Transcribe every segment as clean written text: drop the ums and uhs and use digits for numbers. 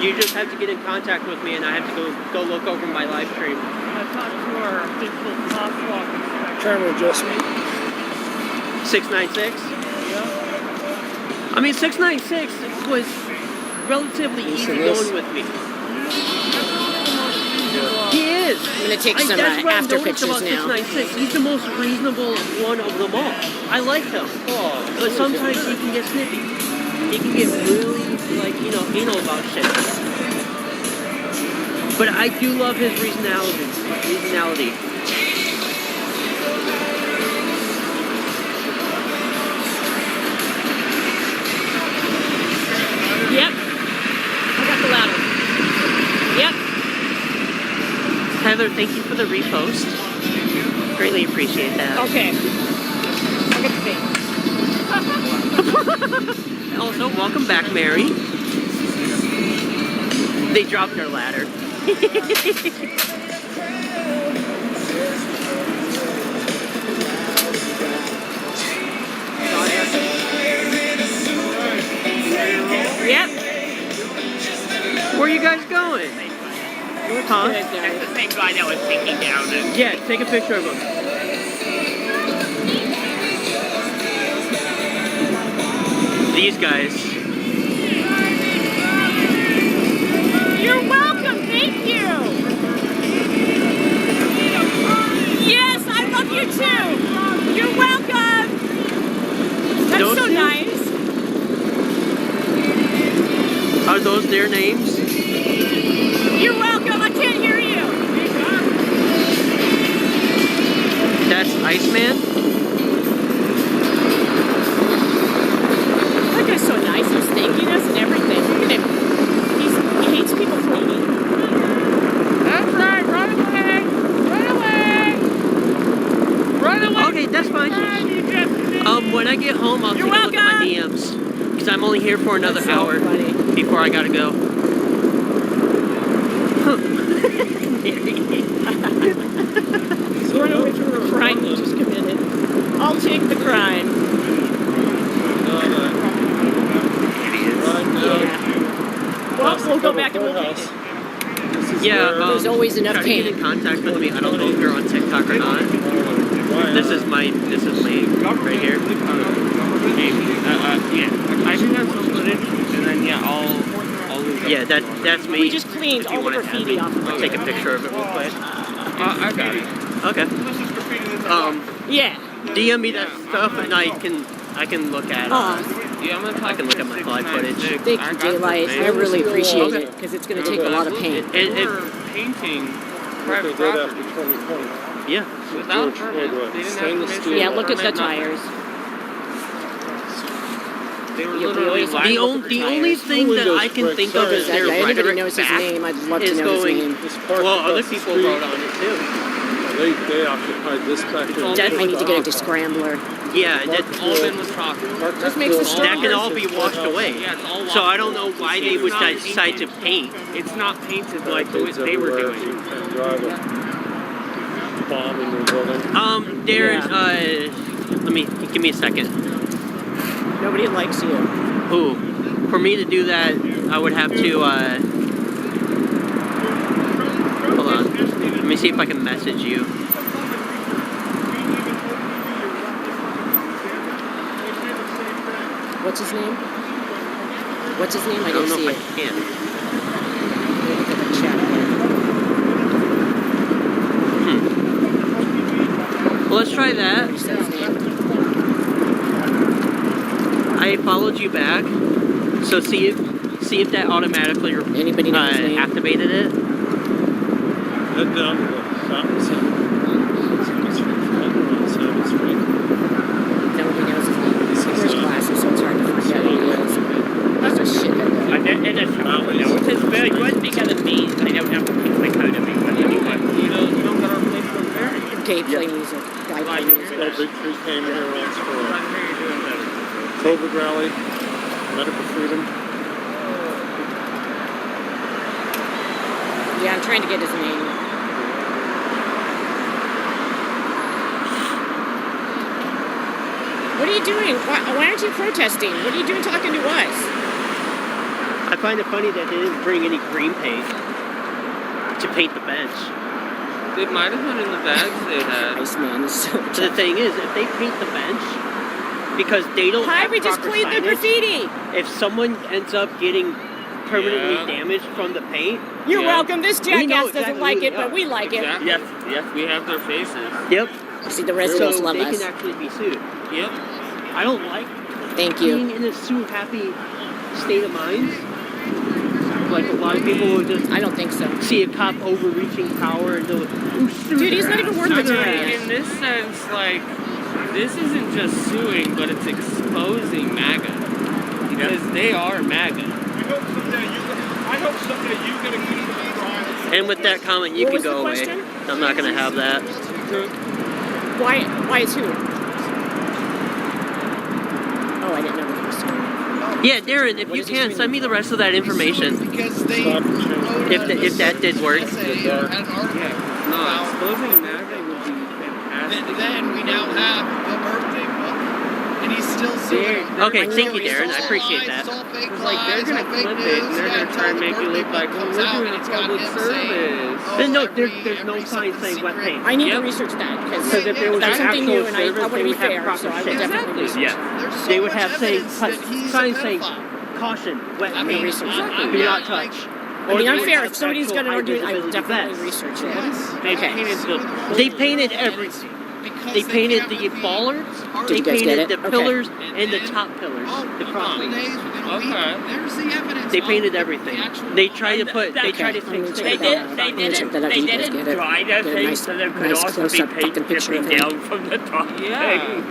You just have to get in contact with me, and I have to go look over my live stream. I talked to our official crosswalk inspector. Camera adjustment. 696? Yeah. I mean, 696 was relatively easy going with me. He is. I'm going to take some that's what after I noticed pictures about now. 696. He's the most reasonable one of them all. I like him. But sometimes he can get snippy. He can get really, like, you know, anal about shit. But I do love his reasonality. Yep. I got the ladder. Yep. Heather, thank you for the repost. Greatly appreciate that. Okay. Also, welcome back, Mary. They dropped their ladder. Yep. Where are you guys going? Huh? That's the same guy that was taking down this. Yeah, take a picture of him. These guys. You're welcome. Thank you. Yes, I love you too. You're welcome. That's Those so two? nice. Are those their names? You're welcome. I can't hear you. That's Iceman? That guy's so nice. He's thanking us and everything. Look at him. He hates people cleaning. That's right. Run away. Run away. Run away. Okay, that's fine. When I get home, I'll take a look at my DMs. Because I'm only here for another hour before I gotta go. Run away from the crime you just committed. I'll take the crime. Well, we'll go back and we'll take it. Yeah, There's always enough try to get in pain. contact with me. I don't know if you're on TikTok or not. This is my right here. Yeah. I think that's some footage, and then I'll lose it. Yeah, that's me. We just cleaned If you all the want to add graffiti me, off of I'll it. take a picture of it real quick. I got it. Okay. Yeah. DM me that stuff and I can look at it. Yeah, I'm gonna I can look at my live footage. Thank you, Daylight. I really appreciate it because it's going to take a lot of paint. They were painting private They did property. after 2020. Yeah. Without permit. They didn't have permission. Yeah, look at the Permit, nothing. tires. They were Yeah, literally always have to The look at only thing that I can think of is their Anybody rhetoric knows his back name, I'd love to is know his going, name. well, other people wrote on it too. They occupied this back here. I need to get a scrambler. Yeah, All been with chalk. Just makes the that story. can all be washed away. Yeah, it's all So I don't know why they would decide to paint. It's not painted like the way they were doing it. Drive a bomb in their building. Darren, give me a second. Nobody likes you. Ooh, for me to do that, I would have to, hold on. Let me see if I can message you. What's his name? What's his name? I I don't didn't know see if it. I can. Look at the chat here. Well, let's try that. What's his name? I followed you back, so see if that automatically Anybody know his name? activated it. Head down to the fountain center. Nobody knows his name. He wears glasses, so it's hard to find out who he is. That's a shit. And it's very good because it means I don't have to pick my code of it. But anyway, you don't got our place from there. Okay, play music. Guy play music. Big Tree came here once for a COVID rally, medical freedom. Yeah, I'm trying to get his name. What are you doing? Why aren't you protesting? What are you doing talking to us? I I find it funny that they didn't bring any green paint to paint the bench. It might have been in the bags they had. Iceman is so So the thing is, if they paint the bench, because they don't Hi, have we just proper cleaned the signage, graffiti. if someone ends up getting permanently Yeah. damaged from the paint, You're Yeah. welcome. This We know jackass exactly doesn't like who it, they but are. we like Exactly. it. Yes, we have their faces. yep, See, the residents so love they us. can actually be sued. Yep. I don't like Thank being you. in a sue-happy state of mind. Like a lot of people will just I don't think so. see a cop overreaching power and they'll, "Ooh, sue Dude, he's their not even ass, worth sue the their time. ass." In this sense, like, this isn't just suing, but it's exposing MAGA. Because they are MAGA. I hope someday you get a key to drive. And with that comment, you What can was the go away. question? I'm not gonna have that. Why is who? Oh, I didn't know what he was saying. Yeah, Darren, if you can, send me the rest of that information. Because they If that did work. No, exposing MAGA would be fantastic. Then we now have the birthday book, and he's still suing. Okay, thank you, Darren. I appreciate that. It's like they're gonna clip it and they're gonna try and make you look like, well, we're doing a public service. Then no, there's no sign saying wet paint. I need Yep. to research that Because because if there was that's an something actual new, and I service, want they to be would have fair, proper so I would signage. definitely research. Yeah. There's so They would much have saying, evidence that he's a signs saying, pedophile. caution, wet I mean, paint, research that. do not touch. I mean, I'm they fair. have If somebody's actual going to do it, I will high-visibility definitely vests. research it. Yes. They Okay. painted the Because they painted everything. They painted the bollards, Did they you guys get painted it? the Okay. pillars, and the top pillars, the cross Days beams. within a week, Okay. there's the evidence. They of painted everything. the actual- They tried to put, they Okay. tried to I'm gonna fix check it. that out. I'm gonna check that out. You guys get it. dry the Get a thing nice- so there could nice also be close-up paint fucking picture dripping of him. down from the top Yeah. thing.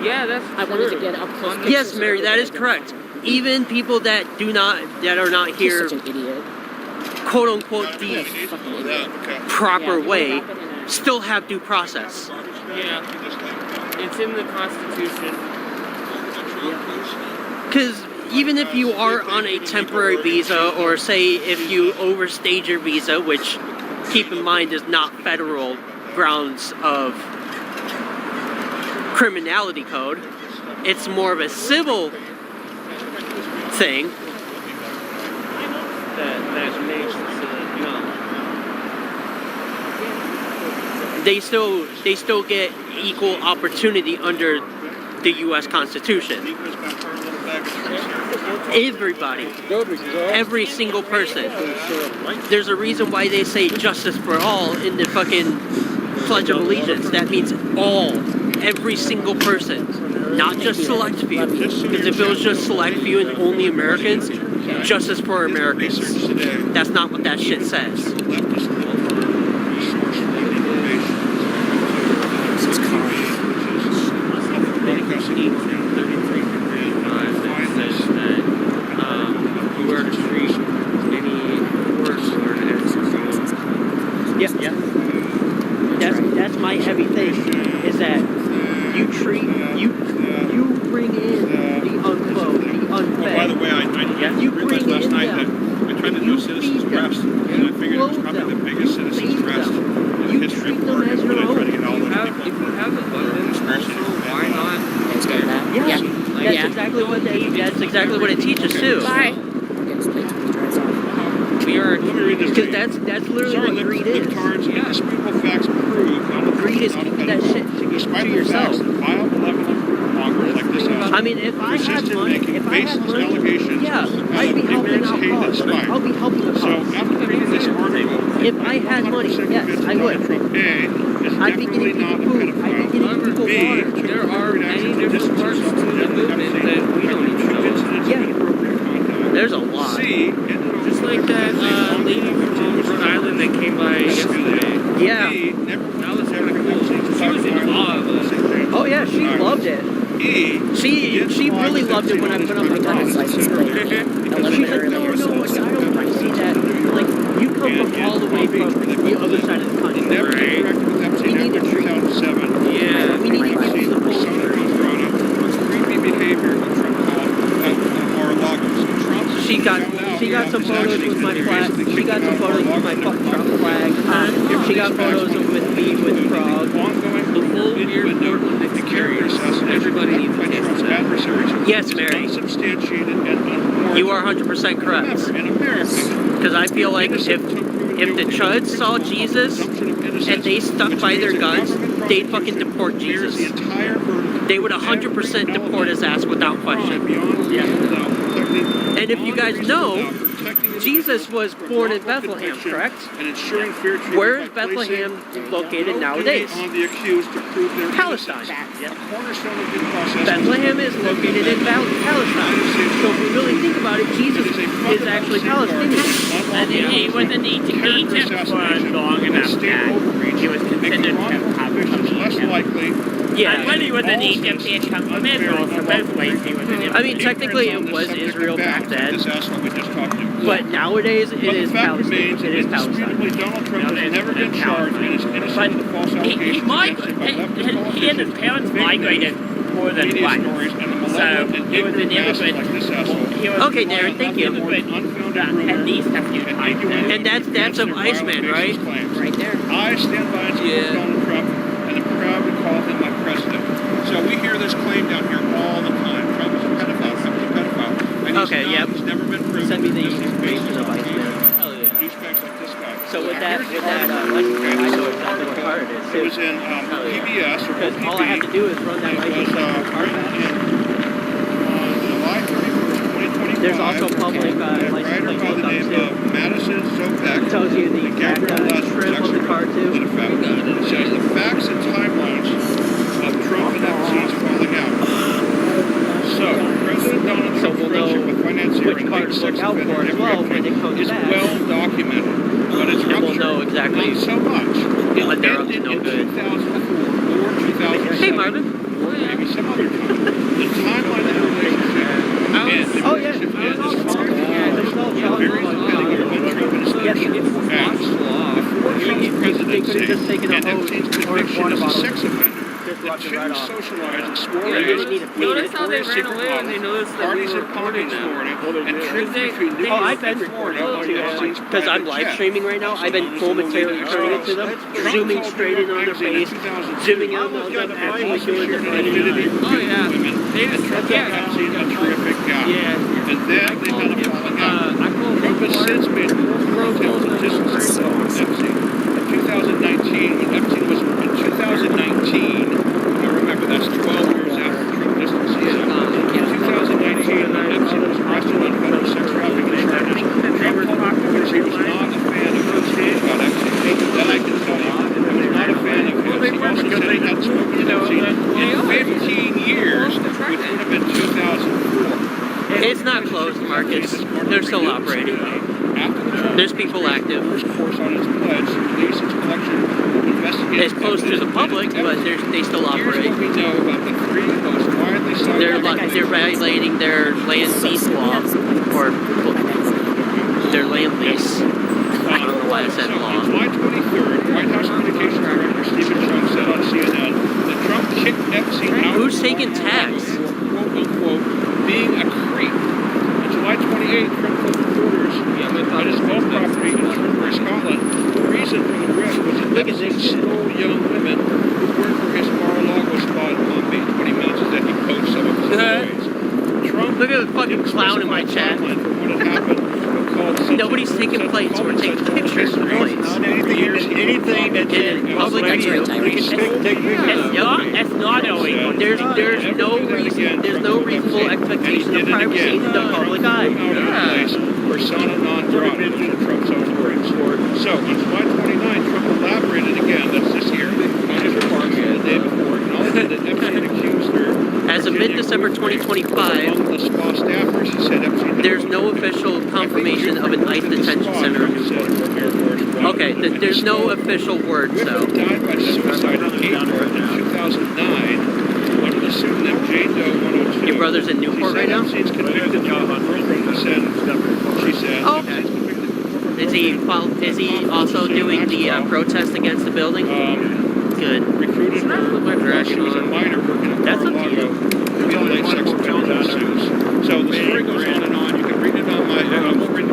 Yeah, that's I wanted to true. get up close. Yes, pictures of Mary, that is everybody. correct. Even people that are not He's here, such an idiot. quote unquote, the Fucking idiot. proper Yeah, way, what happened in that? still have due process. Yeah. It's in the Constitution. Because even if you are on a temporary visa, or say if you overstayed your visa, which, keep in mind, is not federal grounds of criminality code, it's more of a civil thing. That makes They still get equal opportunity under the U.S. Constitution. Everybody, every single person. There's a reason why they say justice for all in the fucking Pledge of Allegiance. That means all, every single person, not just select few. Because if it was just select few and only Americans, justice for Americans. That's not what that shit says. Yeah. That's my heavy thing, is that you bring in the unclothed, the unfed. By the way, I You realized bring last in night them. that I tried to do You a citizen's feed them. arrest, and I figured it was clothe probably them. the biggest You citizen's bathe arrest them. in the You history treat of them Oregon as when your I tried to own. get all those people. If you have abundance, also, why not? Let's go to that. Yeah, Yeah. that's Yeah. exactly what it teaches too. Bye. Get this plate to the drives off. We are Let me read this to Because you. that's literally Sorry, what greed is. libtards, indisputable facts prove Greed is keeping that shit to despite the yourself. facts that vile, malevolent mongers like this I mean, if I had persist in money, making baseless allegations yeah, out I'd of be helping ignorance, out hate, and cause. spite. I'll be helping the So, cause. after reading this article, If I had money, yes, I would. Metro A is I'd be definitely getting not a people food. I'd be pedophile. getting However, people B, water. there are many different parts to the movement that we don't even know. Yeah. There's a lot. C, Just like that lady from Rhode Island that came by yesterday. Yeah. That was kind of cool. She was in awe of us. Oh yeah, she loved it. E, She really loved it when I put up My the God, his phone. license plate. She's like, 11 no, earlier, like, I so don't want to see that. Like, you come from all the way from the other side of the country. never interacted with MC We need after a treat. 2007. Yeah. We need to use the full Persona series. non grata for creepy behavior what Trump called Mar-a-Lagos. Trump She got found out She got some photos with my flag. She got some photos with my fucking Trump flag. She got photos with me with Prague. The whole weird Portland experience. Everybody needs to taste that. Yes, Mary. You are 100% correct. Because I feel like if the Chuds saw Jesus and they stuck by their guns, they'd fucking deport Jesus. They would 100% deport his ass without question. Yeah. And if you guys know, Jesus was born in Bethlehem, correct? Where is Bethlehem located nowadays? Palestine. Bethlehem is located in Palestine. So if we really think about it, Jesus is actually Palestinian. And he wasn't in Egypt for long enough that he was considered to have come from Egypt. Yeah. And when he was in Egypt, he had come from Israel, so both ways he was in Israel. I mean, technically it was Israel back then, but nowadays it is Palestine. It is Palestine. Donald Trump has never been charged and is innocent of false He and his parents migrated more than once. So he was an immigrant. Okay, Darren, thank you. At least a few times. And that's of Iceman, right? Right there. I stand by and support Donald Trump and am proud to call him my president. So we hear this claim down here all the time. Trump is a pedophile. Trump is a pedophile. And he's Okay, not. yep. He's never been proven. Send me the This is based information of on Iceman. douchebags like this guy. So with that license, I know exactly what car it is. It was in PBS or Because all I have to do is run that It license was on car on back. July 31st, 2025. There's also public a license writer plate by the lookup name too. of Madison Zopek. It tells you the and exact Gabriel Less trim of the car too. that have found that. It says the facts and timelines of Trump and Epstein's falling out. So, President Donald Trump's friendship with financier which and car late to sex look out offender for as well Jeffrey when it Epstein comes is back. well documented, but its And we'll rupture, know exactly not so much. It what they're up to ended no in good. 2004 or 2007. Hey, Marvin. Or maybe some other time. The timeline of the relationship and the Oh, yeah. relationship ends is far behind. Very unclear when Trump and his leadership were asked. Before Trump's presidency, and Epstein's conviction as a sex offender, the two socialized and swore Notice how they ran away when they noticed that we parties were in recording Palm them. Florida, and trips between Oh, I've been because I'm live streaming right now. I've been momentarily turning it to them, zooming straight in on their face, zooming out on them, actually doing the funny. Oh, yeah. Epstein's a terrific guy. Yeah. And then they had a falling out. I call Trump has since made multiple attempts to distance himself from Epstein. In 2019, when Epstein was in 2019, remember that's 12 years after Trump distanced himself. In 2019, when Epstein was arrested on federal sex trafficking charges, Trump told reporters he was not a fan of his speech about Epstein. That I can tell you. He was not a fan of his. He also said he hadn't spoken to Epstein in 15 years, which would have been 2004. It's not closed, Marcus. They're still operating. There's people active. It's closed to the public, but they still operate. They're violating their land lease law, or their land lease. I don't know why I said law. On July 23rd, White House Communications Director Stephen Trump said on CNN that Trump kicked Epstein out. Who's taking tax? "Quote unquote, being a creep." On July 28th, Trump told reporters at his golf property in Trimbury, Scotland, the reason for the rift was that Epstein stole young women who worked for his Mar-a-Lago spa in Palm Beach. What he meant is that he poached some of his employees. Trump Look at the fucking clown in my chat. Nobody's taking plates. We're taking pictures of plates. Anything that In public view. That's not always. There's no reason. There's no reasonable expectation of privacy in the public eye. Persona non grata to Trump's own words. So, on July 29, Trump elaborated again, that's this year, on his remarks the day before, acknowledging that Epstein accused her. As of mid-December 2025, among the spa staffers, he said Epstein had there's no official confirmation of an ICE detention center in Newport. Okay, there's no official word, so. Whitman died by suicide in April in 2009 under the pseudonym Jane Doe 102. Your brother's in Newport right now? Epstein's convicted of she said. Oh, okay. Is he also doing the protest against the building? Good. Recruited her when she was a minor working at That's up to Mar-a-Lago. you. Late sex offender suits. So the story goes on and on. You can read it on my, I'll read it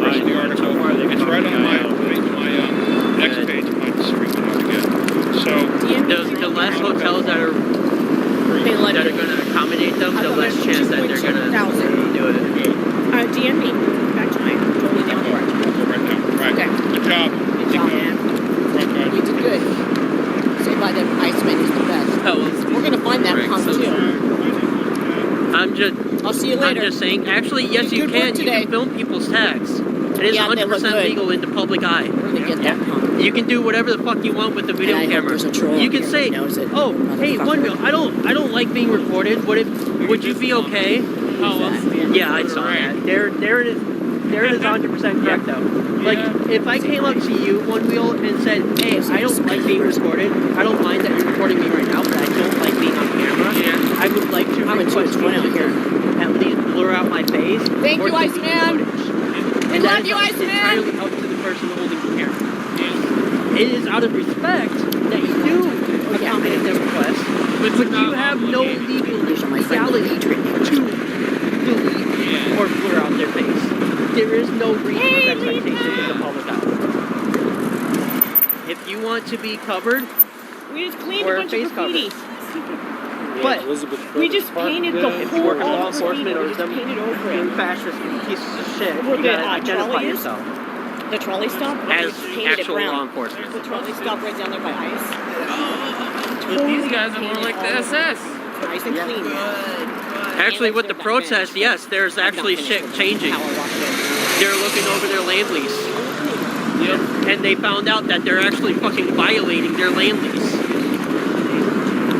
you I'm later. just saying. Actually, yes, you Good work can. You today. can film people's tags. It is Yeah, they look 100% good. legal in the public eye. Really get that pump. You can do whatever the fuck you want with the video And I hope camera. there's a troll You out can here say, who knows it. "Oh, hey, Motherfucker. one I don't like being recorded. Would you be okay?" Yeah, I saw that. There it is 100% correct though. Like, if I came up to you, One Wheel, and said, "Hey, I don't like being recorded. I don't mind that you're recording me right now, but I don't like being on camera. I would like to request you to at least blur out my face." Thank or you, delete the Iceman. footage." We And that love is you, Iceman. entirely up to the person holding the camera. It is out of respect that you do accommodate their request, but you have no legal legality to delete or blur out their face. There is no reason of expectation in the public eye. If you want to be covered, We just cleaned Wear a a bunch face of graffiti. but We just painted the if you work in whole law all the enforcement graffiti. or We just some painted over it. fascist pieces of shit, Where you the, gotta identify trolley is? yourself The trolley stop? We as just painted it actual brown. law enforcement. The trolley stop right down there by ice. But these guys are more like the SS. Nice and clean. Actually, with the protest, yes, there's actually shit changing. They're looking over their land lease. Yep. And they found out that they're actually fucking violating their land lease.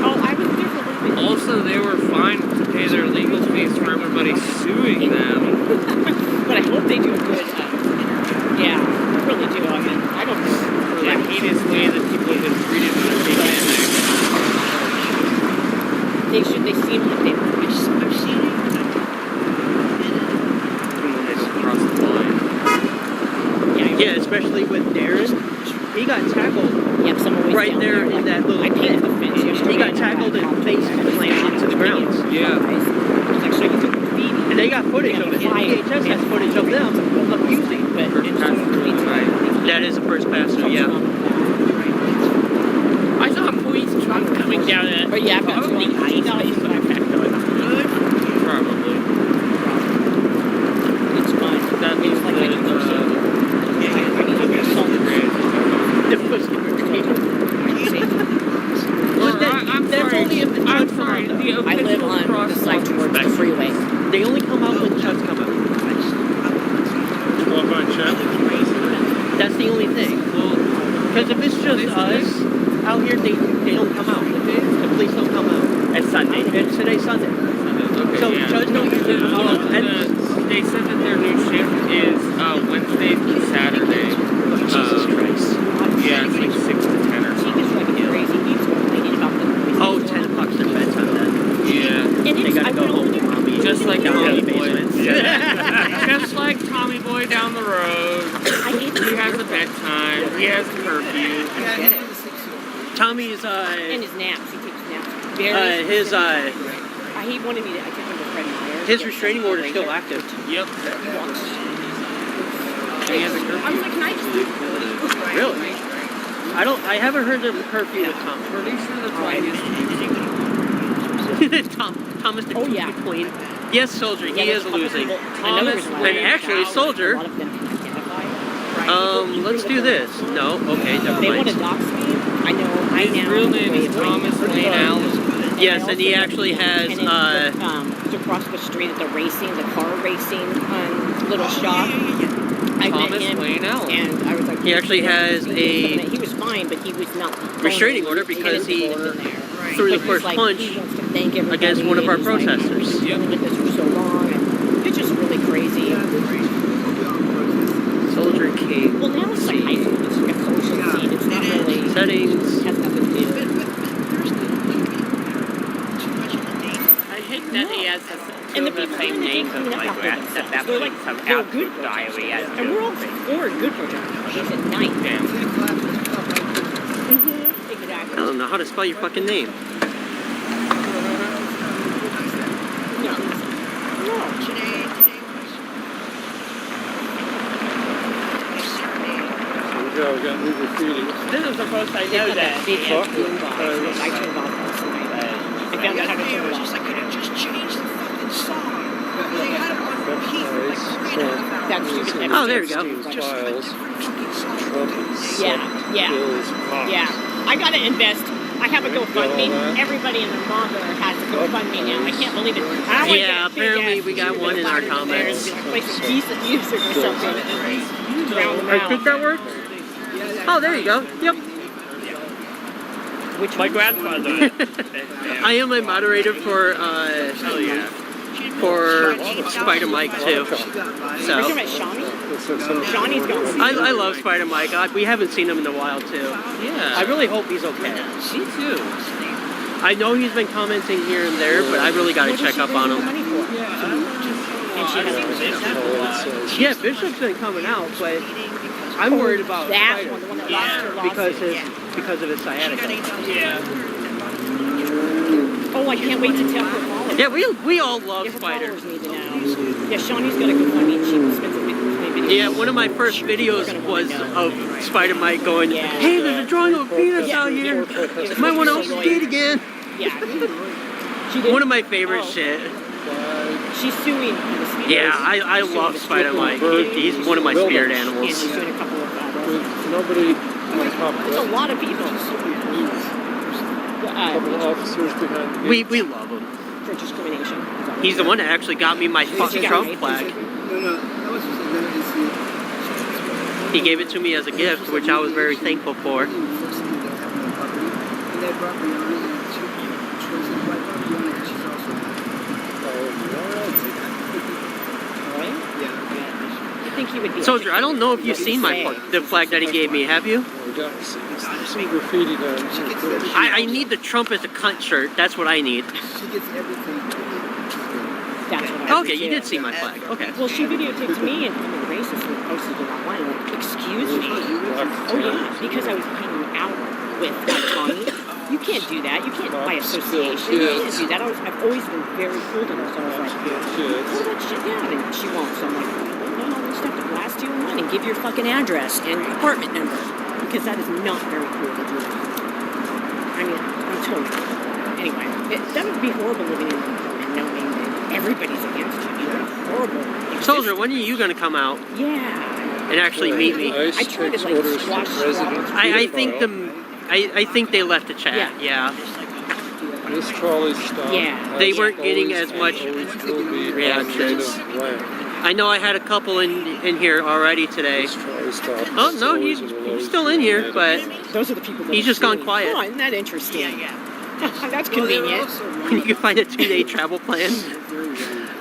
Oh, I was there for a little bit. Also, they were fined to pay their legal fees for everybody suing them. But I hope they do a good, yeah, I really do. I mean, I don't know. For the heinous way that people have been treated when they came in there. They seem like they I've seen it. They don't cross the line. Yeah, especially with Darren. He got tackled Yeah, some always right down there in that little I pit. painted the fence yesterday. He got tackled and face slammed into the ground. Yeah. It's actually graffiti. And they got footage of it. VHS has footage of them abusing. But First it's passenger of the night. That is the first passenger, yeah. I saw a police truck coming down at But yeah, I've got probably 20 80 but I've got Probably. It's fine. That means It's like I can go see. The pussy. Well, That's only if the I'm chuds come sorry. out, The though. I live official on the cross side towards the freeway. They only come out when chuds come out. Walk on chat. That's the only thing. Because if it's just us out here, they don't come out. The police don't come out. It's Sunday. It's today's Sunday. Okay, So yeah. chuds don't usually come out on Wednesdays. They said that their new shift is Wednesday through Saturday. Jesus Christ. Yeah, it's like 6 to 10 or He's something. like crazy. He's complaining about the noise. Oh, 10 o'clock's their bedtime then. Yeah. And They it's, gotta I go went over home, there. mommy. Just like Down Tommy in the Boy. basement. Just like Tommy Boy down the road. I hate He has a bedtime. He has curfew. get it. Tommy's, And his naps. He takes naps. Very he wanted me to. I took him to Fred Meyer. his restraining order is still active. Yep. I He has a was curfew. like, can I just leave? Really? I haven't heard of curfew with Tom. Pretty sure that's why he's Thomas the Oh, yeah. Queen. Yes, Soldier, he is losing. Thomas And actually, Soldier, let's do this. No, okay, never They want to mind. dox me. I know. I His now. real name is Thomas Wayne Allen. Yes, and he actually has, to cross the street at the car racing little shop. I met Thomas him, Wayne Allen. and I was like, He actually has he a was fine, but he was not restraining order because he threw the But he's first like, punch he wants to thank everybody, against one of our and he's like, protesters. I've been with this for so long, and it's just really crazy. Soldier King. Well, now it's like high school. It's like a social scene. It's not really. Settings. Has nothing to do. I hate that he has And the people same names as my grants. That's They're like some they're good absolute diarrhea. protesters. And we're all for good protesters. They said night. Exactly. I don't know how to spell your fucking name. No. We got new graffiti. This is the first I They know got that. that big ass boombox. I turned off last night. I found out how to turn it off. I could have just changed the fucking song. They had it on repeat for like 3.5 That's stupid. Oh, there we go. Files, trumpets, Yeah. bills, Yeah. I gotta invest I have a GoFundMe. Everybody and their mother has a GoFundMe now. I can't believe it. I wanna Yeah, get a big apparently ass we got TV one in our there and comments. play some decent music or something. Drown them I out. think that works. Oh, there you go. Yep. Which My one? grandfather. I am a moderator for Oh yeah. for Spider Mike too. Are you So talking about Shawnee? Shawnee's got one. I love Spider Mike. We haven't seen him in a while too. Yeah. I really hope he's okay. Me too. I know he's been commenting here and there, but I really got to check up on him. Money for? And she has Yeah, Bishop's been coming out, but I'm worried about that Spider one, the one that lost her lawsuit. because of his sciatica. Yeah. Oh, I can't wait to tell her followers. Yeah, we all love Yeah, her Spider. followers need to know. Yeah, Shawnee's got a good one. I mean, she spends a big videos. Yeah, one of my first videos was of Spider Mike going, "Hey, there's a drawing of a penis out here. Might want to skate again." Yeah. She did. One of my favorite shit. She's suing. Yeah, I love Spider Mike. He's one of my spirit And animals. she's suing a couple of Nobody on top of There's a that. lot of people. A couple of officers behind the We love him. For discrimination. He's the one that actually got me my fucking Trump flag. No, that was just another issue. He gave it to me as a gift, which I was very thankful for. And they brought me on, and she was his wife, brought me on, and she's also. Right? Yeah. I think he would be. Soldier, I don't know if you've seen the flag that he gave me, have you? We got some graffiti done. I need the Trump as a cunt shirt. That's what I need. She gets everything. That's what I Okay, you do. did see my flag. Okay. Well, she videotaped me and I'm racist and posted it online. Like, excuse me? Oh, yeah, because I was hanging out with Tommy. You can't do that. You can't by association. You can't do that. I've always been very cool to her. So I was like, oh, that shit, yeah. And she won't. So I'm like, well, no, we'll just have to blast you online and give your fucking address and apartment number. Because that is not very cool to do. I mean, I'm totally anyway, that would be horrible living in and knowing that everybody's against you. Horrible. Soldier, when are you gonna come out Yeah. and actually meet me? ICE I tried takes to, like, orders from squash residents. I think I think they left the chat. Yeah. This trolley stop. Yeah. They weren't getting as much reactions. I know I had a couple in here already today. This trolley stop. Oh no, he's still in here, but Those are the people that he's are just gone suing. quiet. Oh, isn't that interesting? That's convenient. you can find a 2-day travel plan.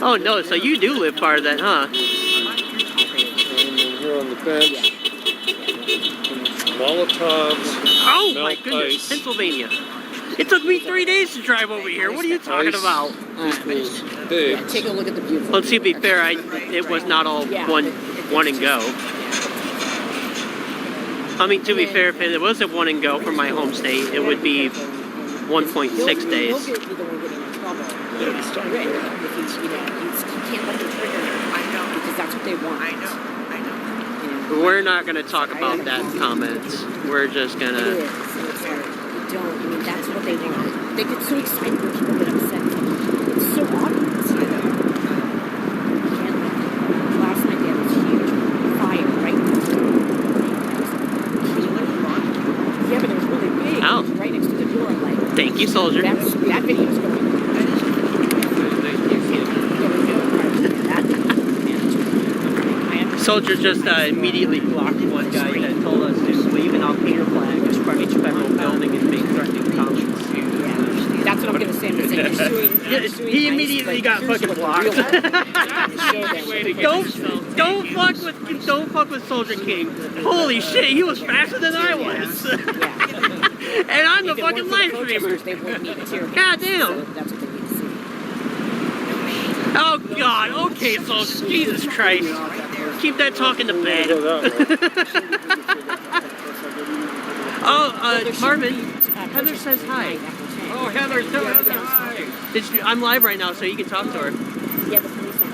Oh no, so you do live far then, huh? And here on the bench, Molotovs. Oh my Melt goodness, ice. Pennsylvania. It took me 3 days to drive over here. What are you talking Ice about? equals big. Take a look at the beautiful. Well, to be fair, it was not all one and go. I mean, to be fair, if it was a one and go from my home state, it would be 1.6 He'll days. be the one getting in trouble. You can't let them trigger him. I know. Because that's what they want. I know. We're not going to talk about that in comments. We're just going It to... is. And it's like, you don't. I mean, that's what they want. They get so excited when people get upset. It's so obvious. You know? And last night there was huge fire right next to the door. Yeah, but it was really big. Ow. It was right next to the door. Like, Thank you, soldier. that video's going. Soldier just immediately blocked one guy that told us to wave an Al-Qaeda flag in front of each federal building and make threatening comments. That's what I'm going to say. I'm gonna say you're suing He ICE, immediately but got here's fucking what the blocked. real Don't fuck with Soldier King. Holy shit, he was faster than I was. And I'm the fucking live streamer. God damn. That's what they need to see. Oh god, okay, Soldier. Jesus Christ. Keep that talking to bed. Oh, Marvin, Heather says hi. Oh, Heather, tell Heather hi. I'm live right now, so you can talk to her. Yeah, the police are.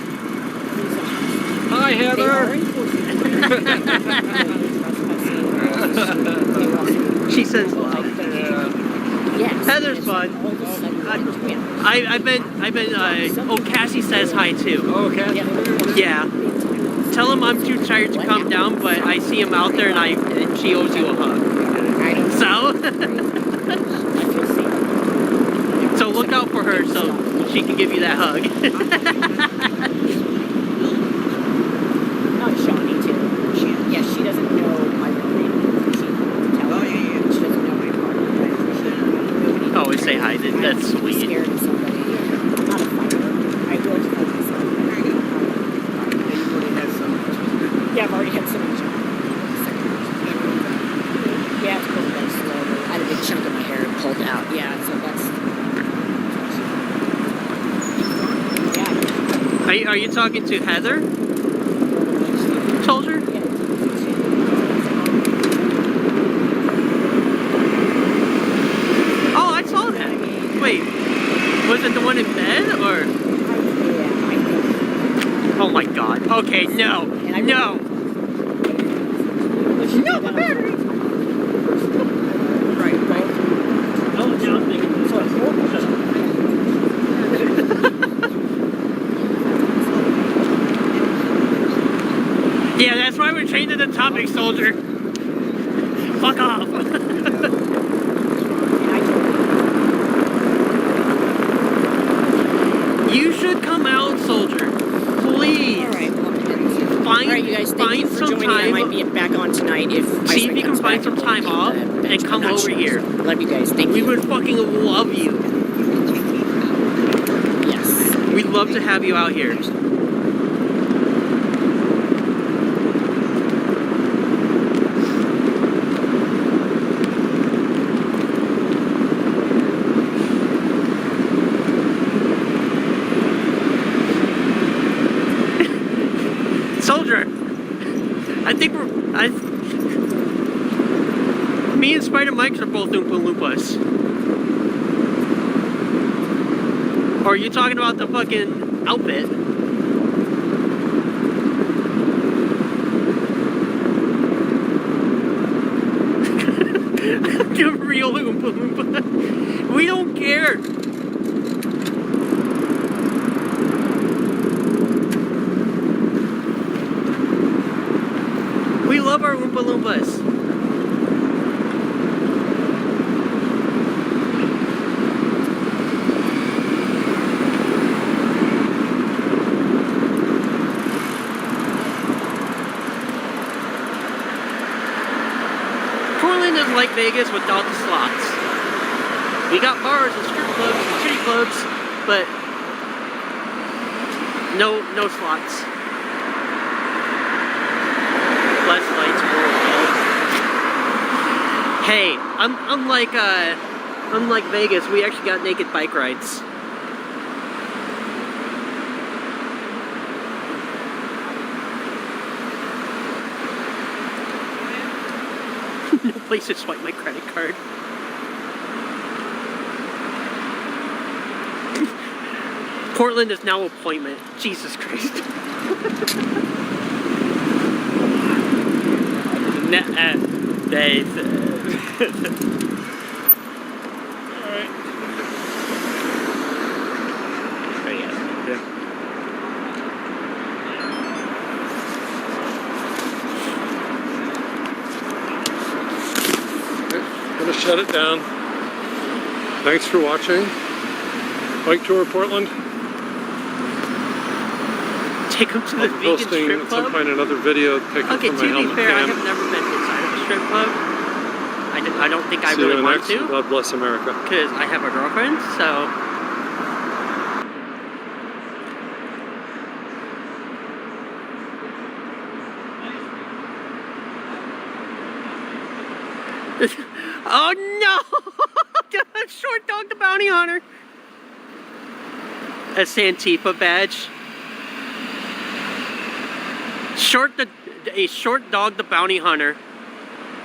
Hi, Heather. She says love. Yes. Heather's fun. I've been, oh, Cassie says hi too. Oh, Cassie. Yeah. Tell him I'm too tired to come down, but I see him out there and she owes you a hug. So. look out for her so she can give you that hug. Not Shawnee too. She doesn't know my real name. She doesn't know my partner. Always say hi. That's I'm sweet. scared of somebody. I'm not a fighter. I will fight myself. Yeah, I've already had some. Yeah, it's pulled very slowly. I had a big chunk of my hair pulled out. Yeah, so that's. Yeah. Are you talking to Heather? Soldier? Oh, I saw that. Wait, was it the one in bed or? Oh my God. Okay, no, no. No, the battery. Right. Oh, now I'm thinking. Yeah, that's why we're changing the topic, soldier. Fuck off. You should come out, soldier. Please. All right. Find, All right, you guys. Thank you for some joining. time. I might be back on tonight if. See if you can find some time off and come over here. Love you guys. Thank We you. would fucking love you. Yes. We'd love to have you out here. Soldier, I think me and Spider Mike's are both Oompa Loompas. Or are you talking about the fucking outfit? The real Oompa Loompa. We don't care. We love our Oompa Loompas. Portland is like Vegas without the slots. We got bars and strip clubs and shitty clubs, but no slots. Less lights, more lights. Hey, unlike Vegas, we actually got naked bike rides. No place to swipe my credit card. Portland is now appointment. Jesus Christ. Dave. Alright. Gonna shut it down. Thanks for watching. Bike tour Portland. Take them to the I'll be vegan posting strip at some club. point another video taken Okay, from to my be helmet fair, I cam. have never been inside of a strip club. I don't think I See really you want next. to, God bless America. because I have a girlfriend, so... Oh no! Short Dog the Bounty Hunter! A Santifa badge. A Short Dog the Bounty Hunter.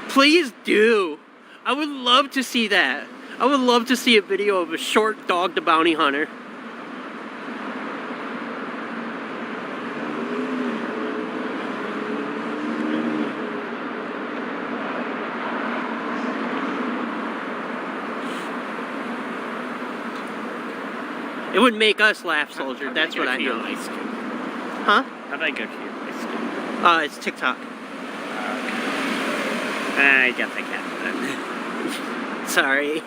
Please do. I would love to see that. I would love to see a video of a Short Dog the Bounty Hunter. It would make us laugh, soldier. That's what I know. Huh? How did I go to your ice cream? It's TikTok. I guess I can't. Sorry.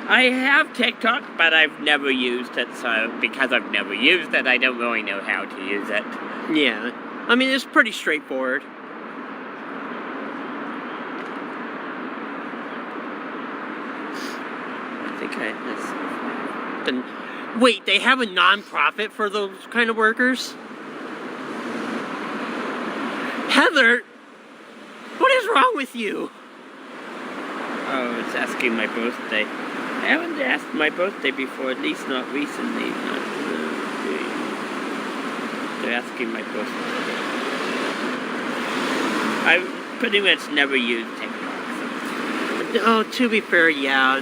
I have TikTok, but I've never used it, so because I've never used it, I don't really know how to use it. Yeah. I mean, it's pretty straightforward. I think Then, wait, they have a non-profit for those kind of workers? Heather, what is wrong with you? Oh, it's asking my birthday. I haven't asked my birthday before, at least not recently. They're asking my birthday. I've pretty much never used TikTok. So. Oh, to be fair, yeah.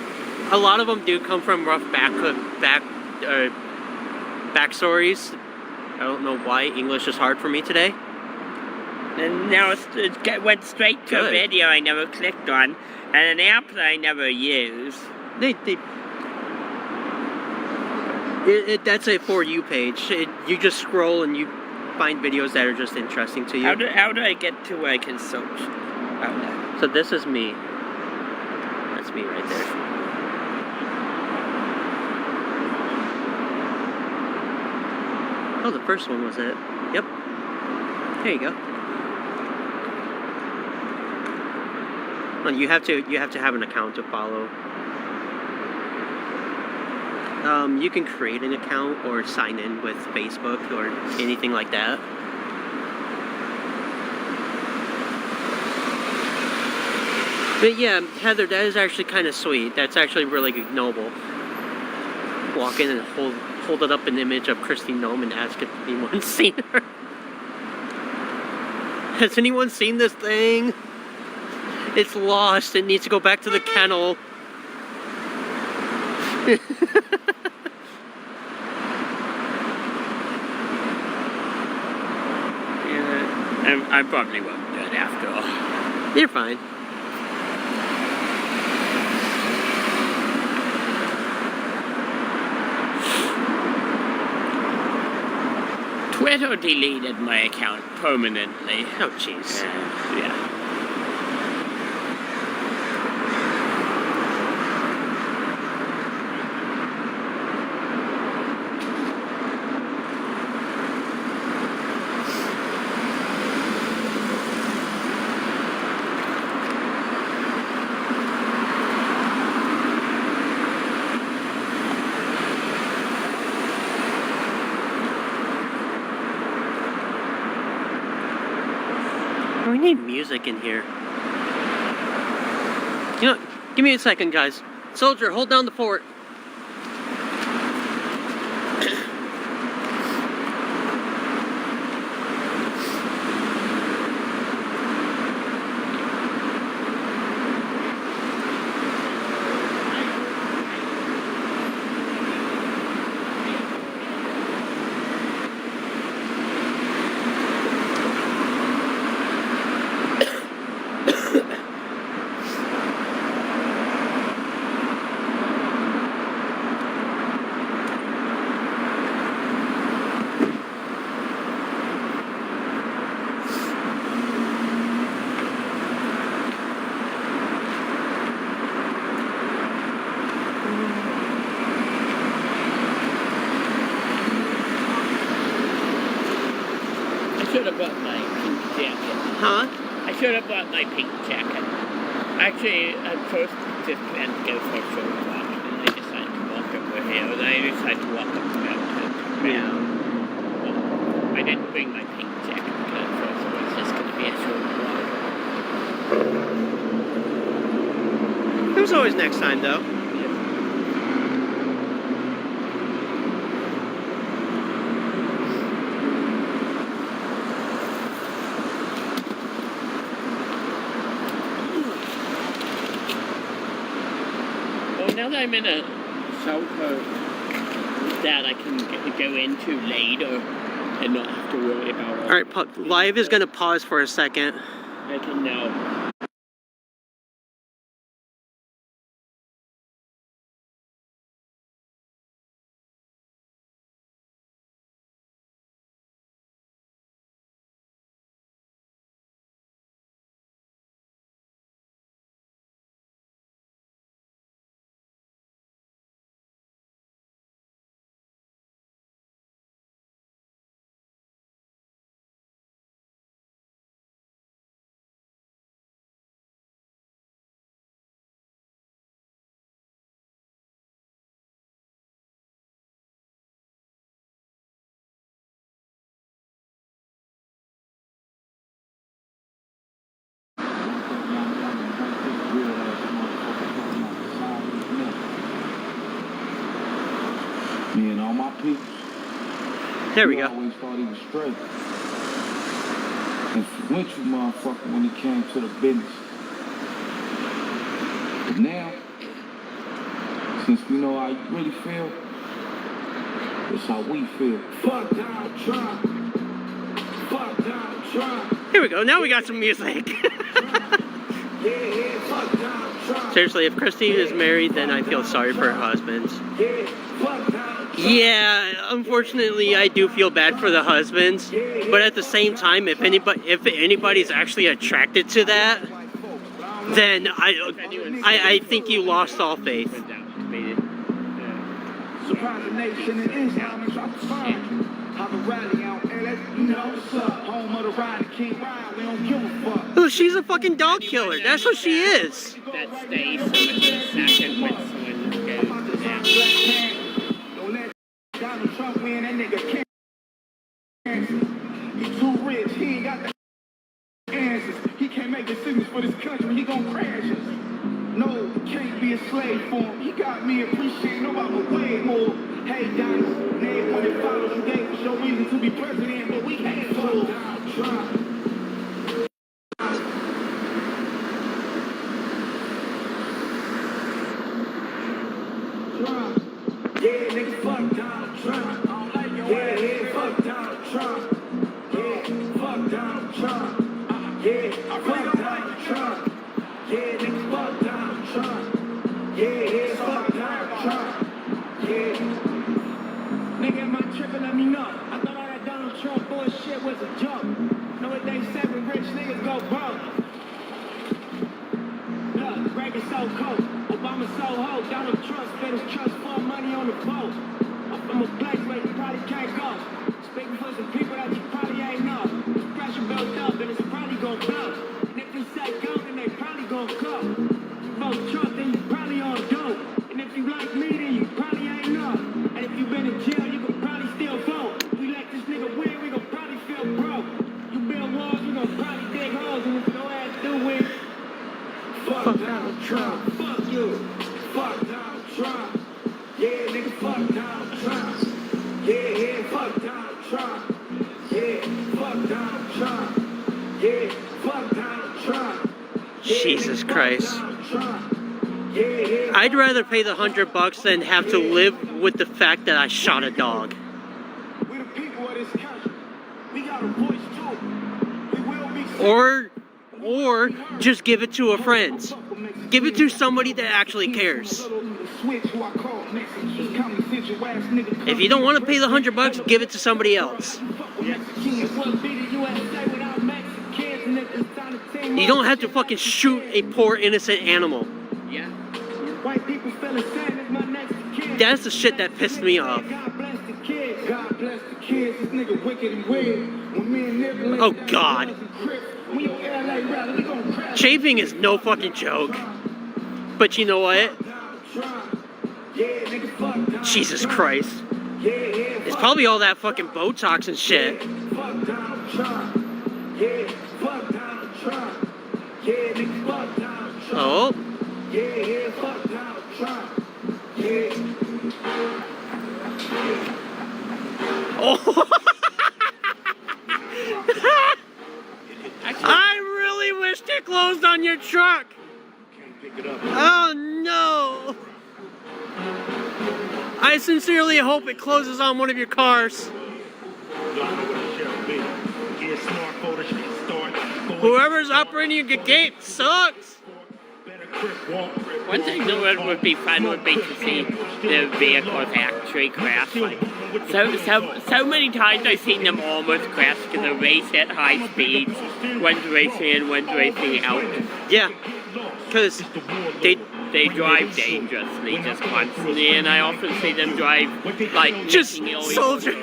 A lot of them do come from rough backstories. I don't know why English is hard for me today. And now it went straight to a video I never clicked on, and an app that I never use. That's a For You page. You just scroll and you find videos that are just interesting to you. How do I get to where I can search? Oh, no. So this is me. That's me right there. Oh, the first one was it. Yep. There you go. Well, you have to have an account to follow. You can create an account or sign in with Facebook or anything like that. But yeah, Heather, that is actually kind of sweet. That's actually really noble. Walk in and hold it up an image of Christy Nome and ask if anyone's seen her. Has anyone seen this thing? It's lost. It needs to go back to the kennel. I probably won't do it after all. You're fine. Twitter deleted my account permanently. Oh, jeez. Yeah. We need music in here. You know, give me a second, guys. Soldier, hold down the fort. I should have bought my pink jacket. Huh? I should have bought my pink jacket. Actually, at first, just planned to go for a short walk, and then I decided to walk over here, and I decided to walk up the mountain. Yeah. Well, I didn't bring my pink jacket because at first it was just going to be a short walk. There's always next time, though. Now that I'm in a shelter that I can go into later and not have to worry about all. Alright, live is gonna pause for a second. I can now my people. There we He go. always thought he was straight. Influential motherfucker when it came to the business. But now, since we know how you really feel, it's how we feel. Fuck Donald Trump. Fuck Donald Trump. Here we go. Now we got some music. Seriously, if Christine is married, then I feel sorry for her husband. Yeah, unfortunately, I do feel bad for the husbands. But at the same time, if anybody's actually attracted to that, then I think you lost all faith. Surprise the nation in Islam and drop the sign. Have a rally out LS, you know what's up. Home of the ride, King Ryan, we don't give a fuck. Oh, she's a fucking dog killer. That's what she is. That stays for the second when someone goes to that. Don't let Donald Trump win, that nigga can't. He too rich, he ain't got the answers. He can't make decisions for this country, he gon' crash us. No, can't be a slave for him. He got me appreciating nobody way more. Hey, Donald, name when it follows, you gave us your reason to be president, but we can't follow Donald Trump. Yeah, nigga, fuck Donald Trump. I don't like your ass. Yeah, fuck Donald Trump. Yeah, fuck Donald Trump. Yeah, fuck Donald Trump. Yeah, nigga, fuck Donald Trump. Yeah, fuck Donald Trump. Yeah. Nigga, am I tripping? Let me know. I thought all that Donald Trump bullshit was a joke. Know what they say when rich niggas go broke? Look, Reagan so cold. Obama so hoe. Donald Trump spent his trust fund money on the boat. I'm from a place where you probably can't go. Speaking for some people that you probably ain't know. This pressure built up and it's probably gonna blow. And if we say go, then they probably gonna go. Vote Trump, then you probably on dope. And if you like me, then you probably ain't know. And if you been in jail, you can probably still vote. We let this nigga win, we gon' probably feel broke. You build walls, we gon' probably dig holes. And if your ass do win, fuck Donald Trump. Fuck you. Fuck Donald Trump. Yeah, nigga, fuck Donald Trump. Yeah, fuck Donald Trump. Yeah, fuck Donald Trump. Yeah, fuck Donald Trump. Jesus Christ. I'd rather pay the $100 than have to live with the fact that I shot a dog. We the people of this country. We got a voice too. We will be Or just give it to a friend. Give it to somebody that actually cares. If you don't want to pay the $100, give it to somebody else. You don't have to fucking shoot a poor innocent animal. Yeah. That's the shit that pissed me off. Oh God. Chafing is no fucking joke. But you know what? Jesus Christ. It's probably all that fucking Botox and shit. Oh. Oh. I really wished it closed on your truck. Oh no. I sincerely hope it closes on one of your cars. Whoever's operating your gate sucks. One thing that would be fun would be to see the vehicles actually crash. Like, so many times I've seen them almost crash because they race at high speeds. One's racing in, one's racing out. Yeah, because they drive dangerously just constantly, and I often see them drive like just soldier.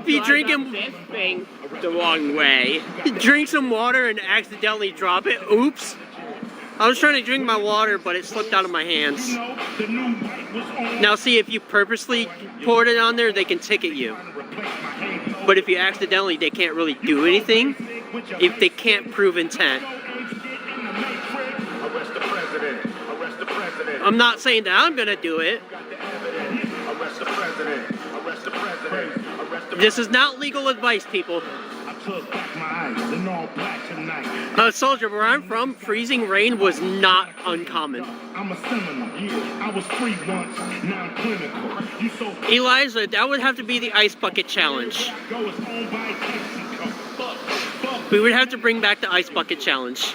Be drinking this thing the wrong way. Drink some water and accidentally drop it. Oops. I was trying to drink my water, but it slipped out of my hands. Now see, if you purposely poured it on there, they can ticket you. But if you accidentally, they can't really do anything if they can't prove intent. I'm not saying that I'm gonna do it. This is not legal advice, people. I took back my eyes and all black tonight. Soldier, where I'm from, freezing rain was not uncommon. I'm a seminal, yeah. I was free once, now I'm clinical. You so Eliza, that would have to be the ice bucket challenge. go is owned by Mexico. Fuck. We would have to bring back the ice bucket challenge.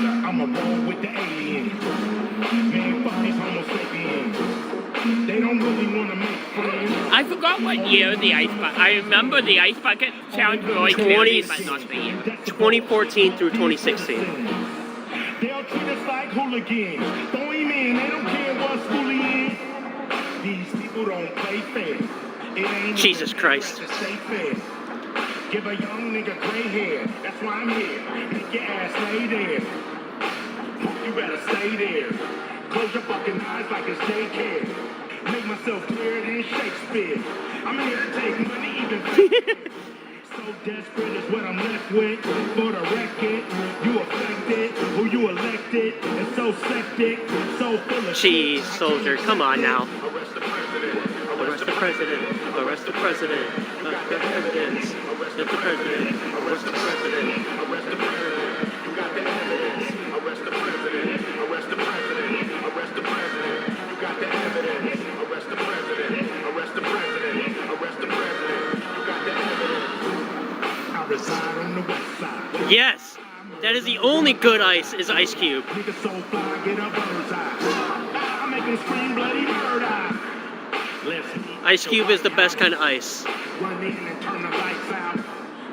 I'm a roll with the aliens. Man, fuck these homo sapiens. They don't really want to make friends. I forgot what year the ice bucket. I remember the ice bucket challenge really clearly, but not the year. 2014 through 2016. They'll treat us like hooligans. Throw him in, they don't care what school he is. These people don't play fair. It ain't Jesus Christ. to stay fair. Give a young nigga gray hair. That's why I'm here. Make your ass lay there. You better stay there. Close your fucking eyes like it's daycare. Make myself clearer than Shakespeare. I'm here to take money, even so desperate is what I'm left with. For the record, you affected, who you elected, and so septic, so full of Jeez, soldier, come on now. Arrest the president. Arrest the president. Arrest the president. Arrest the evidence. Arrest the president. Arrest the president. Arrest the president. You got the evidence. Arrest the president. Arrest the president. Arrest the president. You got the evidence. Arrest the president. Arrest the president. Arrest the president. You got the evidence. I reside on the west side. Yes, that is the only good ice is Ice Cube. Nigga so fly, get a bird's eye. I make them scream bloody murder. Ice Cube is the best kind of ice. Run in and turn the lights out.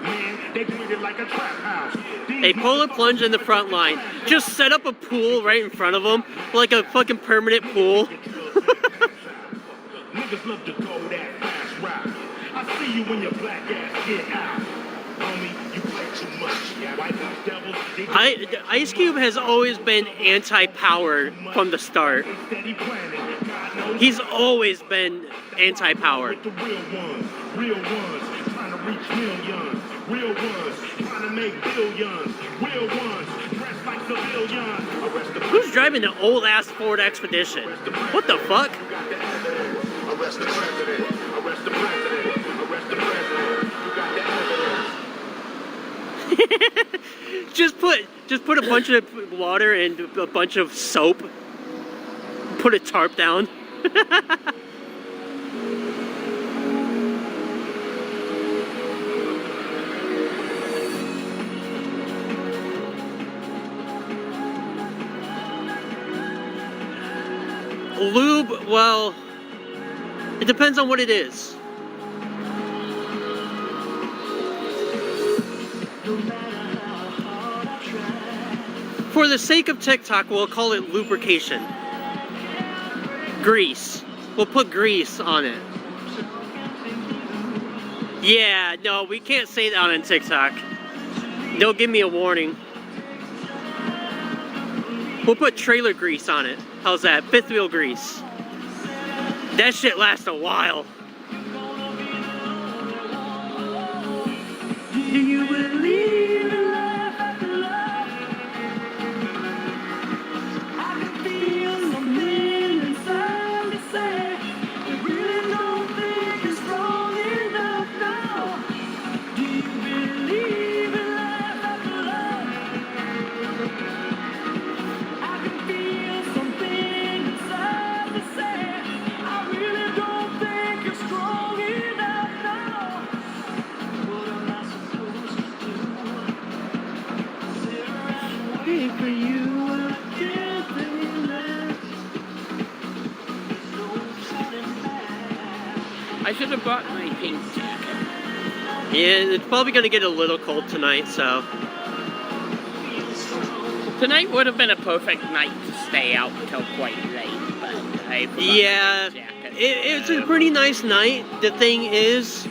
Man, they treat it like a trap house. A polar plunge in the front line. Just set up a pool right in front of them, like a fucking permanent pool. Niggas love to go that fast route. I see you when your black ass get out. Homie, you play too much. White house devils, they Ice Cube has always been anti-power from the start. steady planning. God knows He's always been anti-power. with the real ones trying to reach millions. Real ones trying to make billions. Real ones dressed like civilians. Arrest the Who's driving an old-ass Ford Expedition? What the fuck? Arrest the president. Arrest the president. Arrest the president. You got the evidence. just put a bunch of water and a bunch of soap. Put a tarp down. Lube, well, it depends on what it is. For the sake of TikTok, we'll call it lubrication. Grease. We'll put grease on it. Yeah, no, we can't say that on TikTok. They'll give me a warning. We'll put trailer grease on it. How's that? Fifth wheel grease. That shit lasts a while. Do you believe in life after love? I can feel something inside me say, I really don't think it's strong enough now. Do you believe in life after love? I can feel something inside me say, I really don't think it's strong enough now. What am I supposed to do? Sit around and wait for you, I can't be left. There's no turning back. I should have brought my pink jacket. Yeah, it's probably gonna get a little cold tonight, so. Tonight would have been a perfect night to stay out until quite late, but I forgot Yeah, my pink jacket. it's a pretty nice night. The thing is,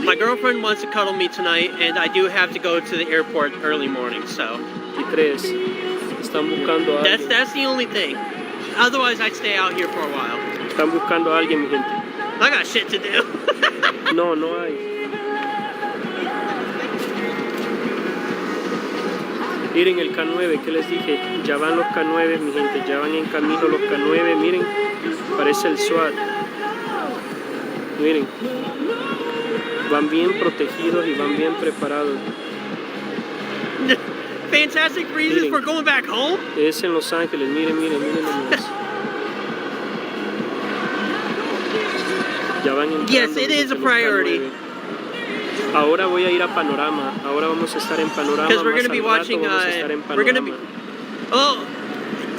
my girlfriend wants to cuddle me tonight, and I do have to go to the airport early morning, so. ¿Qué crees? Están buscando a alguien. That's the only thing. Otherwise, I'd stay out here for a while. Están buscando a alguien, mi gente. I got shit to do. No, no hay. Miren el K9, ¿qué les dije? Ya van los K9, mi gente. Ya van en camino los K9. Miren, parece el SWAT. Miren, van bien protegidos y van bien preparados. Fantastic reasons Miren. for going back home? Es en Los Ángeles, miren nomás. Ya van entrando. Yes, it is a los priority. K9. Ahora voy a ir a Panorama. Ahora vamos a estar en Panorama. Because we're Más going to be al rato watching, vamos a estar en we're going to be, Panorama. oh,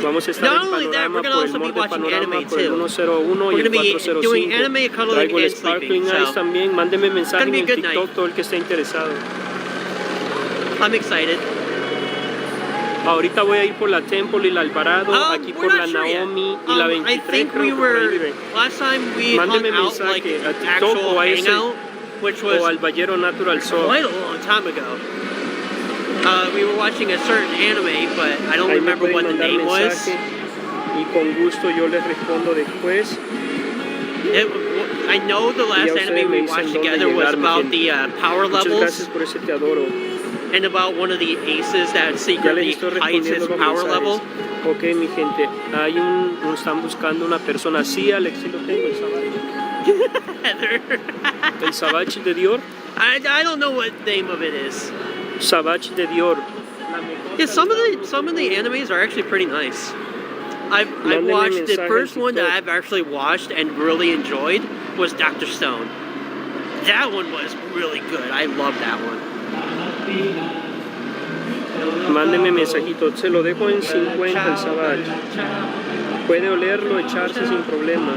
Vamos a estar not en only that, Panorama we're going to por el also be mall de watching Panorama anime por el too. 101 We're y el going to be 405. doing anime, cuddling, Traigo el and sleeping. Sparkling Ice So, también. Mándenme mensaje en be a el good TikTok night. todo el que esté interesado. I'm excited. Ahorita voy a ir por la Temple y la Alvarado, aquí We're por la not sure yet. Naomi y la 23. I think creo we que por ahí were, vive. last time we Mándeme hung out like mensaje a TikTok actual o a ese hangout, which o was al Ballero Natural Shop. quite a long time ago. We were watching a certain anime, but I don't Ahí me remember pueden what the mandar name was. mensaje y con gusto yo les respondo después. I know the last Y a ustedes anime me we dicen watched dónde together was llegar, mi about gente. the power Muchas levels gracias por ese te adoro. and about one of the aces that Ya les secretly estoy hides his respondiendo los power mensajes. level. Ok, mi gente, hay están buscando una persona. Sí, Alex, sí lo tengo, el Savage. Heather. El Savage de Dior. I don't know what name of it is. Savage de Dior. Yeah, some of the animes are actually pretty nice. I've Mándenme watched the mensaje first en one that TikTok. I've actually watched and really enjoyed was Dr. Stone. That one was really good. I love that one. Mándenme mensajito, se lo dejo en 50 el Savage. Puede olerlo, echarse sin problema.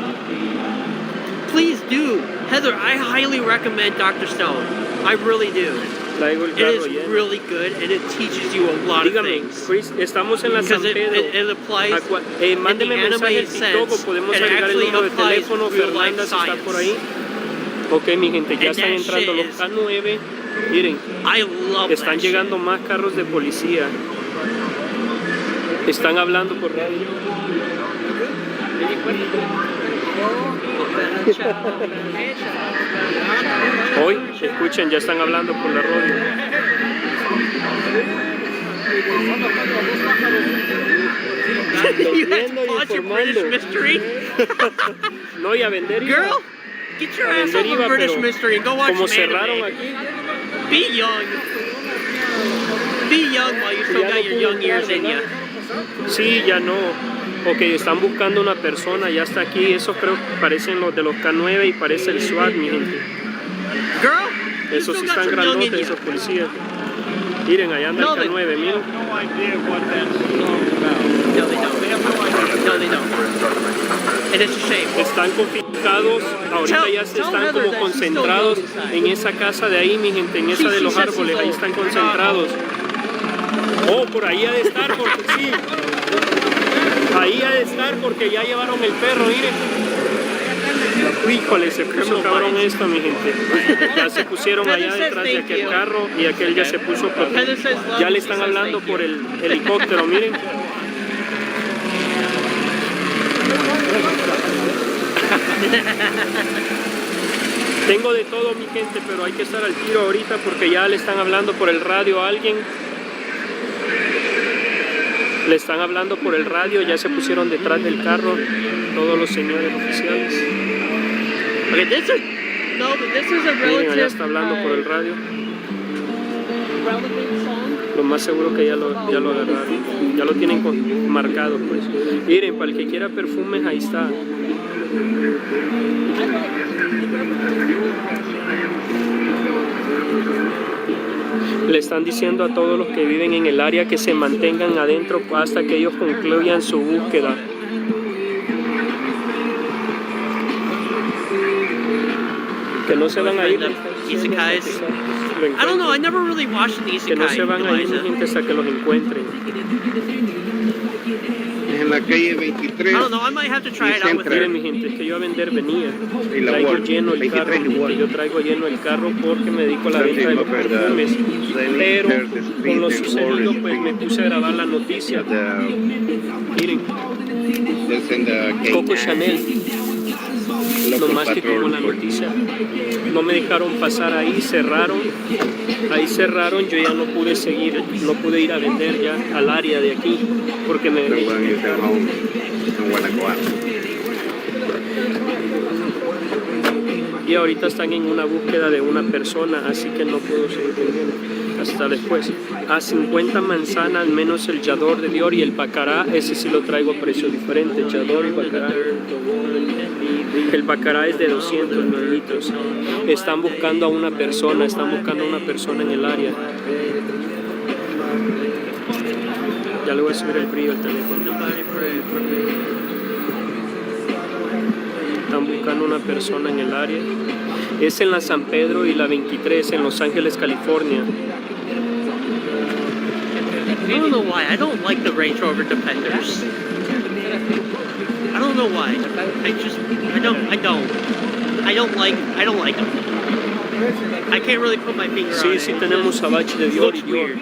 Please do. Heather, I highly recommend Dr. Stone. I really do. Traigo el It carro is lleno. really good and it teaches you a lot of Dígame, things. Chris, estamos en la San Because Pedro. it applies Mándeme in the mensaje anime en TikTok o sense. podemos It agregar el actually número de applies teléfono. real life Fernanda, si está science. por ahí. Ok, mi gente, ya And están that entrando shit los is- K9. Miren, I love están that llegando más carros de policía. Están hablando por radio. Hoy, escuchen, ya están hablando por la radio. You had Viendo to y watch a British informando. mystery? No, y a vender iba. Girl, get your A ass vender off iba, a British pero mystery and go watch como some cerraron anime. aquí, Be young. Be young while you still ya no got your pude young entrar, years in ¿verdad? you. Sí, ya no. Ok, están buscando una persona, ya está aquí. Eso creo que parecen los de los K9 y parece el SWAT, mi gente. Girl, you Esos sí still got están some young in grandotes, you. esos policías. Miren, allá anda No, el K9, miren. No idea what that song's about. No, they don't. No, they don't. And it's a shame. Están confiscados, ahorita ya se Tell están Heather como that she's concentrados still young inside. en esa casa de ahí, mi gente, en esa Sí, de sí, los sí, árboles, sí, ahí sí. están concentrados. Oh, por ahí ha de estar, porque sí. Ahí ha de estar porque ya llevaron el perro, miren. Híjole, se puso cabrón esto, mi gente. Ya se pusieron allá detrás de aquel carro y aquel ya se puso, ya le están hablando por el helicóptero, miren. Tengo de todo, mi gente, pero hay que estar al tiro ahorita porque ya le están hablando por el radio a alguien. Le están hablando por el radio, ya se pusieron detrás del carro todos los señores oficiales. Okay, this is a Miren, allá relative, está hablando por el radio. relevant song. Lo más seguro que ya lo agarraron. Ya lo tienen marcado, pues. Miren, para el que quiera perfumes, ahí está. Le están diciendo a todos los que viven en el área que se mantengan adentro hasta que ellos concluyan su búsqueda. Que no se van a ir. Isekais. I don't know, I never really watched an Que no isekai, se van a ir, mi Elijah. gente, hasta que los encuentren. En la calle I 23 don't know, I might have to try it out with Miren, her. mi gente, es que yo a vender venía. y la Traigo Wall, lleno el carro, 23 igual. yo traigo lleno el carro porque me dedico a la venta de los perfumes. Pero con lo sucedido, pues me puse a grabar la noticia. Miren, Coco Chanel. Lo más que como la noticia, no me dejaron pasar ahí, cerraron, yo ya no pude seguir, no pude ir a vender ya al área de aquí, porque me... y ahorita están en una búsqueda de una persona, así que no puedo seguir vendiendo hasta después. A 50 manzanas menos el Yador de Dior y el Bacará, ese sí lo traigo a precio diferente, Yador y Bacará. El Bacará es de 200 mililitros. Están buscando a una persona, en el área. Ya le voy a subir el brillo al teléfono. Están buscando una persona en el área. Es en la San Pedro y la 23 en Los Ángeles, California. I don't know why. I don't like the Range Rover Defenders. I don't know why. I don't like them. I can't really put my finger on it. Sí, tenemos Savage de Dior y Dior. Weird.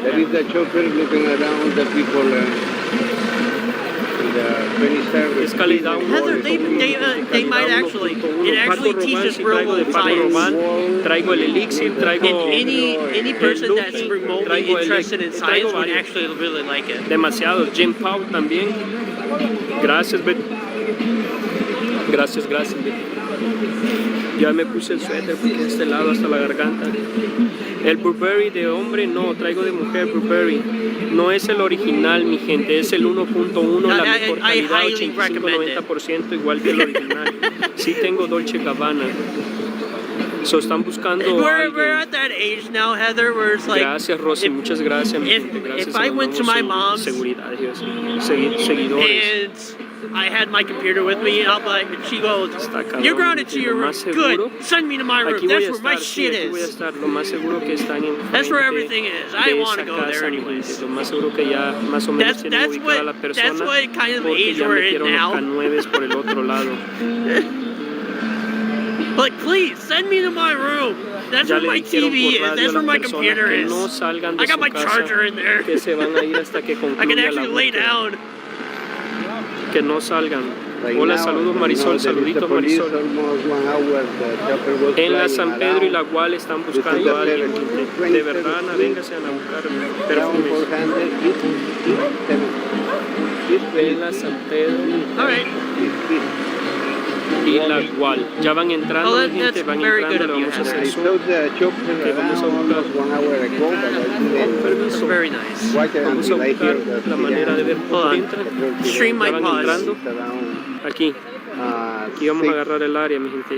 There is the chopper looking around the people in the 20 Es calidad Heather, they might actually. It actually teaches real world science. Traigo el Elixir, traigo Any person el that's Lucky, remotely traigo el interested in traigo science would varios. actually really like it. Demasiado. Jim Pau también. Gracias, Betty. Gracias, Betty. Ya me puse el suéter porque de este lado hasta la garganta. El Burberry de hombre no, traigo de mujer Burberry. No es el original, mi gente, es el 1.1, la mejor calidad, 85-90%, igual que el original. Sí tengo Dolce Gabbana. So están buscando We're at that age now, Heather, where it's like. Gracias, Rosy, muchas gracias, mi gente. Gracias. If I went to my mom's seguridad, seguidores. and I had my computer with me, I'll be like, she goes, "You're grounded to your room. Good. Send me to my room. That's where my shit is. Lo más seguro que están en That's where everything is. I don't want to go there anyways. Lo más seguro que ya más o menos tienen ubicada la persona. That's what kind of Porque age ya we're in metieron now. los K9s por el otro lado. But please send me to my room. That's Ya where le my dijeron TV por is. radio That's a where la my persona computer que is. no salgan de I got su my casa, charger in there. que se van a ir hasta que I can concluya la actually lay búsqueda. down. Que no salgan. Hola, saludos Marisol, saluditos Marisol. En la San Pedro y la Gual están buscando a alguien. De verdad, vénganse a buscar perfumes. En la San Pedro All right. y la Gual. Ya van entrando, Oh, mi gente, van very good entrando, of le you, vamos a hacer I zoom. saw the chopper vamos a around buscar. almost 1 hour ago, but I didn't Permiso. Very nice. watch it Vamos a until I hear buscar the la manera de ver Hold cómo on. entra. Stream my Ya van pause. entrando. Aquí, aquí vamos a agarrar el área, mi gente.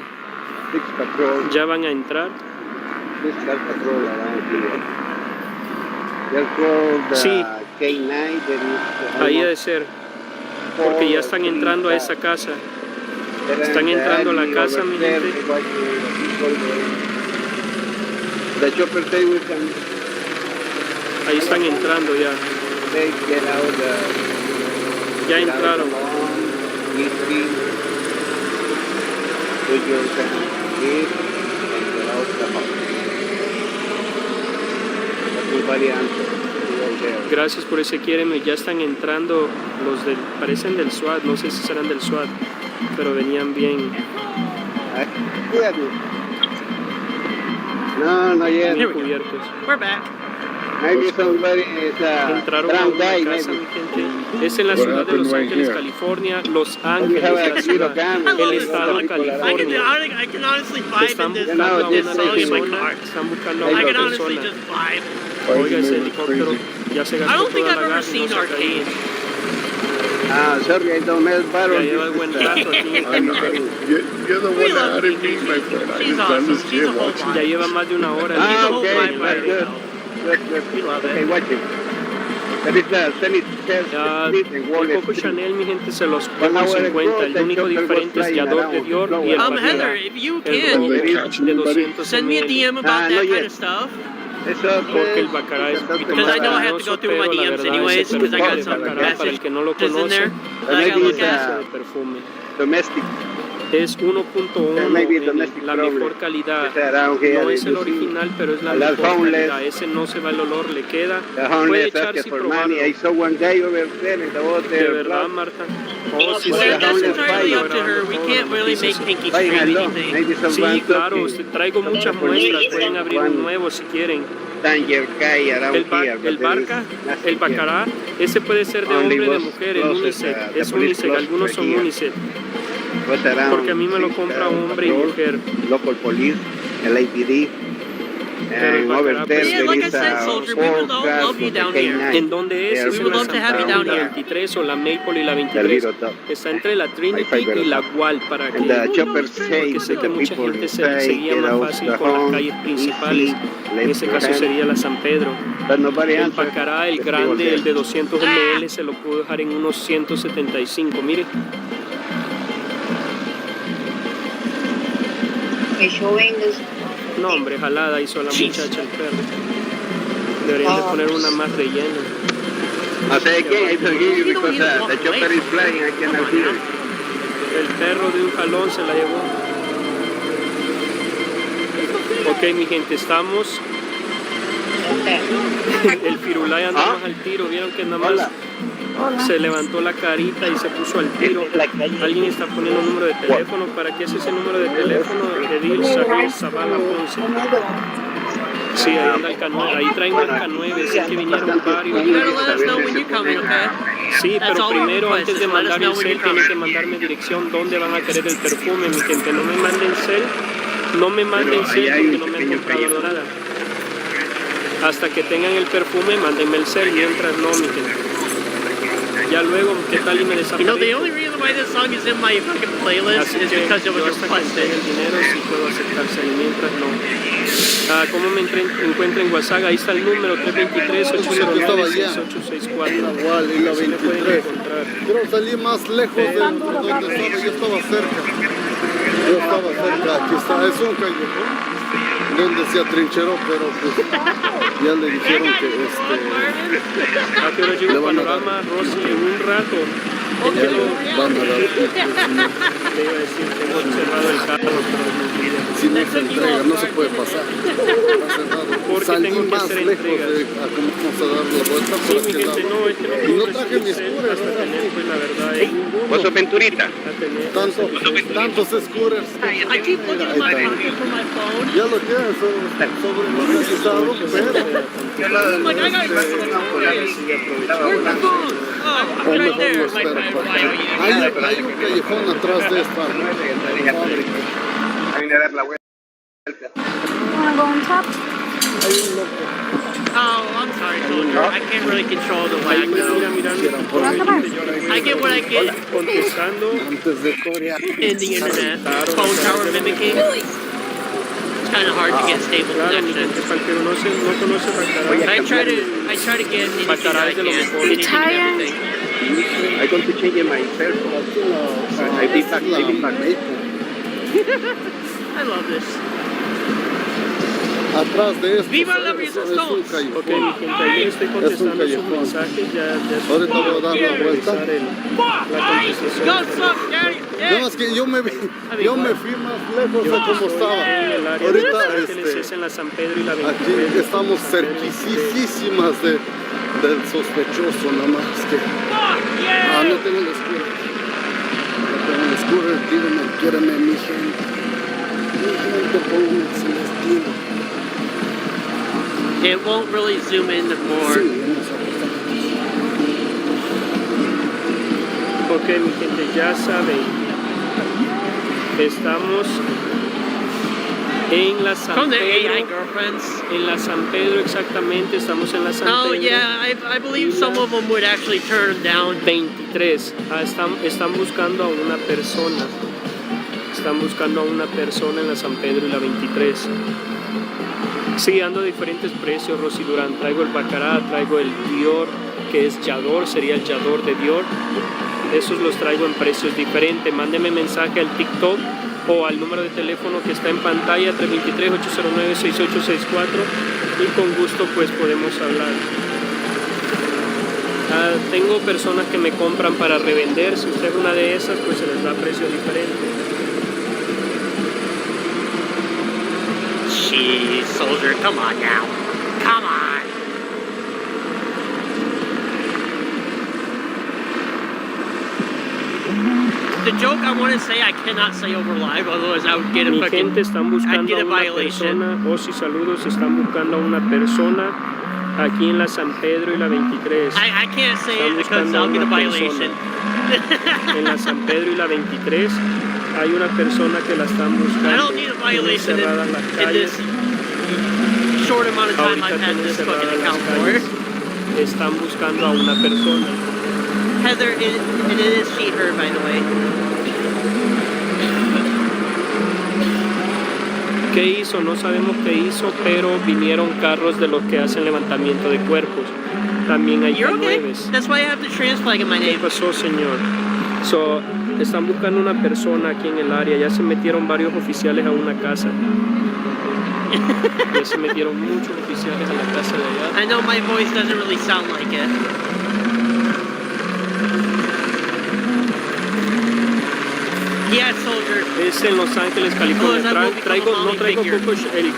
Six patrol, Ya van a entrar. six car patrol around here. They're called Sí. K9. There is Ahí debe ser, porque ya están entrando a esa casa. Están entrando a la casa, mi gente. The chopper say we can Ahí están entrando ya. they get out the Ya entraron. easy. Put your hand in and get out the house. Everybody answer. We all there. Gracias por ese quiéreme. Ya están entrando los del, parecen del SWAT, no sé si serán del SWAT, pero venían bien. No, no yet. Bien cubiertos. We're back. Maybe somebody is Entraron a drunk una guy, casa, maybe. mi gente. Es en la ciudad de Los Ángeles, California. Los Ángeles, la ciudad. El estado de I California. can honestly vibe Están in this, buscando a this una song in my persona. car. Están buscando a I una can honestly persona. just vibe. Oiga, ese helicóptero ya se I gastó don't think toda I've la ever gas y no seen se ha caído. Ah, sorry, I don't have Ya barrel. lleva buen rato aquí. I know. You're the We one love that added Kiki. me, my friend. I She's just done awesome. this She's a game whole watching. Ya vibe. lleva más de una hora. She's a Ah, whole okay, vibe right good. now. Good. We love Okay, it. watch it. That is the Senate Ya, Street and Wall el Coco Street. Chanel, mi gente, se los pongo en 50. El único diferente es Yador de Dior y el Heather, Bacará. if you El can, Robbery They catch de anybody? 200 send me a ml. DM about Ah, that no kind yet. of stuff. Porque el Bacará es un poquito Because más I know I have to cariñoso, go through my pero la DMs verdad anyways, ese because I got perfume de some Bacará, para el que no lo messages in conoce, there that I gotta look at. de perfume. Domestic. Es 1.1 Maybe en domestic la problem. mejor calidad. It's around here. No es el You see, original, pero es la a lot mejor homeless. calidad. Ese no se va el olor, le queda. The Puede homeless echar asking sin for probarlo. money. I saw one guy over there in the De water. verdad, Marta. Oh, sí, Well, sí, that's homeless entirely fire. up to her. We can't really make Pinky Buying stream alone. anything. Maybe Sí, someone claro, talking. traigo muchas muestras, pueden abrir un nuevo si quieren. Danger guy around El, here. but el there Barca, is nothing el Bacará, ese puede ser de Only hombre, de was mujer, el closet, unisex, the es police unisex, closed algunos right son here. unisex. was around Porque a mí me lo compra hombre y mujer. local police, LAPD, and over there Yeah, there like I is said, a soldier, we would love you down here. ¿En dónde es? Yeah, Es We en would la love to have you down la here. 23 o la Maple y la The 23. little dog. Está entre la Trinity Little y la dog. Wall para que And the chopper say porque sé to que the mucha people gente se inside, seguía get más out fácil the con las home, calles principales. easy, En left ese your caso hand. sería la San Pedro. But nobody El answered. Bacará, el The grande, people el de 200 ml, se lo puedo dejar en unos 175. Mire, no hombre, jalada hizo la muchacha el perro. Deberían de poner una más rellena. I say again, I forgive you because the chopper is flying, I cannot hear it. El perro de un jalón se la llevó. Ok, mi gente, estamos. El Firulay anda más al tiro. Vieron que nada más se levantó la carita y se puso al tiro. Alguien está poniendo un número de teléfono. ¿Para qué es ese número de teléfono? Edil Shahir Zavala Ponce. Sí, ahí anda el K9. Ahí traen el K9. Sé que vinieron varios. You gotta let us know when you're coming, okay? Sí, That's pero all we primero, request, antes de is let us mandar know el when cel, you're tienen coming. que mandarme dirección dónde van a querer el perfume, mi gente. No me manden cel, no me manden Pero cel ahí hay porque un no me han pequeño comprado callejón. nada. Hasta que tengan el perfume, mándenme el cel, mientras no, mi gente. Ya luego, ¿qué tal y me You know, the desaparezco? only reason why this song is in my fucking playlist Así is que because it was yo hasta que requested. tenga el dinero sí puedo aceptarse, y mientras no. ¿Cómo me encuentro en WhatsApp? Ahí está el número 323-809-6864. La Wall y la Así me pueden 23. encontrar. Pero salí más lejos de donde estaba, yo estaba cerca. Yo estaba cerca, aquí está, es un callejón donde se atrincheró, pero pues ya le dijeron que ¿A qué hora llega Le el van a dar. panorama, Rosy? En un rato. ya le van a dar. Te iba a decir, tengo cerrado el carro, pero Si no se entrega, no se puede pasar. Está cerrado. Porque Salí tengo que más hacer lejos entregas. de a cómo vamos a dar la vuelta sí, por mi aquel gente, lado. no, es que no Y puedo no traje recibir mis cel scooters, hasta tener, pues la verdad, What's up, Venturita? tantos scooters. I keep looking in my pocket for my phone. Ya lo tienes sobrenombrado, pero I'm like, I got where's the phone? o Oh, right mejor there. lo espero. Hay un callejón atrás de esta fábrica. Vine a dar la vuelta. Hay un loco. Oh, I'm sorry, soldier. I can't really control the ahí me lag mira though. mirando por ahí, I get what I get contestando. Antes de Corea. in the internet. Phone tower mimicking. It's kind of hard to get stable Claro, mi connection. gente, para el que no conoce Bacará. I try to get anything Bacará that I es de lo can. mejor. Anything and everything. I'm going to change my cell phone. I'll be back, I'll be back. I love this. Atrás de esto Viva la es Brisa un Stones. callejón. Ok, mi gente, ahí estoy contestando sus callejón. mensajes. Ya Ahorita voy a dar la vuelta. la contestación. Go suck, daddy. Nada más que yo me fui más lejos de como estaba. En el área Ahorita de Los Ángeles es en la San Pedro y la 23. aquí estamos cerquisísimas del sospechoso, nada más que no tengo el scooter. No tengo el scooter, quiéreme mi gente. Mi gente, pónganse el estilo. It won't really zoom in more. Sí, vamos a buscar. Ok, mi gente, ya saben, estamos en la San From the AI Pedro. girlfriends. En la San Pedro, exactamente, estamos en la San Oh Pedro. yeah, I believe some of them would actually turn them down. 23. Están buscando a una persona. Están buscando a una persona en la San Pedro y la 23. Sí, ando a diferentes precios, Rosy Durán. Traigo el Bacará, traigo el Dior, que es Yador, sería el Yador de Dior. Esos los traigo en precios diferentes. Mándeme mensaje al TikTok o al número de teléfono que está en pantalla, 323-809-6864, y con gusto pues podemos hablar. Tengo personas que me compran para revender. Si usted es una de esas, pues se les da precio diferente. Jeez, soldier, come on now. Come on. The joke I want to say I cannot say over live, otherwise I would get a Mi fucking. gente, están buscando get a a una violation. persona. Osi, saludos, están buscando a una persona aquí en la San Pedro y la 23. I can't say it Están because buscando a I'll get a una violation. persona en la San Pedro y la 23. Hay una persona que la están buscando. I don't need a violation cerradas las in calles. this short amount of time I've had this fucking account for. Están buscando a una persona. Heather, and it is she, her, by the way. ¿Qué hizo? No sabemos qué hizo, pero vinieron carros de los que hacen levantamiento de cuerpos. También hay You're okay. K9s. That's why I have the trans flag in my ¿Qué name. pasó, señor? Están buscando una persona aquí en el área. Ya se metieron varios oficiales a una casa. Ya se metieron muchos oficiales a la casa de allá. I know my voice doesn't really sound like it. Yeah, soldier. Es en Los Ángeles, California. Oh, Traigo poco el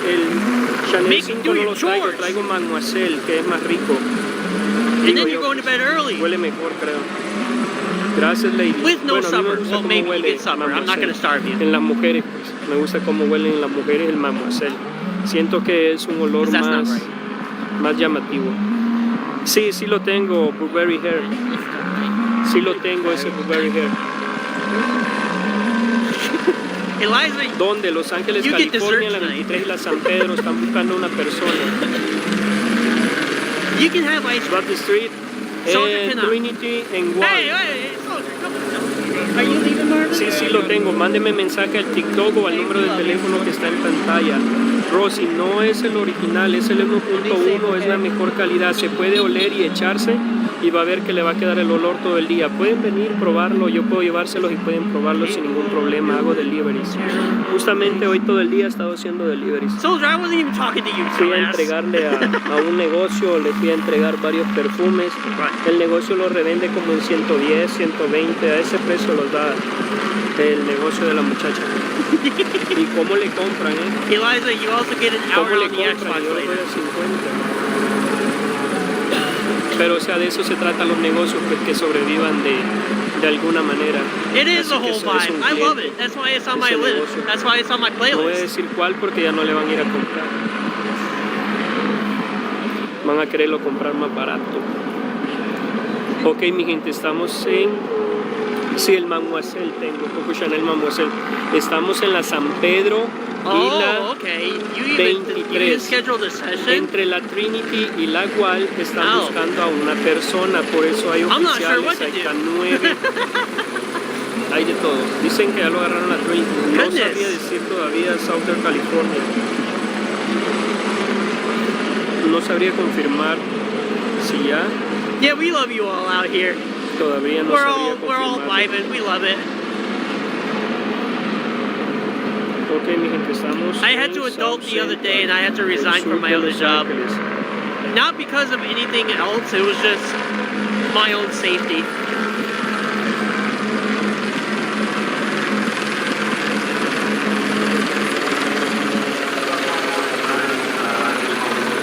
Chanel 5 no lo traigo, yours. traigo Mademoiselle, que es más rico. And Digo then yo, you're going to bed early. huele mejor, creo. Gracias, lady. With no Bueno, a mí me supper. gusta Well, cómo maybe you huele get supper. I'm not Mademoiselle. going to starve you. En las mujeres, pues, me gusta cómo huelen en las mujeres el Mademoiselle. Siento que es un olor 'Cause that's not más, right. más llamativo. Sí, sí lo tengo, Blueberry Hair. Sí lo tengo, ese Blueberry Hair. Eliza, ¿Dónde? Los Ángeles, You get California, dessert la tonight. 23 y la San Pedro. Están buscando una persona. you can have ice cream. Bradley Street, Soldier cannot. Trinity, en Guam. Hey, soldier, come on. Are you leaving, Marvin? Sí, sí lo tengo. Mándeme mensaje al TikTok o al número de teléfono que está en pantalla. Rosy, no es el original, es el 1.1, es la mejor calidad. Se puede oler y echarse y va a ver que le va a quedar el olor todo el día. Pueden venir, probarlo, yo puedo llevárselos y pueden probarlo sin ningún problema. Hago deliveries. Justamente hoy todo el día he estado haciendo deliveries. Soldier, I wasn't even talking to you, Fui a dumbass. entregarle a un negocio, le fui a entregar varios perfumes. El negocio los revende como en 110, 120, a ese precio los da el negocio de la muchacha. ¿Y cómo le compran, Eliza, you also get an hour ¿Cómo le on the Xbox compran? Yo le doy later. a 50. Pero o sea, de eso se trata los negocios, pues, que sobrevivan de alguna manera. It is Así the que whole es vibe. un I love cliente. it. That's why it's on Es my el list. negocio. That's why it's on my No voy a playlist. decir cuál porque ya no le van a ir a comprar. Van a quererlo comprar más barato. Ok, mi gente, estamos en... Sí, el Mademoiselle tengo, Coco Chanel Mademoiselle. Estamos en la San Pedro y la Oh, okay. You even 23. scheduled a session? Entre la Trinity y la Gual están Oh. buscando a una persona, por eso hay I'm not sure oficiales, what to hay do. K9, hay de todo. Dicen que ya lo agarraron a Trinity. No Goodness. sabría decir todavía Southern California. No sabría confirmar si ya, Yeah, we love you all out here. todavía no We're sabría all confirmar. vibing. We love it. Ok, mi gente, estamos I had en to adult South the other day and I had to Central, resign el sur from my de other Los job. Ángeles. Not because of anything else, it was just my own safety.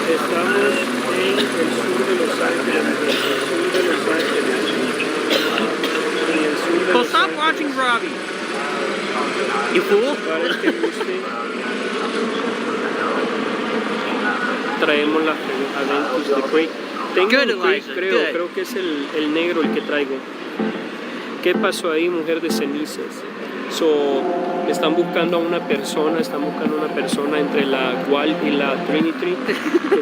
Estamos en el sur de Los Ángeles, en el sur de Los Ángeles. En el sur de Well, Los stop Ángeles. watching Robbie. You fool. Para el que guste, traemos la Adventus de Craig. Tengo Good, un Craig, Elijah, creo, good. creo que es el negro el que traigo. ¿Qué pasó ahí, mujer de cenizas? Están buscando a una persona, entre la Gual y la Trinity.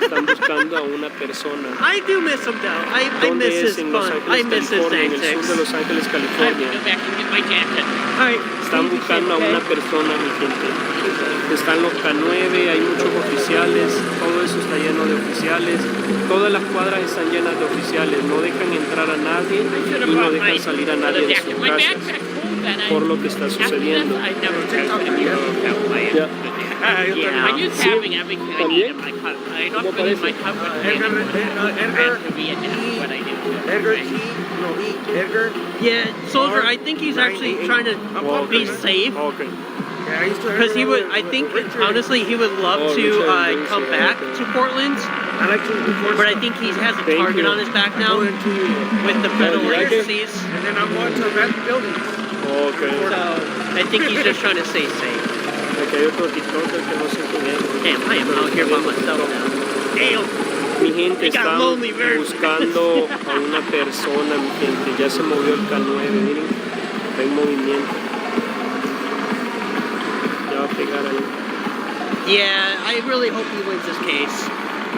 Están buscando a una persona. I do miss him though. I ¿Dónde miss es? his En Los fun. Ángeles, I miss his California, en el sur antics. de Los Ángeles, I have to California. go back and get my jacket. Alright. Están buscando a una persona, mi gente. Están los K9, hay muchos oficiales, todo eso está lleno de oficiales. Todas las cuadras están llenas de oficiales, no dejan entrar a nadie y no dejan salir a nadie de sus My casas backpack's full that por lo que está sucediendo. I never took a year without my Ya. Yeah. I'm used to having everything I need in my cup. I don't ¿Cómo fit in parece? my cup with Edgar, Edgar, to be in what I do. Edgar T. No, Edgar. Yeah, soldier. I think he's actually trying to be safe. Ok. Yeah, I used to Because he hang would, around I with think, Richard. honestly, he would love Oh, to Richard, come yeah, back okay. to Portland, I like to report but I stuff. think he has a Thank target you. on his back now Go into, with the federal you like it? agencies. and then I'm going to rent buildings. Ok. So I think he's just trying to stay safe. Aquí hay otro TikToker que no sé quién es. Damn, I am out here by myself now. Damn. Mi gente He got está lonely very buscando a una persona, mi gente. Ya se movió el K9, miren. Está en movimiento. Yeah, I really hope he wins this case.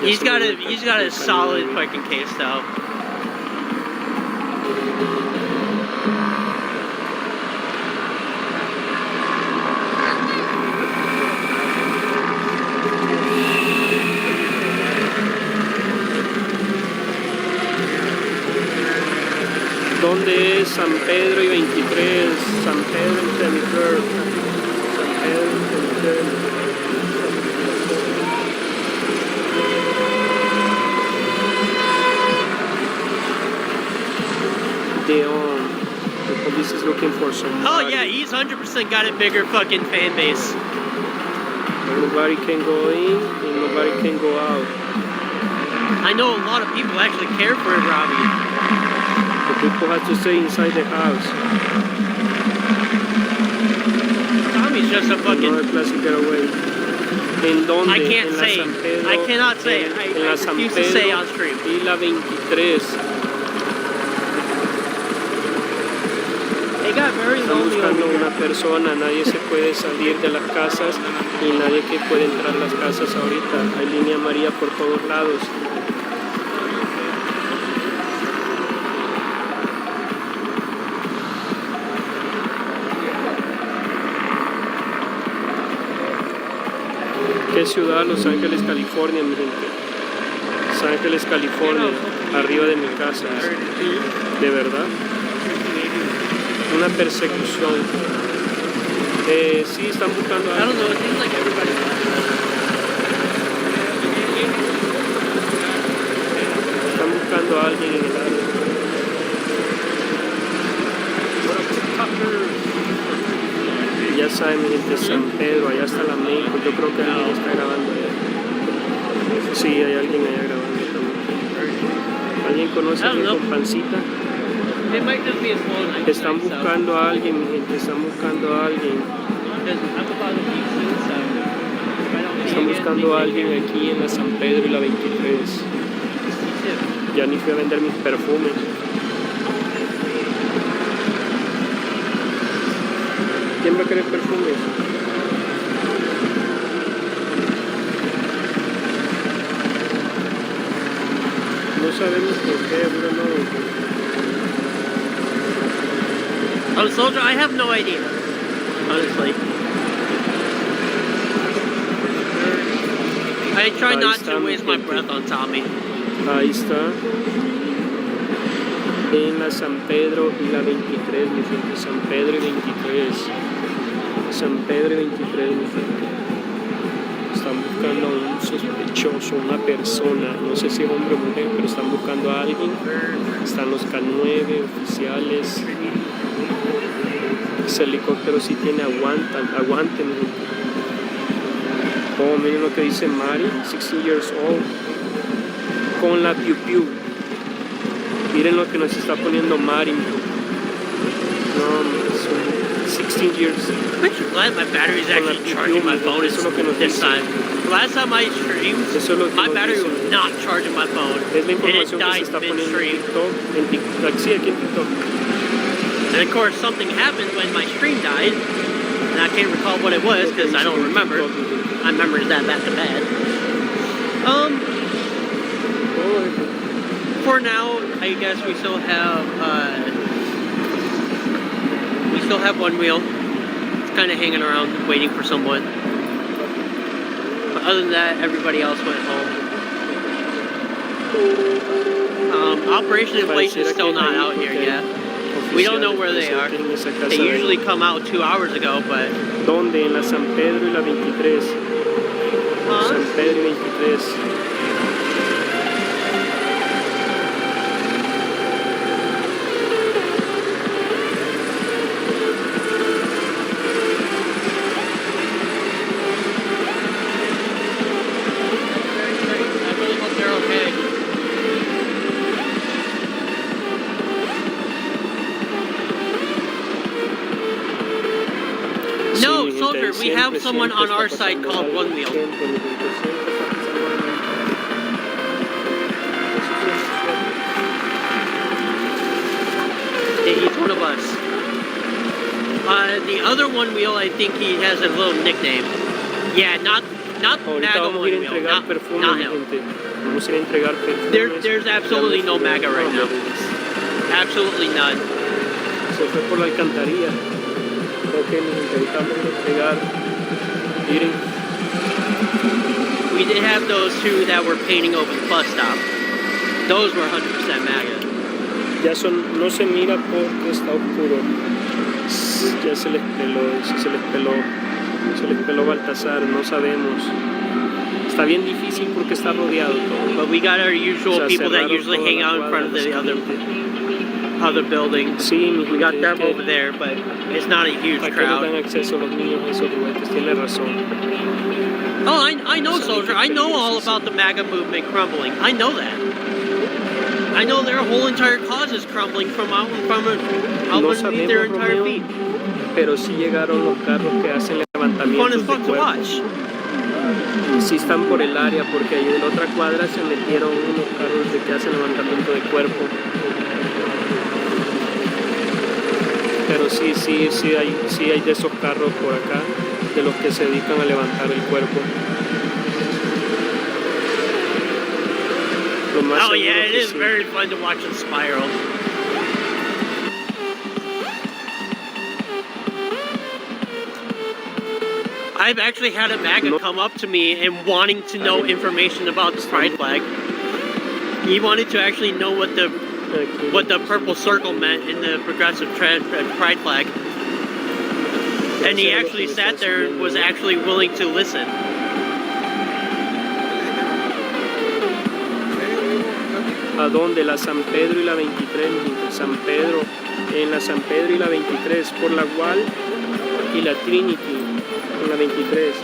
He's got a solid fucking case though. ¿Dónde es San Pedro y 23? San Pedro y 23. San Pedro y 23. The police is looking for somebody. Oh yeah, he's 100% got a bigger fucking fan base. Nobody can go in and nobody can go out. I know a lot of people actually care for Robbie. The people have to stay inside the house. Tommy's just a fucking... No place to get away. ¿En dónde? I can't en say. La San Pedro, I cannot say. En I la San refuse Pedro to say on stream. Y la 23. They got very Están lonely buscando over una here. persona, nadie se puede salir de las casas y nadie que puede entrar a las casas ahorita. Hay línea amarilla por todos lados. ¿Qué ciudad? Los Ángeles, California, mi gente. Los Ángeles, California, arriba de mi casa. ¿De verdad? Una persecución. Sí, están buscando a I don't know, it seems like everybody... Están buscando a alguien en el área. Ya saben, mi gente, San Pedro, allá está la México. Yo creo que alguien está grabando allá. Sí, hay alguien allá grabando también. ¿Alguien conoce a alguien con pancita? It might just be a small night. Están buscando a alguien, mi gente, están buscando a alguing. Están buscando a alguien aquí en la San Pedro y la 23. Ya ni fui a vender mis perfumes. ¿Quién va a querer perfumes? No sabemos por qué, we don't know. Oh, Soldier, I have no idea, honestly. I try not to waste my breath on Tommy. Ahí está. En la San Pedro y la 23, mi gente. San Pedro y 23. San Pedro y 23, mi gente. Están buscando a un sospechoso, una persona. No sé si es hombre o mujer, pero están buscando a alguien. Están los K9 oficiales. Ese helicóptero sí tiene aguante, mi gente. Oh, miren lo que dice Mari, 16 years old. Con la piu piu. Miren lo que nos está poniendo Mari. No, son 16 years. I'm actually glad my battery's actually charging my phone this time. Last time I streamed, my battery was not charging my phone. Es la And it información que se died está poniendo midstream. en TikTok. Sí, aquí en TikTok. And of course, something happened when my stream died. And I can't recall what it was because I don't remember. My memory's that bad to bad. For now, I guess we still have one wheel. It's kind of hanging around waiting for someone. But other than that, everybody else went home. Operation Inflation is still not out here yet. We don't know where they are. They usually come out 2 hours ago, but... ¿Dónde? En la San Pedro y la 23. San Pedro y 23. No, Soldier, we have someone on our side called One Wheel. He's one of us. The other One Wheel, I think he has a little nickname. Yeah, not not Ahorita MAGA vamos a ir a William, entregar not perfumes, mi him. gente. Vamos a ir a entregar perfumes. There's absolutely no MAGA right now. Absolutely none. Se fue por la alcantarilla. Ok, mi gente, ahorita vamos a entregar. Miren. We did have those two that were painting over the bus stop. Those were 100% MAGA. Ya son, no se mira porque está oscuro. Ya se les peló Baltasar, no sabemos. Está bien difícil porque está rodeado todo. But we got our usual O sea, people that cerraron usually toda hang la out in cuadra, front of the básicamente. other building. Sí, mi We got gente, them es que over there, but it's not a huge ¿para qué no dan crowd. acceso a los niños a esos juguetes? Tiene razón. Oh, I know, Soldier. I know all about the MAGA movement crumbling. I know that. I know their whole entire cause is crumbling from out No underneath their sabemos, entire Romeo, feet. pero sí llegaron los carros que hacen Fun as levantamientos de fuck to cuerpo. watch. Sí están por el área porque ahí en la otra cuadra se metieron unos carros de que hacen levantamiento de cuerpo. Pero sí hay de esos carros por acá, de los que se dedican a levantar el cuerpo. Lo más Oh seguro yeah, it que is sí. very fun to watch them spiral. I've actually had a MAGA come up to me and wanting to know information about the pride flag. He wanted to actually know what the purple circle meant in the progressive pride flag. And he actually sat there and was actually willing to listen. ¿A dónde? La San Pedro y la 23, mi gente. San Pedro, en la San Pedro y la 23, por la Wall y la Trinity, en la 23.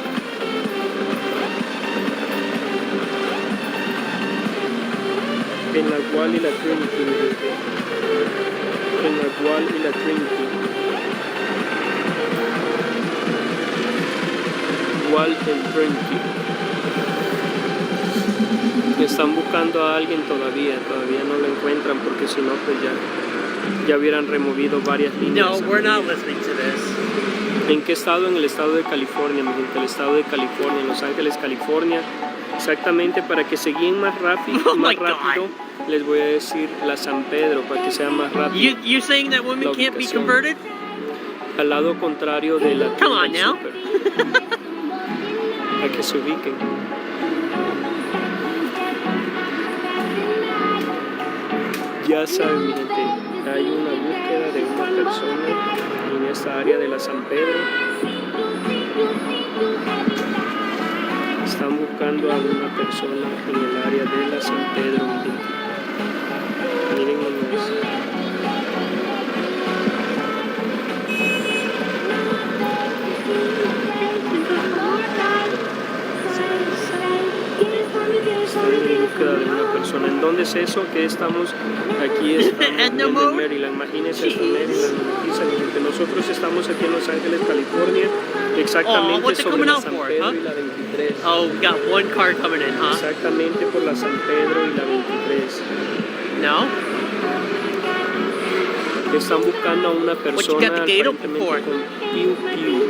En la Wall y la Trinity, mi gente. En la Wall y la Trinity. Wall and Trinity. Están buscando a alguien todavía no lo encuentran porque si no pues ya hubieran removido varias líneas. No, we're not listening to this. ¿En qué estado? En el estado de California, mi gente, el estado de California, en Los Ángeles, California. Exactamente, para que se guíen más rápido, les voy a decir la San Pedro, para que sea más rápido. You saying that women can't be converted? Al lado contrario de la Come on now. Para que se ubiquen. Ya saben, mi gente, hay una búsqueda de una persona en esta área de la San Pedro. Están buscando a una persona en el área de la San Pedro, mi gente. Miren nomás. Estoy en búsqueda de una persona. ¿En dónde es eso? Que estamos aquí en Maryland. Imagínense eso, Maryland. Dice, gente, nosotros estamos aquí en Los Ángeles, California, exactamente sobre la San Pedro y la 23. Oh, we got one car coming in, huh? Exactamente por la San Pedro y la 23. No? Están buscando a una persona What you got the gate open aparentemente for? con piu piu.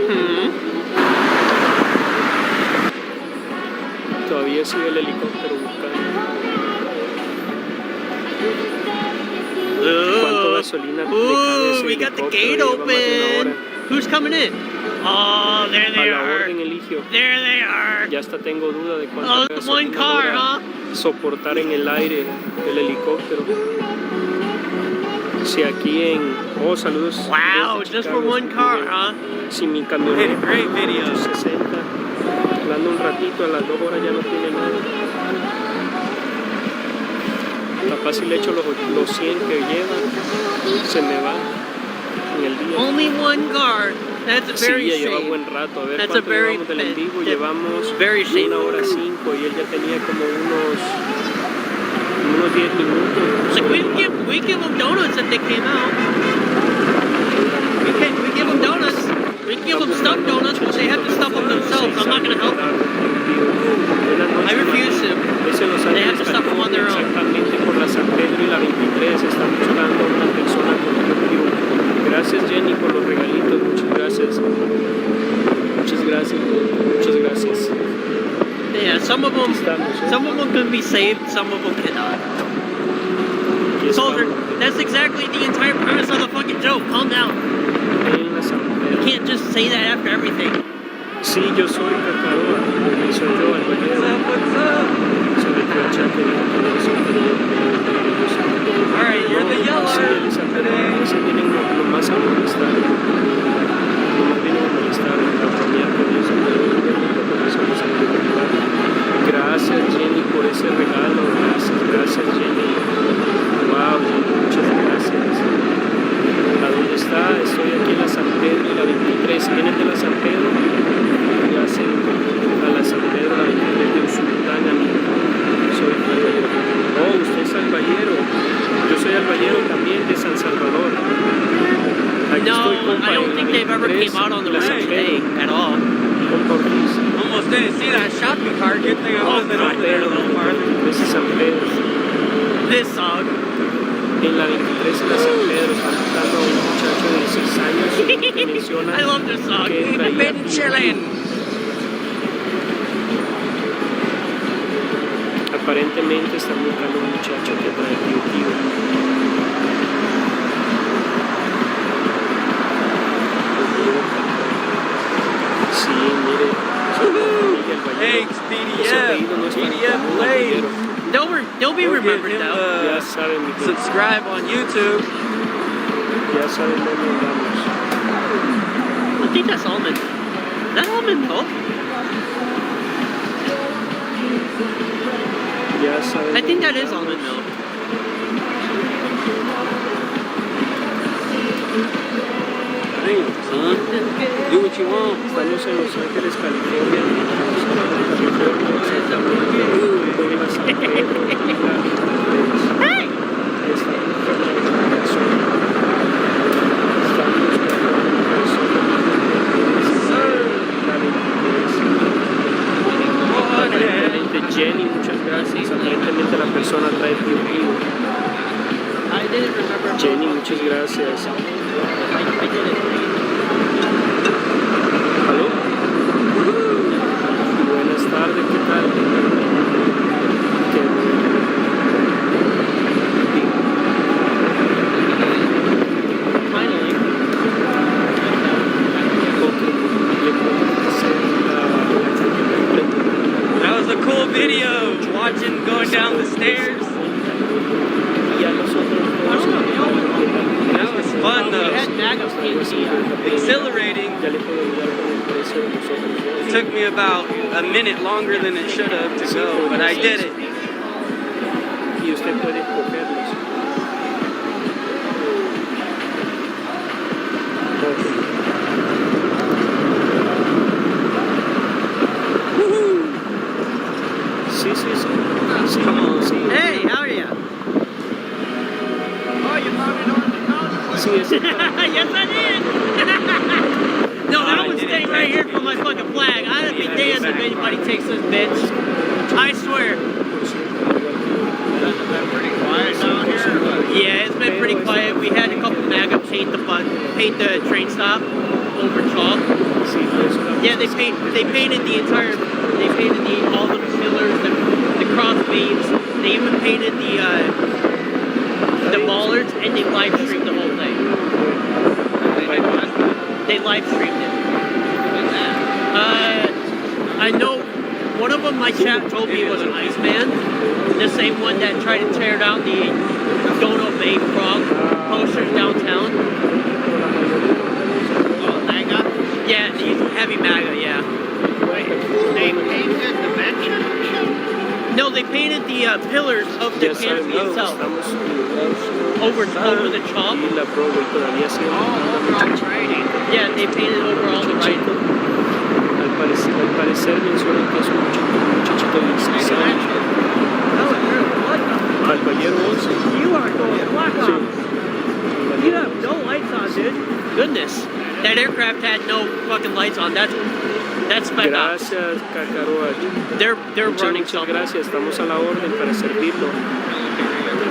Todavía sigue el helicóptero buscando. ¿Cuánto gasolina le cabe ese we got the helicóptero? gate Lleva más de una open. hora. Who's coming in? Oh, there A they la are. orden, Eligio. There they are. Ya hasta tengo duda de Oh, cuánta it's one gasolina car, logra huh? soportar en el aire el helicóptero. Si aquí en... Oh, saludos. Wow, desde just Chicago, for one car, huh? Si mi camioneta Great video. 60, hablando un ratito, a las 2 horas ya no tiene nada. Capaz si le echo los 100 que lleva, se me va en el día. Only one car. That's Sí, very ya lleva safe. buen rato. A ver That's cuánto a very llevamos del en vivo. that's Llevamos very safe. 1 hora 5 y él ya tenía como unos 10 minutos. Like we give them donuts if they came out. We give them donuts. We give them stuffed donuts, but they have to stuff them themselves. I'm not gonna help them. I refuse to. They have to stuff them on their own. Exactamente por la San Pedro y la 23 están buscando a una persona con piu. Gracias, Jenny, por los regalitos. Muchas gracias. Muchas gracias. Muchas gracias. Some of them can be saved, some of them cannot. Soldier, that's exactly the entire premise of the fucking joke. Calm down. You can't just say that after everything. Sí, yo soy Cacaroa, soy yo, el ballero. Soy el cachaque de Alright, you're the yeller. Sí, se vienen nomás a molestar. Nomás vienen a molestar, a bromear con eso. Gracias, Jenny, por ese regalo. Gracias, Jenny. Wow, Jenny, muchas gracias. ¿A dónde está? Estoy aquí en la San Pedro y la 23. ¿Vienen de la San Pedro? Gracias a la San Pedro, la 23 de Usulután, amigo. Soy alballero. Oh, usted es alballero. Yo soy alballero también de San Salvador. Aquí estoy, compa, I don't think they've ever came out on the road today at all. Compa Ortiz. Almost didn't see that shopping cart. Good thing I wasn't up there a little farther. This is San Pedro. This song. En la 23 de la San Pedro está matando a un muchacho de 16 años que menciona I love this song. que traía aparentemente está buscando un muchacho que trae tío. Sí, mire. Thanks, PDF Blade. They'll be remembered though. Ya saben, mi gente. Subscribe on YouTube. Ya saben dónde andamos. I think that's almond. Is that almond milk? Ya saben. I think that is almond milk. Damn, son. Do what you want. Estamos en Los Ángeles, California. Voy a San Pedro. Hey! Jenny, muchas gracias. Aparentemente la persona trae tío. I didn't remember. Jenny, muchas gracias. ¿Aló? Buenas tardes, ¿qué tal? Qué bueno. Finally. That was a cool video. Watching going down the stairs. That was fun though. Exhilarating. It took me about a minute longer than it should have to go, but I did it. Y usted puede cogerlos. Sí. Come on. Sí. Hey, how are you? Oh, you probably know the Sí, es Yes, I did. No, that one's staying right here for my fucking flag. I'd be damned if anybody takes this bitch. I swear. It's been pretty quiet down here. Yeah, it's been pretty quiet. We had a couple MAGA paint the train stop over chalk. Yeah, they painted all the pillars, the cross beams. They even painted the bollards, and they live streamed the whole thing. They live streamed it. I know one of them my chat told me was an Iceman, the same one that tried to tear down the Don't Obey Frog posters downtown. Oh, MAGA? Yeah, he's heavy MAGA, yeah. Wait, they painted the bench? No, they painted the pillars of the canopy itself. Over the chalk. Yeah, they painted over all the writing. Al parecer mencionan que es un muchachito de 16 años. Alballero 11. You are going black on. You have no lights on, dude. Goodness. That aircraft had no fucking lights on. That's spec ops. Gracias, Cacaroa. They're running Muchas gracias. Estamos a la orden para servirlo.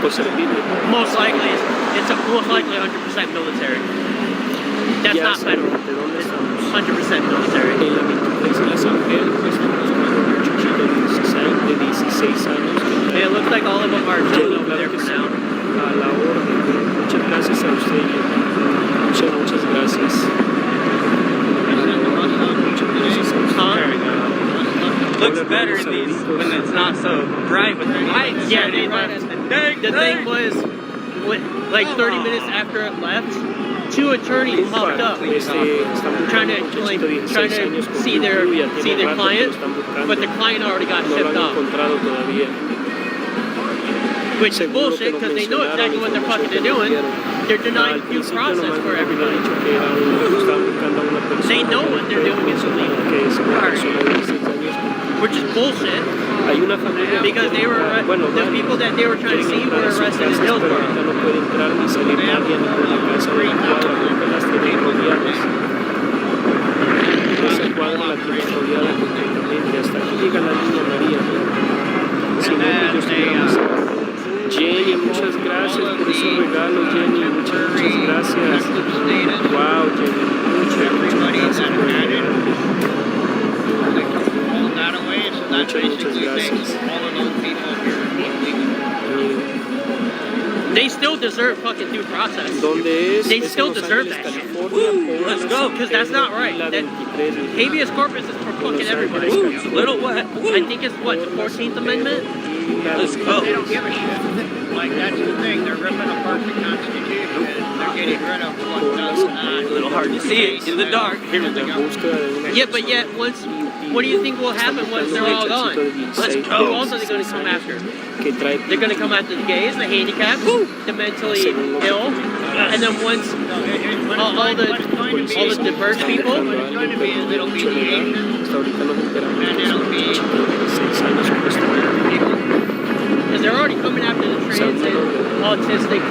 Por servirle. Most likely, it's most likely 100% military. That's Ya not saben federal. de dónde It's estamos. 100% military. En la 23 de la San Pedro estamos con un muchachito de de 16 años. It looks like all of them are chilling over there Claro que for sí. now. A la orden. Muchas gracias a usted. Muchas gracias. Looks better in these when it's not so bright with the lights. Yeah, the thing was, like 30 minutes after it left, 2 attorneys popped up trying to see their client, but the client already got shipped off. Which is bullshit because they know exactly what they're fucking doing. They're denying due process for everybody. They know what they're doing is illegal. Which is bullshit. Because they were the people that they were trying to see were arrested in Hillsborough. Jenny, muchas gracias por esos regalos, Jenny, muchas gracias. Wow, Jenny, muchas gracias por el regalo. Muchas gracias. They still deserve fucking due process. ¿Dónde es? They still deserve that shit. Let's go, because that's not right. That habeas corpus is for fucking everybody. Little what? I think it's what, the 14th Amendment? Let's go. They don't give a shit. Like, that's the thing. They're ripping apart the Constitution and they're getting rid of what does not. A little hard to see it in the dark. Here we go. Yeah, but yet, what do you think will happen once they're all gone? Let's go. Who else are they going to come after? They're going to come after the gays, the handicapped, the mentally ill, and then once all the diverse people. It's going to be a little mediation, and it'll be Because they're already coming after the trans and autistic,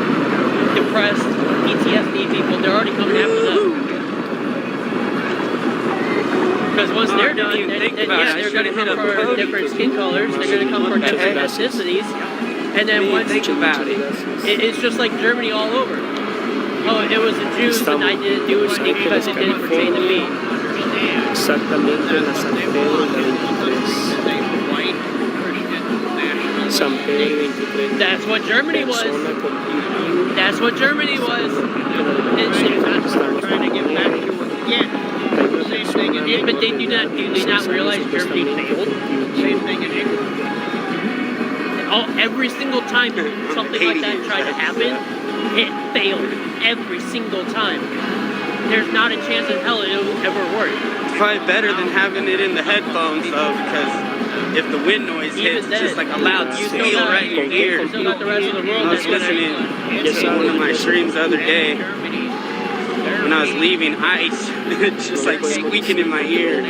depressed, PTSD people. They're already coming after them. Because once they're done, then they're going to come for different skin colors. They're going to come for different ethnicities. And then once it's just like Germany all over. Oh, it was the Jews and I didn't do anything because it didn't pertain to me. Exactamente en la San Pedro y la 23. San Pedro y 23. That's what Germany was. That's what Germany was. trying to get back to it again. Same thing in Yeah, but they do not realize Germany failed. Same thing in England. Every single time something like that tried to happen, it failed. Every single time. There's not a chance in hell it will ever work. It's probably better than having it in the headphones though, because if the wind noise hits, it's just like a loud squeal right in your ear. You still got the rest of the world I was listening to one of my streams the other day when I was leaving ice, it's just like squeaking in my ear.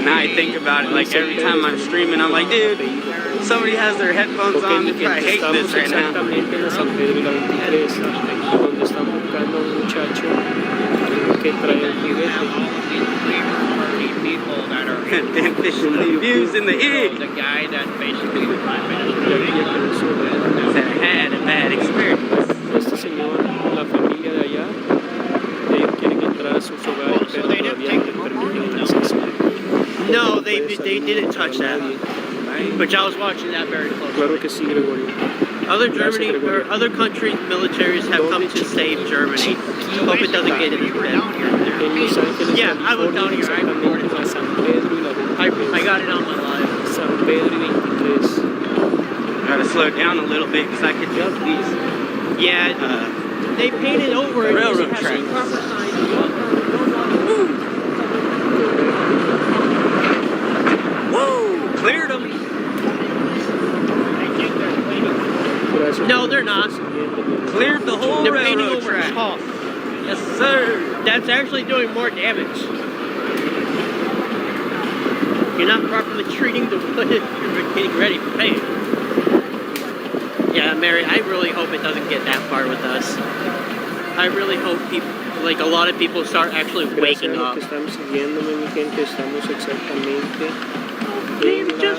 Now I think about it, like every time I'm streaming, I'm like, dude, somebody has their headphones on, they probably hate this right now. Exactamente en San Pedro y la 23, donde están buscando a un muchacho que trae el juguete. Views in the ear. The guy that basically the prime minister said I had a bad experience. Este señor, la familia de allá, ellos quieren entrar a sus hogares, pero todavía no les permiten el acceso. No, they didn't touch that. But I was watching that very closely. Claro que sí, Gregorio. Other countries' militaries have come to save Germany. Hope it doesn't get into them. Yeah, I was down here. I recorded it. San Pedro y la 23. I got it on my live. San Pedro y 23. Gotta slow down a little bit because I could jump these. Yeah, they painted over it. Railroad It has tracks. proper signs. Woo! Cleared them. No, they're not. Cleared the whole They're painting railroad over track. chalk. Yes, sir. That's actually doing more damage. You're not properly treating the wood. You're getting ready for paint. Yeah, Mary, I really hope it doesn't get that far with us. I really hope people, like a lot of people, start actually waking up. Estamos siguiéndome, mi gente, estamos exactamente en la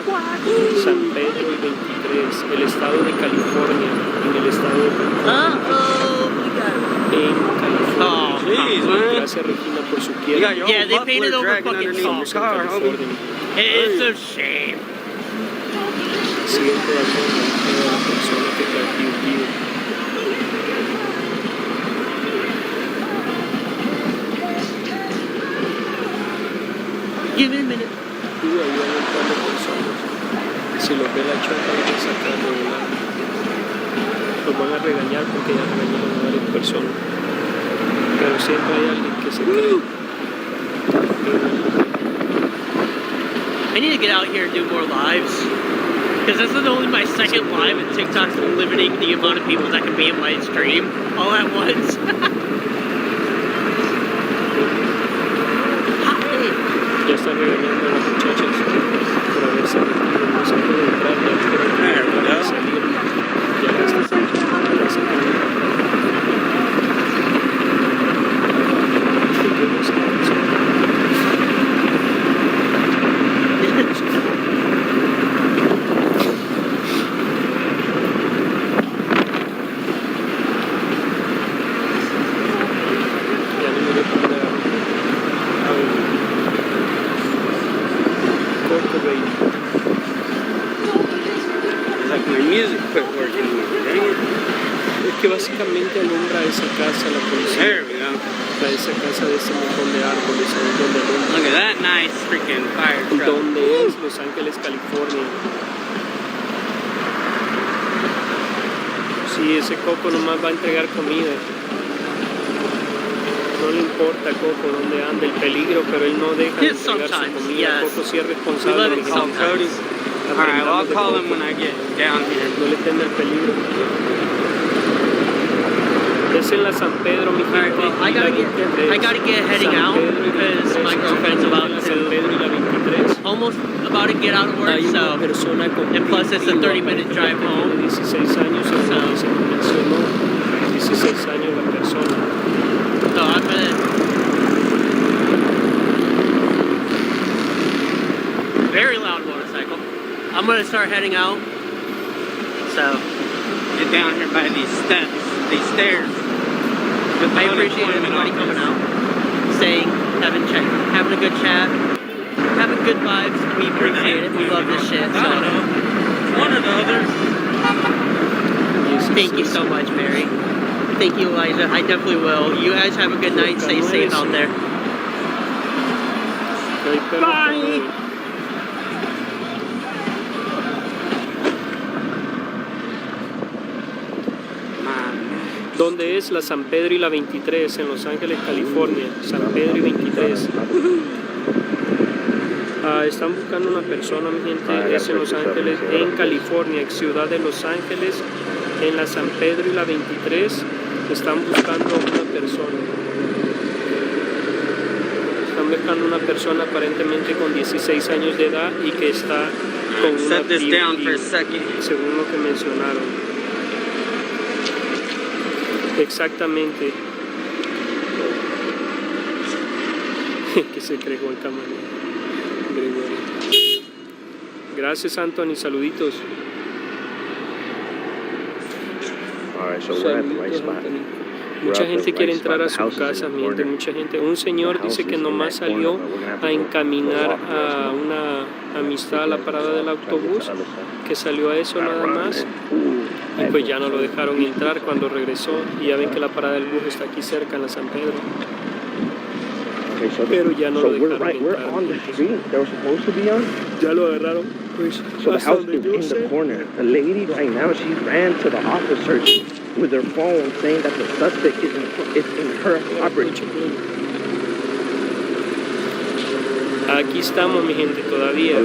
San Pedro y 23, el estado de California, en el estado de California. Uh-oh, we got en California. Oh, Jeez, man. Gracias, Regina, por su You got quiere. your Yeah, own they muffler painted over dragging fucking underneath your chalk. car, homie. It's a shame. Siento la pena de la persona que te vive. Give me a minute. Y ahí van entrando personas. Si los ve la chota, hay que sacarlo de la... Los van a regañar porque ya regañaron a varias personas. Pero siempre hay alguien que se cree. I need to get out here and do more lives. Because this is only my second live and TikTok's limiting the amount of people that can be in my stream all at once. Ya están regañando a las muchachas por haberse metido, no se puede entrar, ya quieren salir, ya las están sacando. Es que básicamente alumbra esa casa, la policía. There we go. Esa casa de ese montón de árboles, ahí donde alumbra. Look at that nice freaking fire truck. Donde es Los Ángeles, California. Sí, ese Coco nomás va a entregar comida. No le importa a Coco dónde anda, el peligro, pero él no deja de entregar su comida. Coco sí es responsable. Alright, well, I'll call him when I get down here. No le teme el peligro. Es en la San Pedro, mi gente. Alright, well, I gotta get heading out because my girlfriend's about to almost about to get out of work, so and plus it's a 30-minute drive home. 16 años, so 16 años la persona. So I'm gonna very loud motorcycle. I'm gonna start heading out. So get down here by these steps, these stairs. I appreciate everybody coming out, staying, having a good chat, having good vibes. We appreciate it. We love this shit. So. One or the other. Thank you so much, Mary. Thank you, Elijah. I definitely will. You guys have a good night. Stay safe out there. Bye. ¿Dónde es la San Pedro y la 23? En Los Ángeles, California. San Pedro y 23. Están buscando una persona, mi gente. Es en Los Ángeles, en California, ciudad de Los Ángeles. En la San Pedro y la 23. Están buscando una persona. Están buscando una persona aparentemente con 16 años de edad y que está con una DUI, según lo que mencionaron. Exactamente. Que se cree Juan Camarón. Gregorio. Gracias, Anthony. Saluditos. Saluditos, Anthony. Mucha gente quiere entrar a su casa, miente, mucha gente. Un señor dice que nomás salió a encaminar a una amistad a la parada del autobús, que salió a eso nada más. Y pues ya no lo dejaron entrar cuando regresó. Y ya ven que la parada del bus está aquí cerca en la San Pedro. Pero ya no lo dejaron entrar. Ya lo agarraron. Pues, so the house is in the corner. The lady right now, she ran to the officers with her phone saying that the suspect is in her property. Aquí estamos, mi gente, todavía.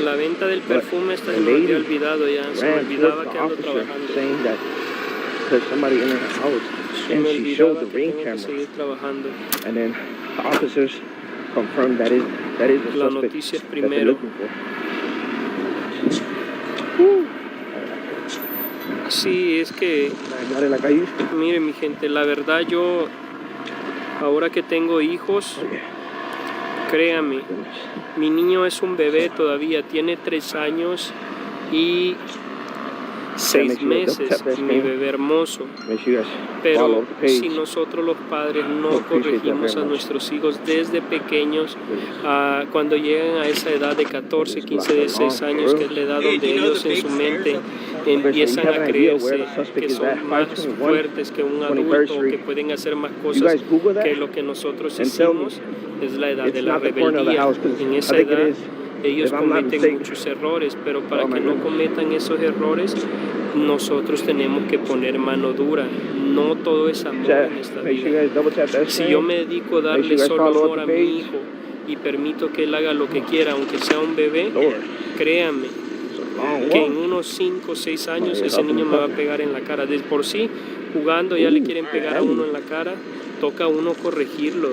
La venta del perfume esta se me había olvidado ya. Se me olvidaba que ando trabajando. There's somebody in her house, and she showed the ring camera. And then the officers confirmed that is the La suspect noticia es that they're primero. looking for. Sí, es que, mire mi gente, la verdad yo, ahora que tengo hijos, créame, mi niño es un bebé todavía, tiene 3 años y 6 meses, mi bebé hermoso. Pero si nosotros los padres no corregimos a nuestros hijos desde pequeños, cuando llegan a esa edad de 14, 15, 16 años, que es la edad donde ellos en su mente empiezan a creerse que son más fuertes que un adulto, que pueden hacer más cosas que lo que nosotros hicimos, es la edad de la rebeldía. En esa edad ellos cometen muchos errores, pero para que no cometan esos errores, nosotros tenemos que poner mano dura. No todo es amor en esta vida. Si yo me dedico a darle solo amor a mi hijo y permito que él haga lo que quiera, aunque sea un bebé, créanme que en unos 5 o 6 años ese niño me va a pegar en la cara. De por sí, jugando ya le quieren pegar a uno en la cara, toca a uno corregirlo.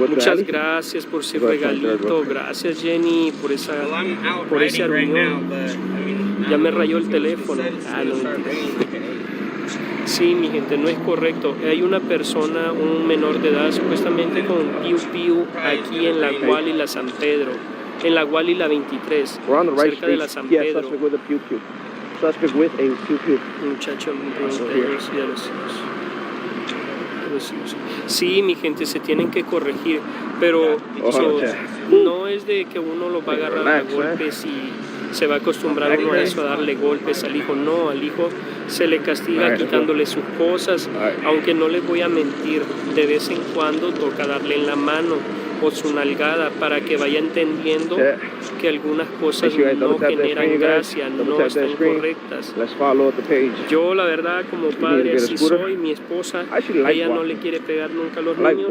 Muchas gracias por ese regalito, gracias Jenny por esa reunión. Ya me rayó el teléfono. Sí, mi gente, no es correcto. Hay una persona, un menor de edad, supuestamente con Piu Piu aquí en la Gual y la San Pedro, en la Gual y la 23, cerca de la San Pedro. Muchacho, sí, mi gente, se tienen que corregir, pero no es de que uno lo va a agarrar a golpes y se va a acostumbrar uno a eso, a darle golpes al hijo. No, al hijo se le castiga quitándole sus cosas, aunque no les voy a mentir, de vez en cuando toca darle en la mano o su nalgada para que vaya entendiendo que algunas cosas no generan gracia, no están correctas. Yo la verdad como padre así soy, mi esposa, ella no le quiere pegar nunca a los niños,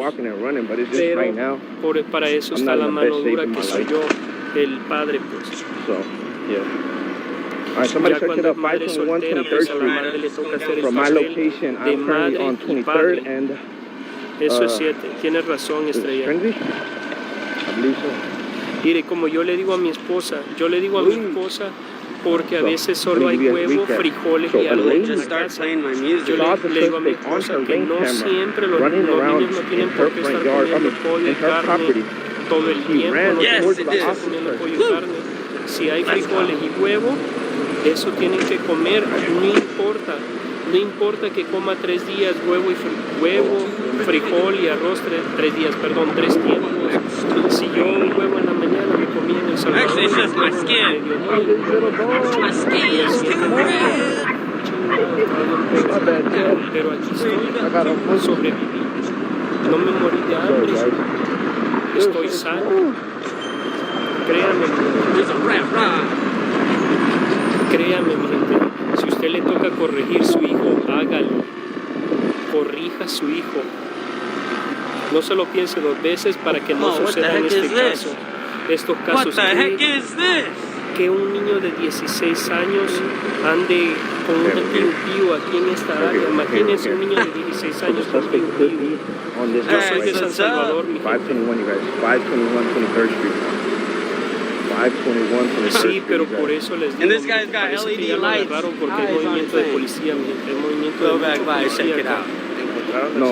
pero para eso está la mano dura que soy yo, el padre pues. Ya cuando es madre soltera, pues a la madre le toca hacer el papel de madre y padre. Eso es 7, tienes razón, Estrella. Mire, como yo le digo a mi esposa, porque a veces solo hay huevo, frijoles y arroz en la casa. Yo le digo a mi esposa que no siempre los niños no tienen por qué estar comiendo pollo y carne todo el tiempo, no tienen por qué estar comiendo pollo y carne. Si hay frijoles y huevo, eso tienen que comer, no importa que coma 3 días huevo, frijol y arroz 3 días, 3 tiempos. Si yo un huevo en la mañana me comí en El Salvador, pero aquí estoy, sobreviví, no me morí de hambre, estoy sano. Créame, mi gente, si usted le toca corregir su hijo, hágalo, corrija a su hijo. No se lo piense 2 veces para que no suceda en estos casos. Que un niño de 16 años ande con un piu-piu aquí en esta área. Imagínense un niño de 16 años con piu-piu. Yo soy de San Salvador, mi gente. Sí, pero por eso les digo, parece que ya lo agarraron porque hay movimiento de policía, mi gente, hay movimiento de policía acá. No,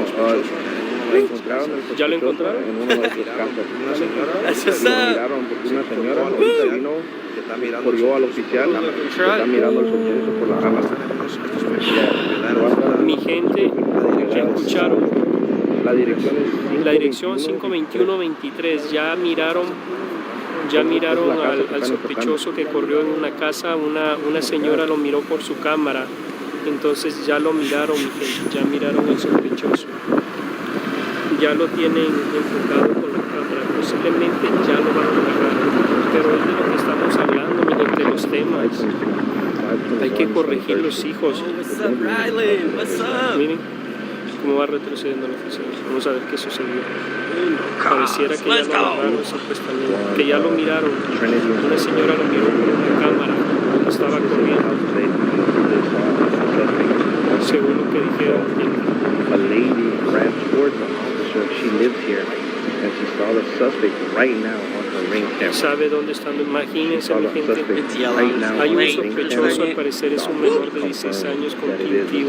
lo encontraron. ¿Ya lo encontraron? En una de sus casas. Lo miraron porque una señora ahorita vino, corrió al oficial, que está mirando el sorteo por la rama. Mi gente, ¿qué escucharon? La dirección es 521-23, ya miraron al sospechoso que corrió en una casa, una señora lo miró por su cámara, entonces ya lo miraron, mi gente, ya miraron al sospechoso, ya lo tienen enfocado con la cámara, posiblemente ya lo van a agarrar, pero es de lo que estamos hablando, mi gente, de los temas, hay que corregir los hijos. Miren cómo va retrocediendo la oficina. Vamos a ver qué sucedió. Pareciera que ya lo agarraron supuestamente, que ya lo miraron. Una señora lo miró por una cámara cuando estaba corriendo. Según lo que dijeron. A lady ran towards the officer. She lives here, and she saw the suspect right now on her ring camera. ¿Sabe dónde están? Imagínense, mi gente. Hay un sospechoso, al parecer es un menor de 16 años con piu-piu.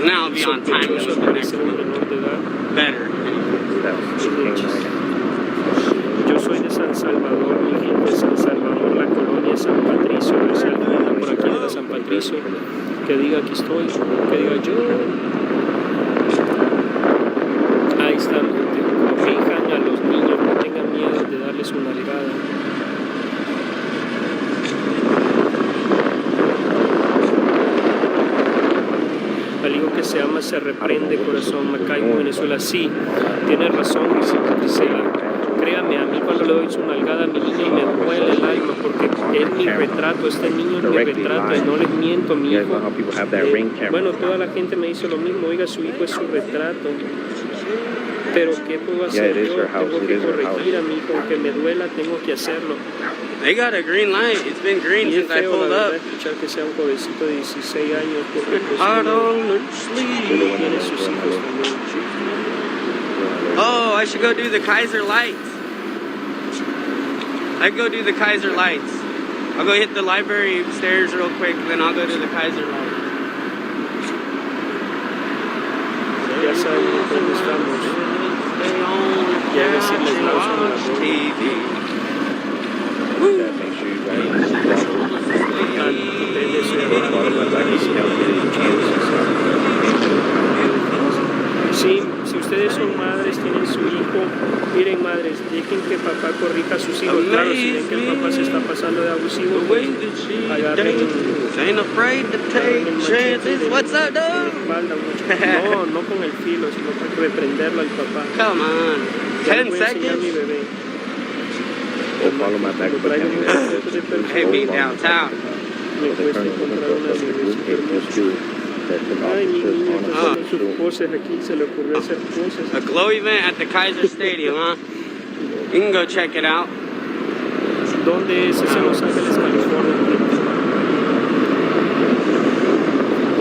Now be on time to Sospechoso, al parecer un menor de edad. better. Yo soy de San Salvador, mi gente, San Salvador, la colonia San Patricio. Si alguien anda por aquí de San Patricio, se reprende, corazón. Macaibo, Venezuela. Sí, tienes razón, Gisela. Créame, a mí cuando le doy su nalgada a mi niño me duele el alma porque es mi retrato, este niño es mi retrato y no les miento, mi hijo. Bueno, toda la gente me dice lo mismo, oiga, su hijo es su retrato. Pero ¿qué puedo hacer yo? Tengo que corregir a mi hijo, aunque me duela, tengo que hacerlo. They got a green light. It's been green since I pulled up. Escuchar que sea un jovencito de 16 años porque pues, Hard on the sleeve. Tiene sus hijos también. Oh, I should go do the Kaiser lights. I'd go do the Kaiser lights. I'll go hit the library stairs real quick, then I'll go to the Kaiser lights. Ya saben dónde estamos. Ya decirles la TV. Sí, si ustedes son madres, tienen su hijo, miren madres, dejen que papá corrija a sus hijos. Claro, si ven que el papá se está pasando de abusivo, pues agarren Ain't afraid to take chances. What's up, dog? No, no con el filo, sino para reprenderlo al papá. Come on. 10 seconds. Hey, me downtown. Me cuesta encontrar una bebecita hermosa. Ay, mi niño está haciendo sus poses aquí, se le ocurrió hacer poses. A glow event at the Kaiser Stadium, huh? You can go check it out. ¿Dónde es? Es en Los Ángeles, California.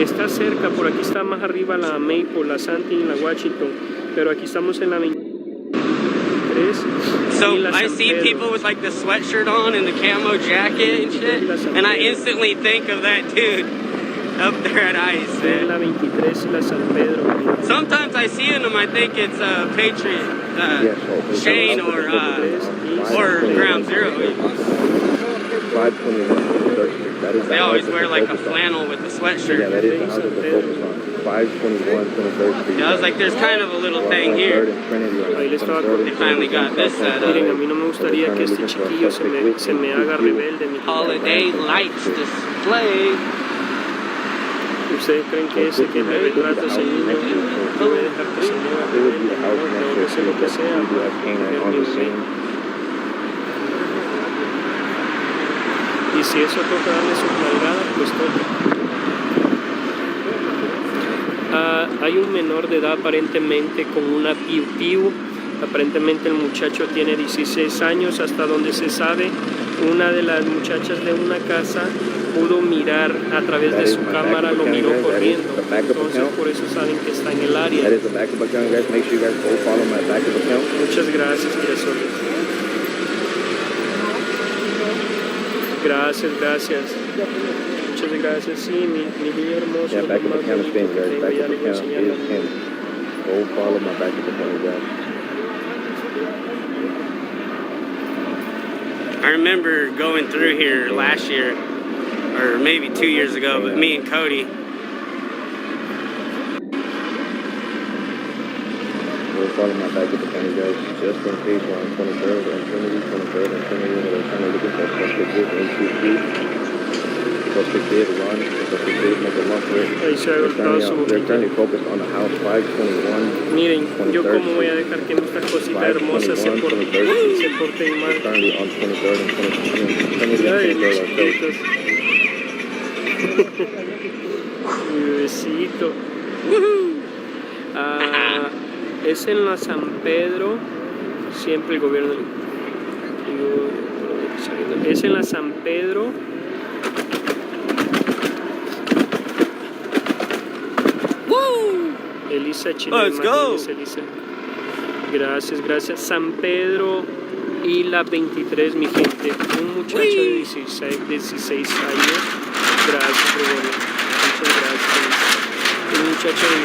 Está cerca, por aquí está más arriba la Maple, la Santee y la Washington, pero aquí estamos en la 23. So I see people with like the sweatshirt on and the camo jacket and shit, and I instantly think of that dude up there at ICE. En la 23 y la San Pedro. Sometimes I see him, I think it's Patriot Shane or Ground Zero. They always wear like a flannel with a sweatshirt. Yeah, that is the house that we're focused on. 521 23rd Street. Yeah, I was like, there's kind of a little thing here. They finally got this set up. Miren, a mí no me gustaría que este chiquillo se me haga rebelde. Holiday lights display. ¿Ustedes creen que ese que me retrata ese niño no voy a dejar que se me haga rebelde? Tengo que hacer lo que sea por mi bebé. Y si eso toca darle sus nalgadas, pues toca. Hay un menor de edad aparentemente con una piu-piu. Aparentemente el muchacho tiene 16 años, hasta donde se sabe. Una de las muchachas de una casa pudo mirar a través de su cámara, lo miró corriendo. Entonces por eso saben que está en el área. Muchas gracias, Girasoles. Gracias, gracias. Muchas gracias. Sí, mi niño hermoso. Yeah, back of the camera spin, guys. Back of the camera is him. Go follow my back of the camera, guys. I remember going through here last year, or maybe 2 years ago, but me and Cody. Go follow my back of the camera, guys. Just in case we're on 23rd and Trinity, 23rd and Trinity, we're trying to look at that suspect did ACP. Suspect did run, suspect did make a run for it. They're currently focused on the house 521. Miren, yo como voy a dejar que nuestras cositas hermosas se porten mal. Currently on 23rd and 23rd and 23rd. Mi bebecito. Es en la San Pedro, siempre el gobierno. Es en la San Pedro. Elisa Chile. Let's go. Elisa. Gracias, gracias. San Pedro y la 23, mi gente. Un muchacho de 16 años. Gracias, Gregorio. Muchas gracias. Un muchacho de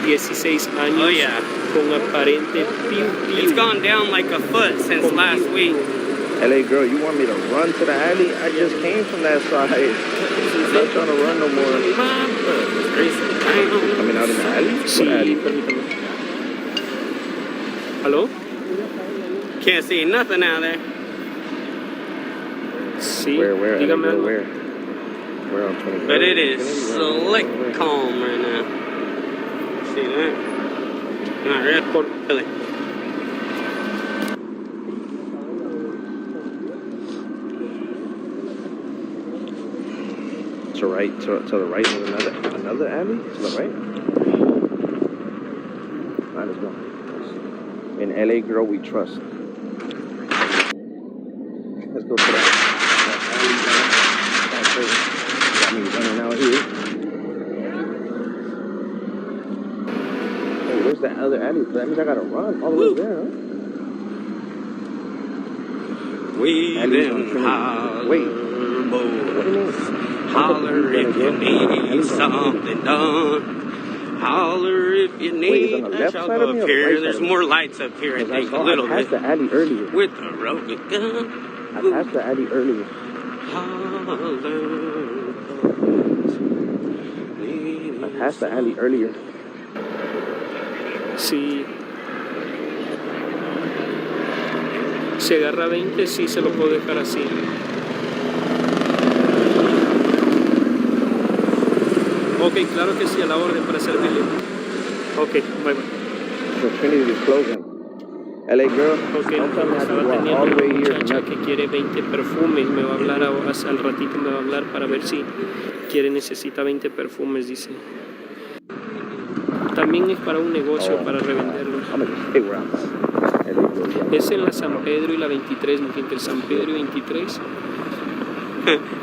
16 años. Oh, yeah. Con aparente piu-piu. It's gone down like a foot since last week. LA girl, you want me to run to the alley? I just came from that side. I'm not trying to run no more. Coming out in the alley? Sí, permítame. ¿Aló? Can't see nothing out there. Sí, where, dígame algo. Where on 23rd? But it is slick calm right now. see that. Not really. To the right is another alley? To the right? Alright, let's go. In LA, girl, we trust. Let's go to that alley. Got me running out here. Hey, where's that other alley? That means I gotta run all the way there, huh? Wait, what do you mean? holler if you need something done. Holler if you need. Let's go up here. There's more lights up here, I think, a little bit. I passed the alley earlier. With a rocket gun. I passed the alley earlier. I passed the alley earlier. Si se agarra 20, sí se lo puedo dejar así. Ok, claro que sí, a la orden para servirle. Ok, bye bye. So Trinity is closing. LA girl, ok, estaba teniendo una muchacha que quiere 20 perfumes. Me va a hablar ahora, al ratito me va a hablar para ver si necesita 20 perfumes, dice. También es para un negocio, para revenderlos. Es en la San Pedro y la 23, mi gente, el San Pedro y 23.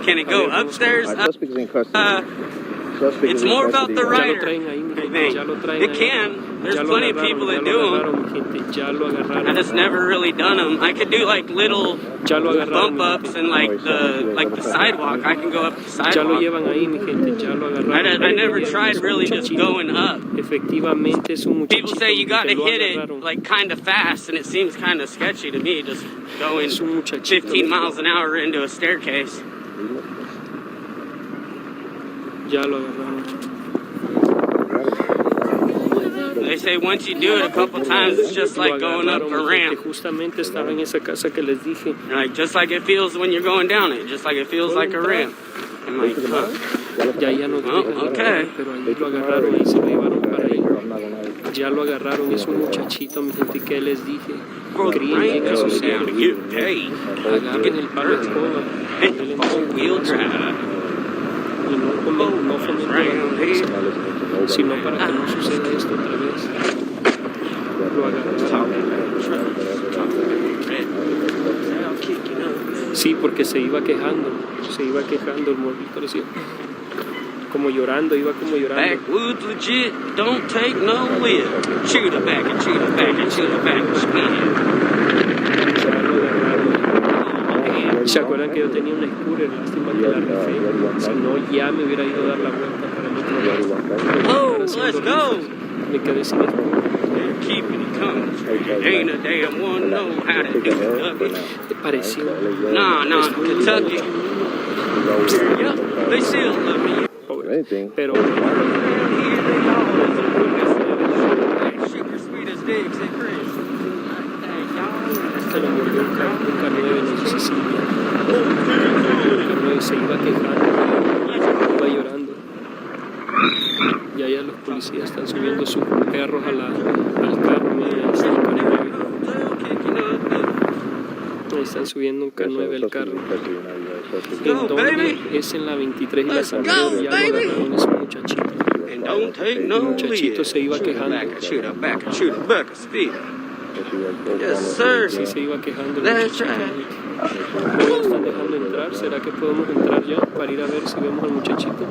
Can it go upstairs? It's more about the rider. It can. There's plenty of people that do them. I just never really done them. I could do like little bump ups and like the sidewalk. I can go up the sidewalk. I never tried really just going up. People say you got to hit it like kind of fast, and it seems kind of sketchy to me just going 15 miles an hour into a staircase. Ya lo agarraron. They say once you do it a couple times, it's just like going up a ramp. Justamente estaba en esa casa que les dije. Like just like it feels when you're going down it, just like it feels like a ramp. I'm like, ya no okay. Pero ahí lo agarraron y se lo llevaron para ahí. Ya lo agarraron, es un muchachito, mi gente, que les dije. Críen a sus hijos. Agarren el palo de escoba. Wheel drive. Y no fomenten la violencia, sino para que no suceda esto otra vez. Lo agarraron. Sí, porque se iba quejando el morrito, decía, como llorando, iba como llorando. Backwoods legit, don't take no lid. Shoot it back and shoot it back and shoot it back and speed it. ¿Se acuerdan que yo tenía una scooter? Lástima que la rifé. Si no, ya me hubiera ido a dar la vuelta para el otro lado. Oh, let's go! Me quedé sin scooter. Keeping it coming. Ain't a damn one know how to do it. ¿Te pareció? No, Kentucky. Yep, they still love me. Pero... Super sweet as digs and Chris. Se lo mordió un K9, no sé si el K9 se iba quejando, iba llorando. Y allá los policías están subiendo sus perros al carro, mira, ahí está el K9. Ahí están subiendo un K9 al carro. ¿En dónde? Es en la 23 y la San Pedro, ya lo agarraron ese muchachito. El muchachito se iba quejando. Yes, sir. Sí, se iba quejando. That's right. ¿No lo están dejando entrar? ¿Será que podemos entrar ya para ir a ver si vemos al muchachito?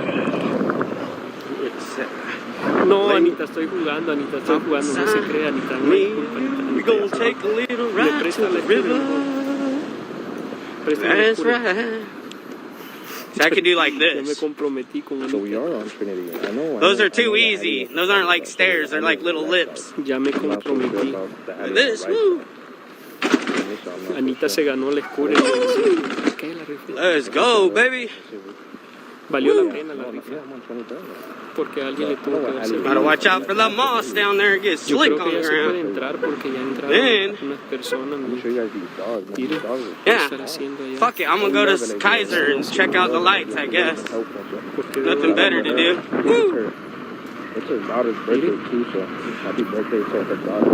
No, Anita, estoy jugando, no se crea, Anita, no hay culpa, Anita. Le presta la escuela. That's right. So I could do like this. Yo me comprometí con So we are on Trinity. I know. Those are too easy. Those aren't like stairs. They're like little lips. Ya me comprometí. This, woo. Anita se ganó la escuela. Let's go, baby. Valió la pena la rifa. Porque alguien le tuvo que hacer. Gotta watch out for the moss down there. It gets slick on the Yo creo que ya se puede ground. entrar porque ya entraron unas personas. Mire, Yeah. Fuck it. I'm gonna go to Kaiser and check out the lights, I guess. Nothing better to do. Woo. It's her daughter's birthday too, so happy birthday to her daughter.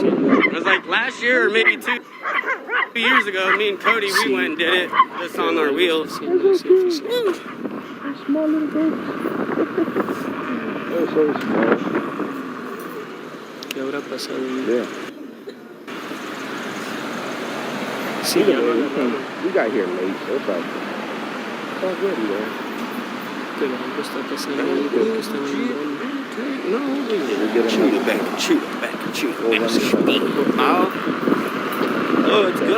It was like last year or maybe 2 years ago, me and Cody, we went and did it just on our wheels. Small little goats. They're so small. ¿Qué habrá pasado? Yeah. Sí, ya lo we got here late, so it's like, it's all good, you know. Pero algo está pasando ahí, creo que están en No, shoot it back, shoot it back, shoot it back. Oh, let's go.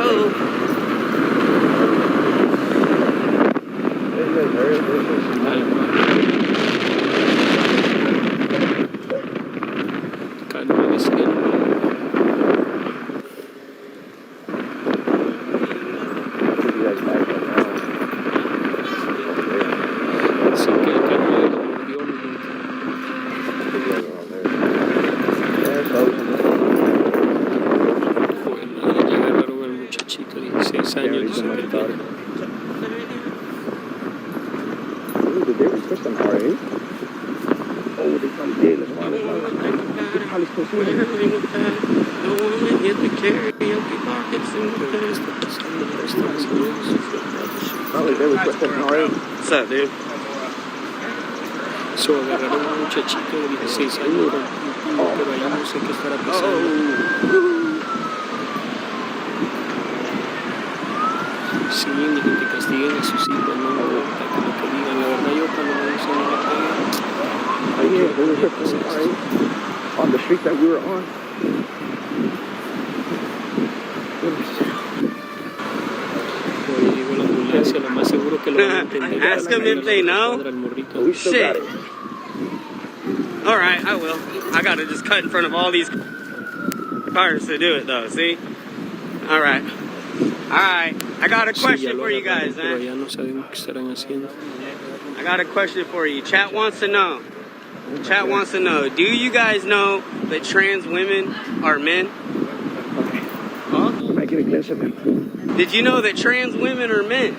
What's up, dude? So, agarraron a un muchachito de 16 años con pero ahí no sé qué estará pasando. Sí, mi gente, castiguen a sus hijos, no importa que lo que digan. La verdad, yo cuando me dicen no me peguen, on the street that we were on. Lo más seguro que lo van a entender. Ask them if they know. Shit. Alright, I will. I gotta just cut in front of all these cars to do it though, see? Alright. Alright. I got a question for you guys, man. I got a question for you. Chat wants to know. Chat wants to know. Do you guys know that trans women are men? Did you know that trans women are men?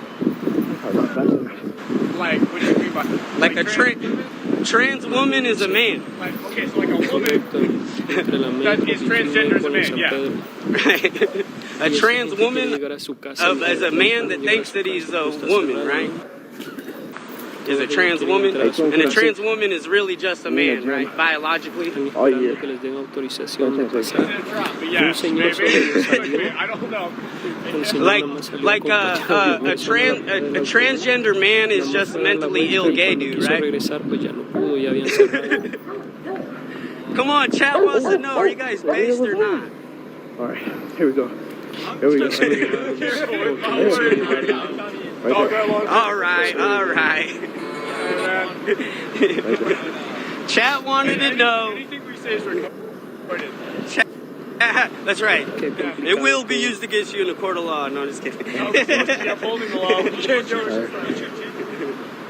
Like, what do you mean by like a trans woman is a man. Like, okay, so like a woman that is transgender is a man, yeah. Right. A trans woman as a man that thinks that he's a woman, right? Is a trans woman, and a trans woman is really just a man, right? Biologically. Oh yeah. But yeah, maybe. I don't know. Like a transgender man is just a mentally ill gay dude, right? Come on, chat wants to know, are you guys based or not? All right, here we go. Here we go. All right. Chat wanted to know. Anything we say is recorded. That's right. It will be used against you in a court of law. No, I'm just kidding. Upholding the law.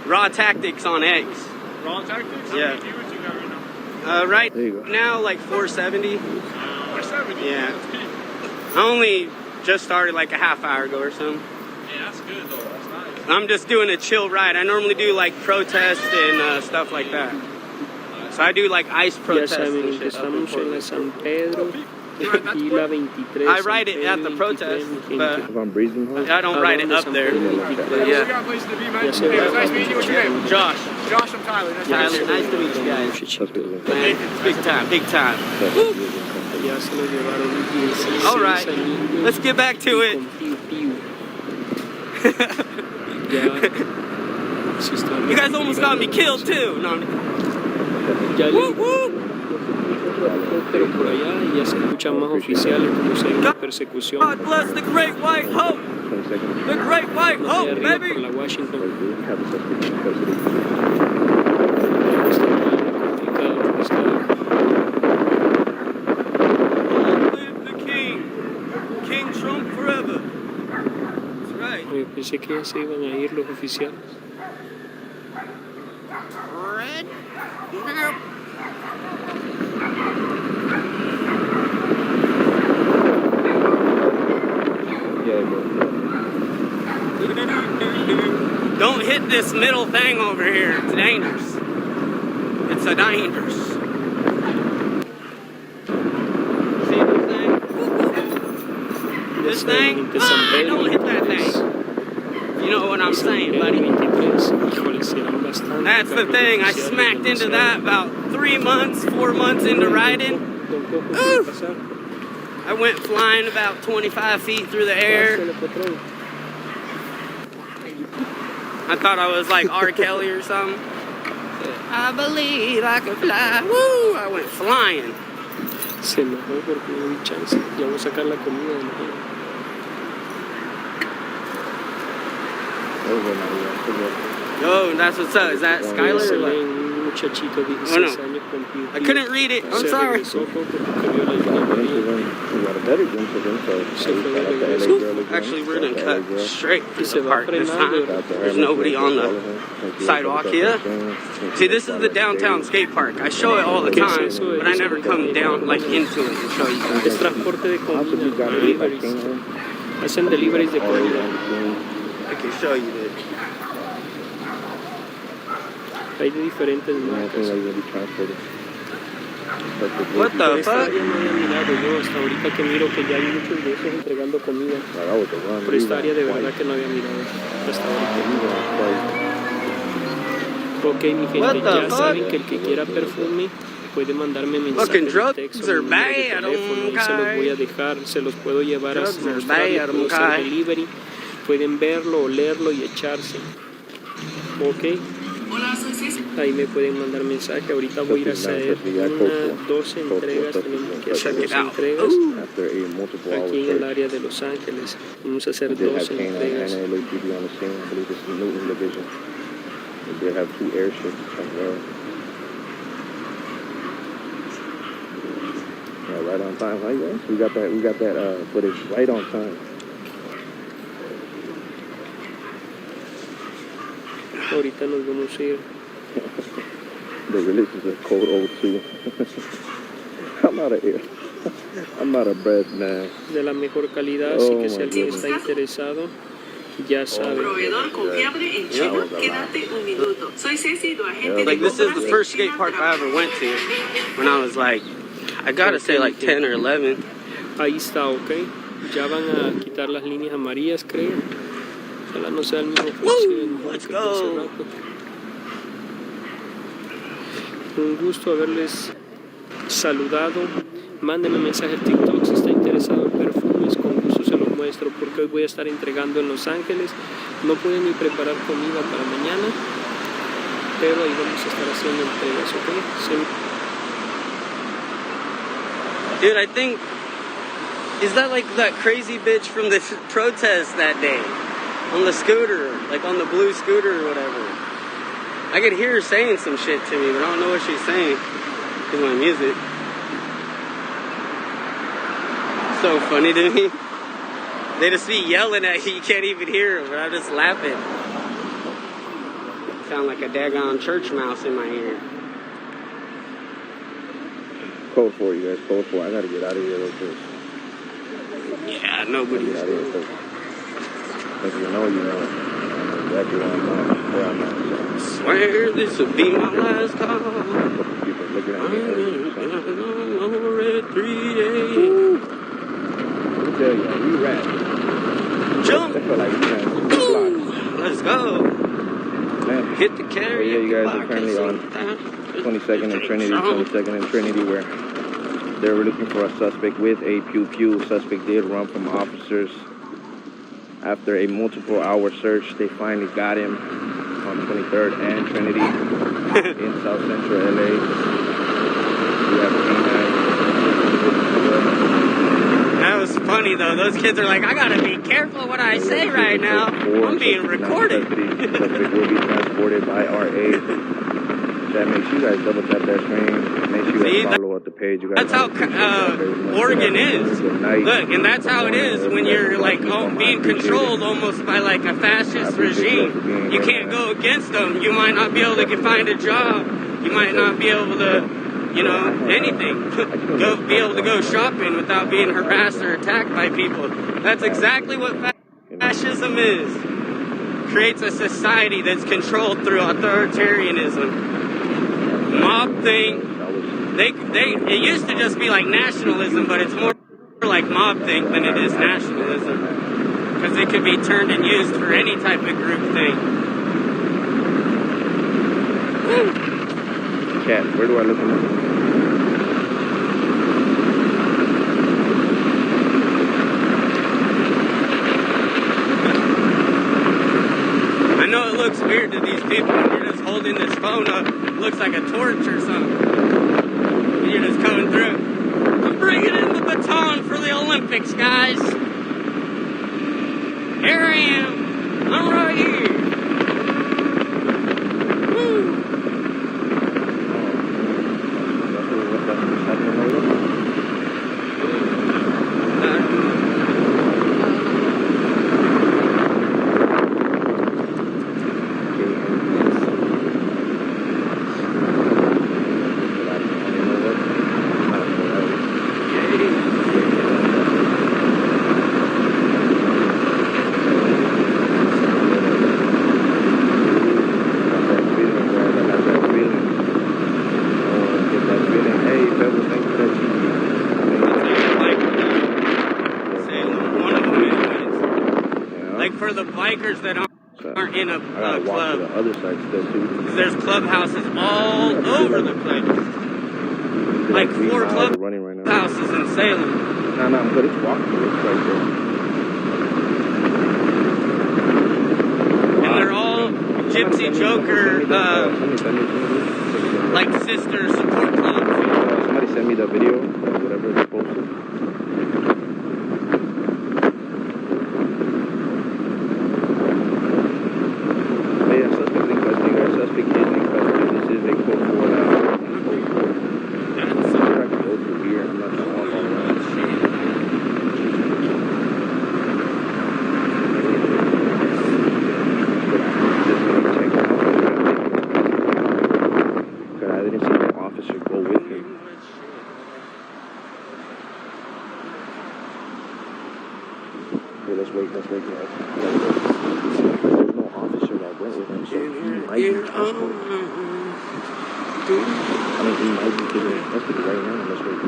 Raw tactics on eggs. Raw tactics? Yeah. Right now, like 470. 470? Yeah. I only just started like a half hour ago or something. Yeah, that's good though. That's nice. I'm just doing a chill ride. I normally do like protests and stuff like that. So I do like ice protests and shit. I ride it at the protest, but I don't ride it up there. But yeah. Nice meeting you. What's your name? Josh. Josh, I'm Tyler. Tyler, nice to meet you guys. Man, big time, big time. All right, let's get back to it. You guys almost got me killed too. No. Woo, woo. Pero por allá ya se escuchan más oficiales como si hay una persecución. God bless the great white hope. The great white hope, baby. Por la Washington. King Trump forever. That's right. Yo pensé que ya se iban a ir los oficiales. Red. Don't hit this middle thing over here. It's dangerous. It's a dangerous. See this thing? This thing? Ah, don't hit that thing. You know what I'm saying, buddy? That's the thing. I smacked into that about 4 months into riding. Ooh. I went flying about 25 feet through the air. I thought I was like R. Kelly or something. I believe I can fly. Woo! I went flying. Se enojó porque no di chance. Ya voy a sacar la comida. Oh, that's what's up. Is that Skylar or what? Muchachito de Oh, no. 16 años con I couldn't read it. I'm sorry. Actually, we're gonna cut straight through the park this time. There's nobody on the sidewalk here. See, this is the downtown skate park. I show it all the time, but I never come down like into it to show you guys. Es transporte de comida, deliveries. Hacen deliveries de comida. I can show you this. Hay de diferentes marcas. What the fuck? No había mirado yo hasta ahorita que miro que ya hay muchos de esos entregando comida. Por esta área de verdad que no había mirado hasta ahorita. Ok, mi gente, ya saben que el que quiera perfume puede mandarme mensajes de texto o número de teléfono y se los voy a dejar, se los puedo llevar a mostrarles, puedo hacer delivery, pueden verlo, olerlo y echarse. Ok. Ahí me pueden mandar mensaje. Ahorita voy a ir a hacer 12 entregas. Tenemos que hacer 12 entregas aquí en el área de Los Ángeles. Vamos a hacer 12 entregas. Right on time, huh, guys? We got that footage right on time. Ahorita nos vamos a ir. The release is a code 02. I'm out of breath, man. De la mejor calidad, así que si alguien está interesado, ya sabe. Like, this is the first skate park I ever went to when I was like, I gotta say like 10 or 11. Ahí está, ok. Ya van a quitar las líneas amarillas, creo. Ojalá no sea el mismo precio. Let's go. Un gusto haberles saludado. Mándenme mensaje a TikTok si está interesado en perfumes. Con gusto se los muestro porque hoy voy a estar entregando en Los Ángeles. No pude ni preparar comida para mañana, pero ahí vamos a estar haciendo entregas, ¿ok? Dude, I think, is that like that crazy bitch from the protest that day? On the scooter, like on the blue scooter or whatever. I could hear her saying some shit to me, but I don't know what she's saying because of my music. So funny to me. They just be yelling at you, you can't even hear them, but I'm just laughing. Sound like a daggone church mouse in my ear. Code 4, you guys. Code 4. I gotta get out of here real quick. Yeah, nobody's out of here. If you know, you know. I know exactly where I'm at. Swear this will be my last call. People looking at me. Over at 3 a.m. Let me tell you, we rap. Jump. I feel like we ran 2 blocks. Let's go. Man. Hit the carry. Yeah, you guys are currently on 22nd and Trinity, 22nd and Trinity, where they were looking for a suspect with a pew-pew. Suspect did run from officers. After a multiple-hour search, they finally got him on 23rd and Trinity in South Central LA. We have a canine. That was funny though. Those kids are like, I gotta be careful what I say right now. I'm being recorded. Suspect will be transported by RA. That makes you guys double tap that screen. Make sure you guys follow up the page. You guys that's how Oregon is. Look, and that's how it is when you're like being controlled almost by like a fascist regime. You can't go against them. You might not be able to find a job. You might not be able to, you know, anything. Be able to go shopping without being harassed or attacked by people. That's exactly what fascism is. creates a society that's controlled through authoritarianism. Mob thing, it used to just be like nationalism, but it's more like mob thing than it is nationalism. Because it could be turned and used for any type of group thing. Cat, where do I look at it? I know it looks weird to these people when you're just holding this phone up. It looks like a torch or something. And you're just coming through. I'm bringing in the baton for the Olympics, guys. Here I am. I'm right here. Woo. For the bikers that aren't in a club. To the other side still too. There's clubhouses all over the place. Like 4 clubhouses in Salem. No, but it's walkable. It's right there. And they're all Gypsy Joker, like sister support clubs. Somebody send me the video, whatever they posted. Let's wait. There's no officer that went with him, so he might be trustworthy. I mean, he might be getting custody right now. Let's wait.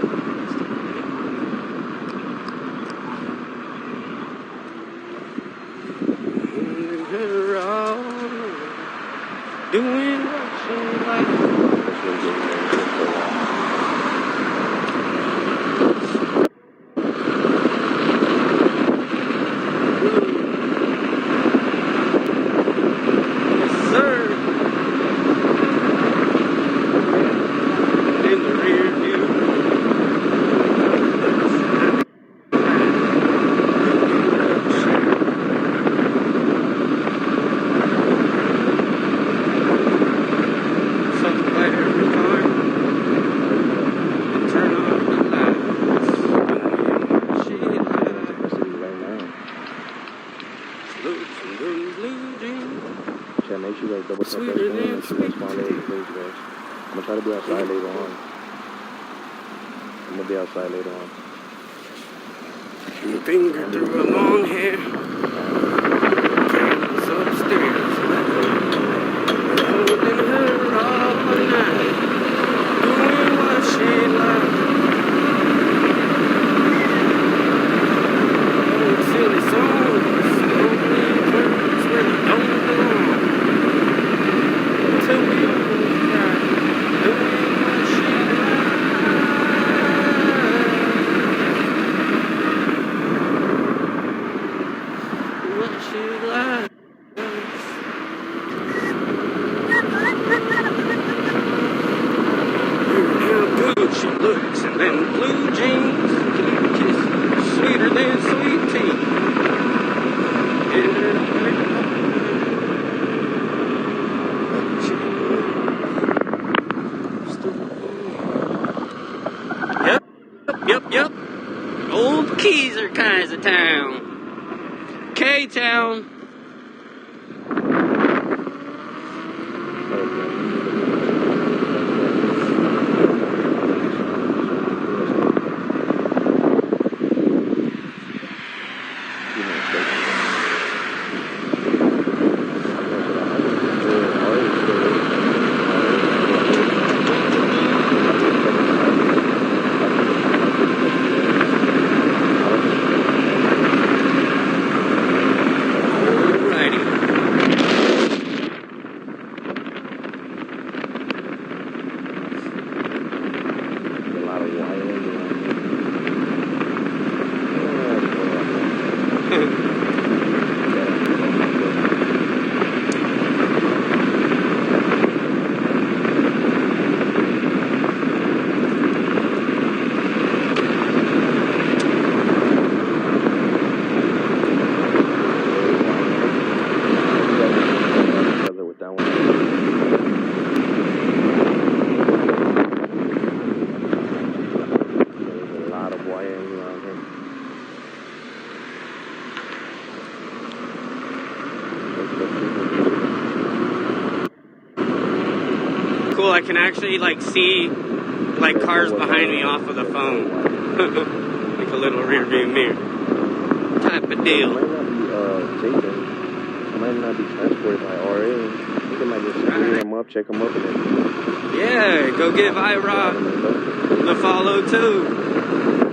Doing what you like. Sweeter than sweet. I'm gonna try to be outside later on. I'm gonna be outside later on. Your finger through her long hair. Cameras upstairs. Holding her all night. Doing what she likes. Oh, silly songs. Only words where they don't belong. Till we all cry. Doing what she likes. What she likes. How good she looks in them blue jeans. Kiss sweeter than sweet tea. Yep. Old Keyser Kaiser Town. K-Town. can actually like see like cars behind me off of the phone. Like a little rear view mirror type of deal. It might not be transported by RA. I think it might just clear them up, check them up, and then... Yeah, go give IROC the follow too.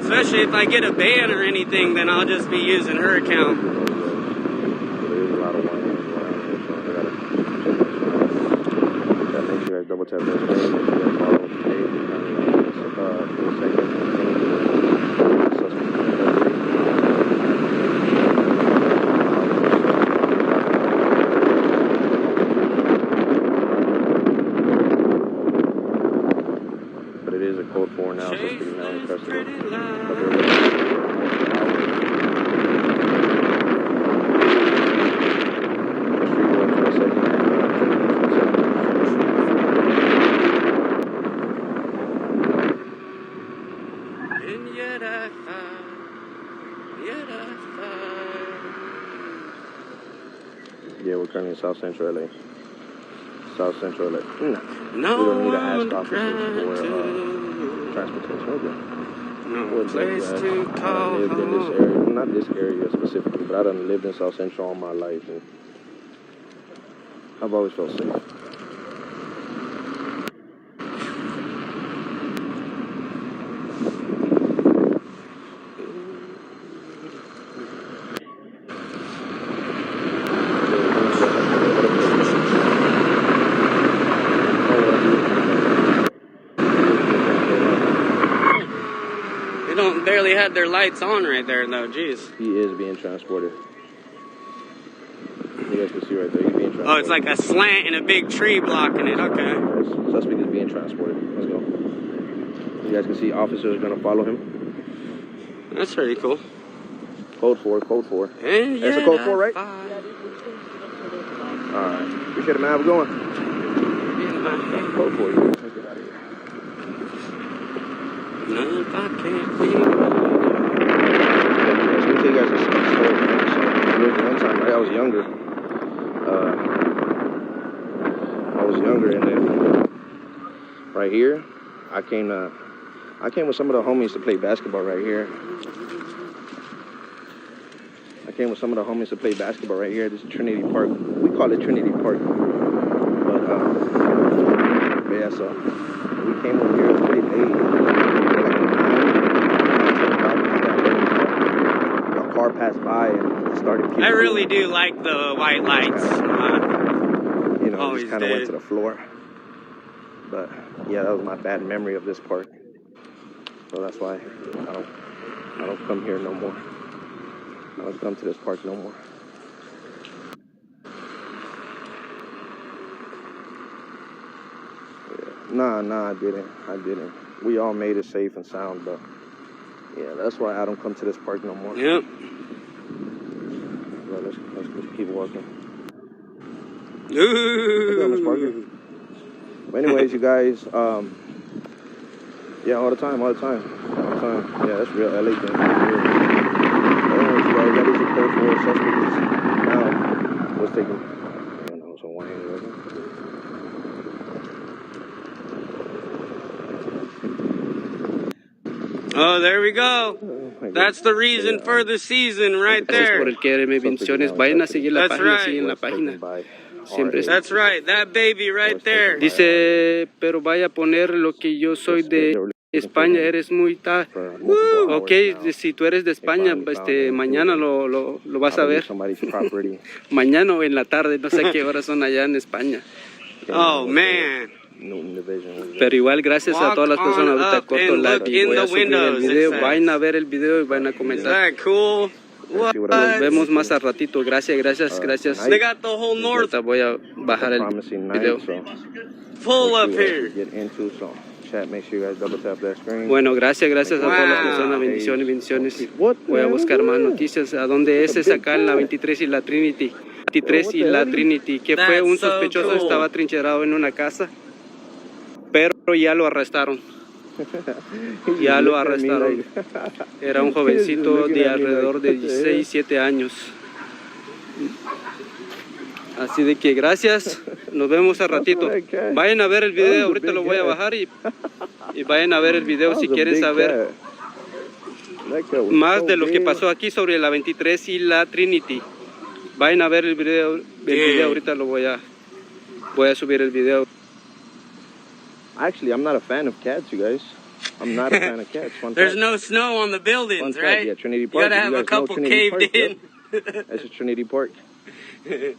Especially if I get a ban or anything, then I'll just be using her account. There's a lot of wine around here, so I gotta make sure I double tap those things, make sure I follow the page, for a second. Code 4 now, so it's being now in custody. But they're looking for a second. And yet I find, yeah, we're currently in South Central LA. South Central LA. No, we don't need to ask officers for transportation. Okay. No place to call I lived in this area, not this area specifically, but I done lived in South Central all my life, and I've always felt safe. Barely had their lights on right there though, jeez. He is being transported. You guys can see right there, he's being transported. Oh, it's like a slant and a big tree blocking it, okay. Suspect is being transported. Let's go. You guys can see officers are gonna follow him. That's pretty cool. Code 4, code 4. Yeah, that's a code 4, right? Alright. Appreciate it, man. Have a good one. Code 4, you guys. Let's get out of here. No, if I can't be. Let me tell you guys a story. So, one time, right, I was younger. And then right here, I came with some of the homies to play basketball right here. This is Trinity Park. We call it Trinity Park. But yeah, so we came over here pretty late. Car passed by and started puking. I really do like the white lights. You know, just kind of went to the floor. But yeah, that was my bad memory of this park. So that's why I don't come here no more. I don't come to this park no more. Yeah. Nah, I didn't. We all made it safe and sound, but yeah, that's why I don't come to this park no more. Yep. Well, let's keep walking. Ooh. But anyways, you guys, yeah, all the time. Yeah, that's real LA thing. Anyways, you guys, that is a code for suspects. Now, let's take them. Some wine. Oh, there we go. That's the reason for the season right there. Por el que me menciones, vayan a seguir la página, siguen la página. Siempre. That's right, that baby right there. Dice, pero vaya a poner lo que yo soy de España, eres muy ok, si tú eres de España, mañana lo vas a ver. Mañana o en la tarde, no sé qué horas son allá en España. Oh, man. Pero igual, gracias a todas las personas. Ahorita corto la y voy a subir el video. Vayan a ver el video y van a comentar. Cool? Nos vemos más al ratito. Gracias. They got the whole north. Ahorita voy a bajar el video. Full up here. Bueno, gracias a todas las personas. Bendiciones. Voy a buscar más noticias. ¿A dónde es? Es acá en la 23 y la Trinity. 23 y la Trinity, que fue un sospechoso, estaba trincherado en una casa, pero ya lo arrestaron. Era un jovencito de alrededor de 16, 17 años. Así de que gracias, nos vemos al ratito. Vayan a ver el video, ahorita lo voy a bajar y vayan a ver el video si quieren saber más de lo que pasó aquí sobre la 23 y la Trinity. Vayan a ver el video ahorita lo voy a subir el video. Actually, I'm not a fan of cats, you guys. I'm not a fan of cats. There's no snow on the buildings, right? Yeah, Trinity You Park. gotta have a couple caved in. That's a Trinity Park. That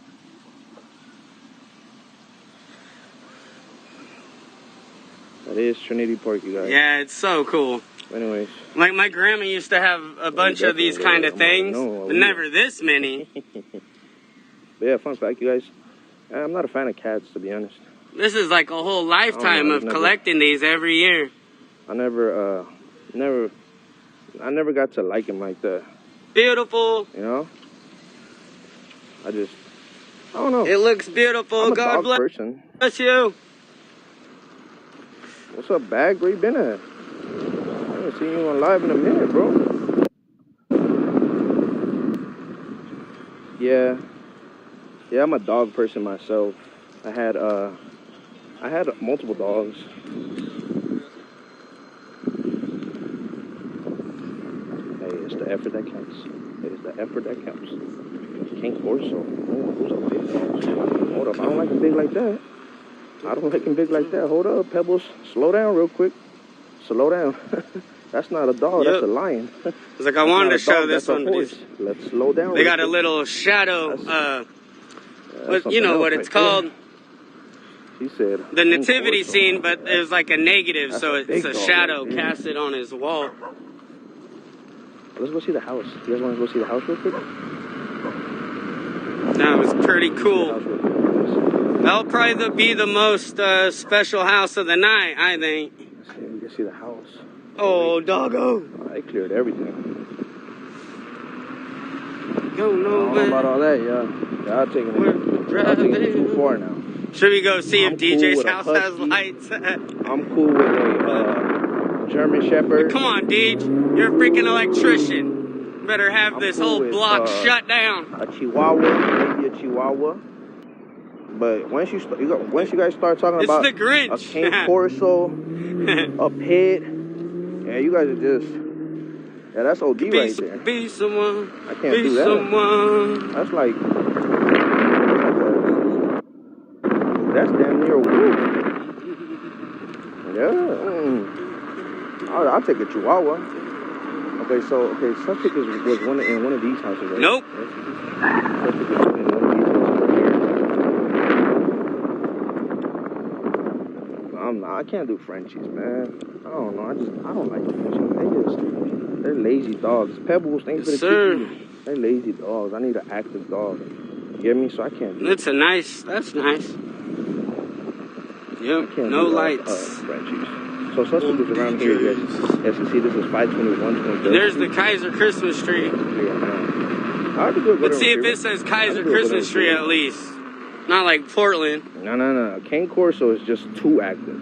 is Trinity Park, you guys. Yeah, it's so cool. Anyways. Like my grandma used to have a bunch of these kind of things, but never this many. But yeah, fun fact, you guys. I'm not a fan of cats, to be honest. This is like a whole lifetime of collecting these every year. I never got to like them like that. Beautiful. You know? I don't know. It looks beautiful. I'm a God dog bless. person. Bless you. What's up, Bag? Where you been at? I haven't seen you on live in a minute, bro. Yeah, I'm a dog person myself. I had multiple dogs. Hey, it's the effort that counts. It is the effort that counts. Can't Corso. Oh, those are big dogs. Hold up, I don't like them big like that. I don't like them big like that. Hold up, Pebbles. Slow down real quick. Slow down. That's not a dog, that's a lion. It's like I wanted to show this one. Let's slow down. They got a little shadow, you know what it's called? He said the nativity scene, but it was like a negative, so it's a shadow casted on his wall. Let's go see the house. You guys want to go see the house real quick? That was pretty cool. That'll probably be the most special house of the night, I think. We can see the house. Oh, doggo. I cleared everything. Go nowhere. I don't know about all that, yeah. Y'all taking it too far now. Should we go see if DJ's house has lights? I'm cool with a German Shepherd. Come on, DJ. You're a freaking electrician. Better have this whole block shut down. A Chihuahua, maybe a Chihuahua. But once you guys start talking about the Grinch. A King Corso, a Pit, yeah, you guys are just, yeah, that's OD right there. Be someone. I can't do that. Someone. That's like that's damn near a wolf. Yeah. I'll take a Chihuahua. Okay, suspect was in one of these houses, right? Nope. Suspect was in one of these houses. I can't do Frenchies, man. I don't know. I don't like Frenchies. They're lazy dogs. Pebbles, thanks for the keeping. They're lazy dogs. I need an active dog. You get me? So I can't do That's nice. Yep, no lights. Frenchies. So suspect is around here, guys. As you see, this is 521. There's the Kaiser Christmas tree. Let's see if it says Kaiser Christmas tree at least. Not like Portland. No. King Corso is just too active.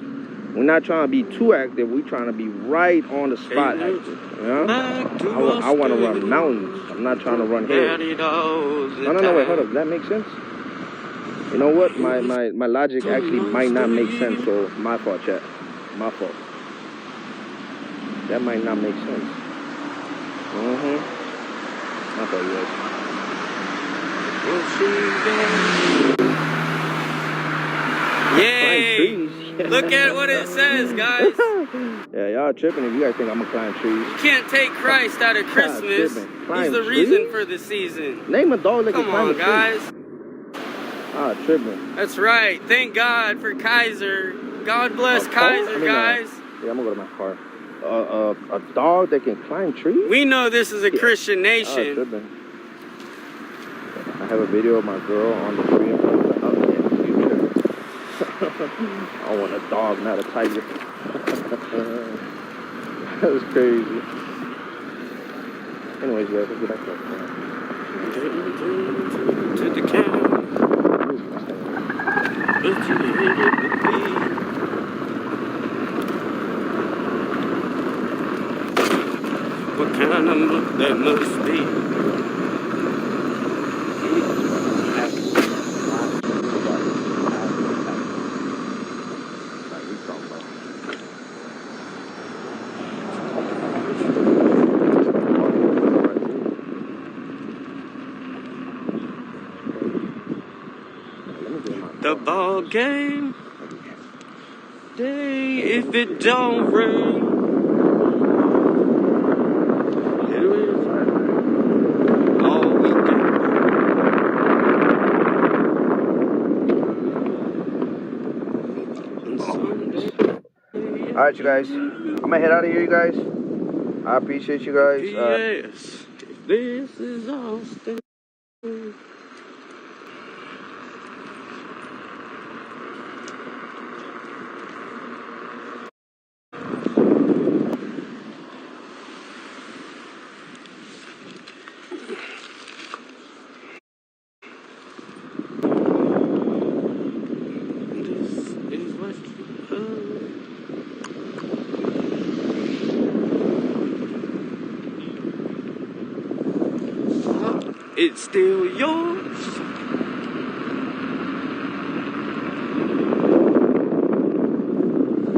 We're not trying to be too active. We're trying to be right on the spot active. You know? I want to run mountains. I'm not trying to run hills. No, wait, hold up. Does that make sense? You know what? My logic actually might not make sense, so my fault, chat. My fault. That might not make sense. My fault, you guys. Yay! Look at what it says, guys. Yeah, y'all tripping if you guys think I'm gonna climb trees. You can't take Christ out of Christmas. He's the reason for the season. Name a dog that can climb a tree. Come on, guys. Tripping. That's right. Thank God for Kaiser. God bless Kaiser, guys. Yeah, I'm gonna go to my car. A dog that can climb trees? We know this is a Christian nation. Tripping. I have a video of my girl on the tree in front of the house. I want a dog, not a tiger. That was crazy. Anyways, guys, let's get back to the camp. What kind of look that must be? game day if it don't rain. It was all weekend. Alright, you guys. I'm gonna head out of here, you guys. I appreciate you guys. Yes, this is Austin. It's still yours.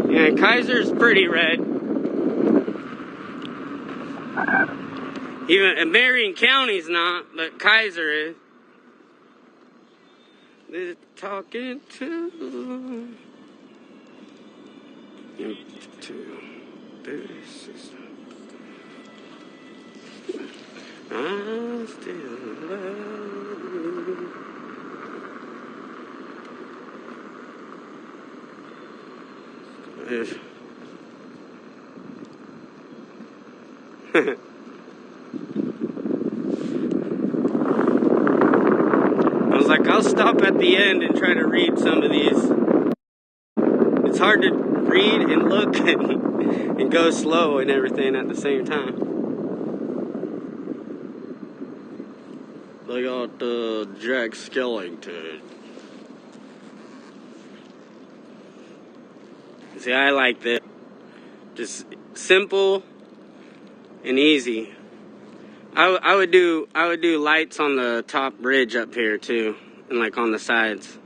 Yeah, Kaiser's pretty red. Even Marion County's not, but Kaiser is. They're talking to this is. I still love you. I was like, I'll stop at the end and try to read some of these. It's hard to read and look and go slow and everything at the same time. They got Jack Skellington. See, I like this. Just simple and easy. I would do lights on the top bridge up here too, and like on the sides.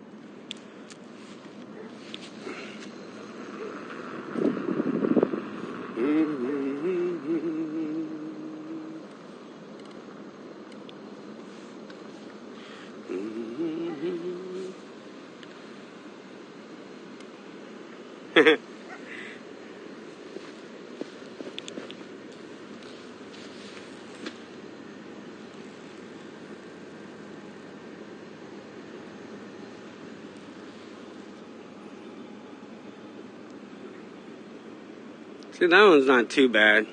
See, that one's not too bad.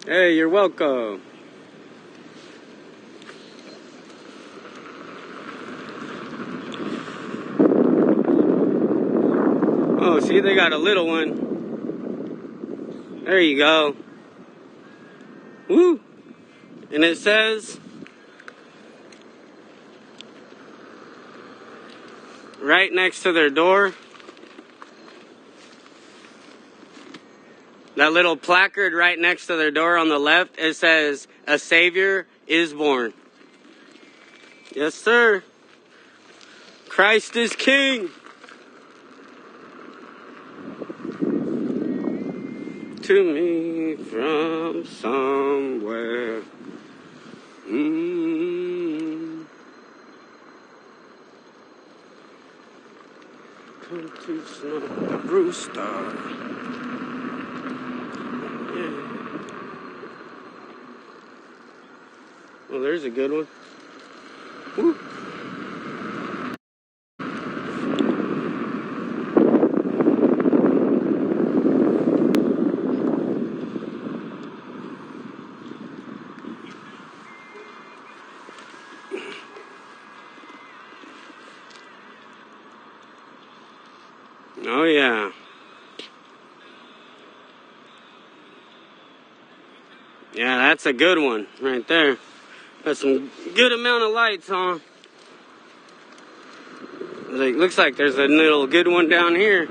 Hey, you're welcome. Oh, see, they got a little one. There you go. Woo! And it says, right next to their door, that little placard right next to their door on the left, it says, "A Savior is born." Yes, sir. Christ is King. To me from somewhere. Come to snow the rooster. Yeah. Well, there's a good one. Woo. Oh, yeah. Yeah, that's a good one right there. Got some good amount of lights on. It looks like there's a little good one down here.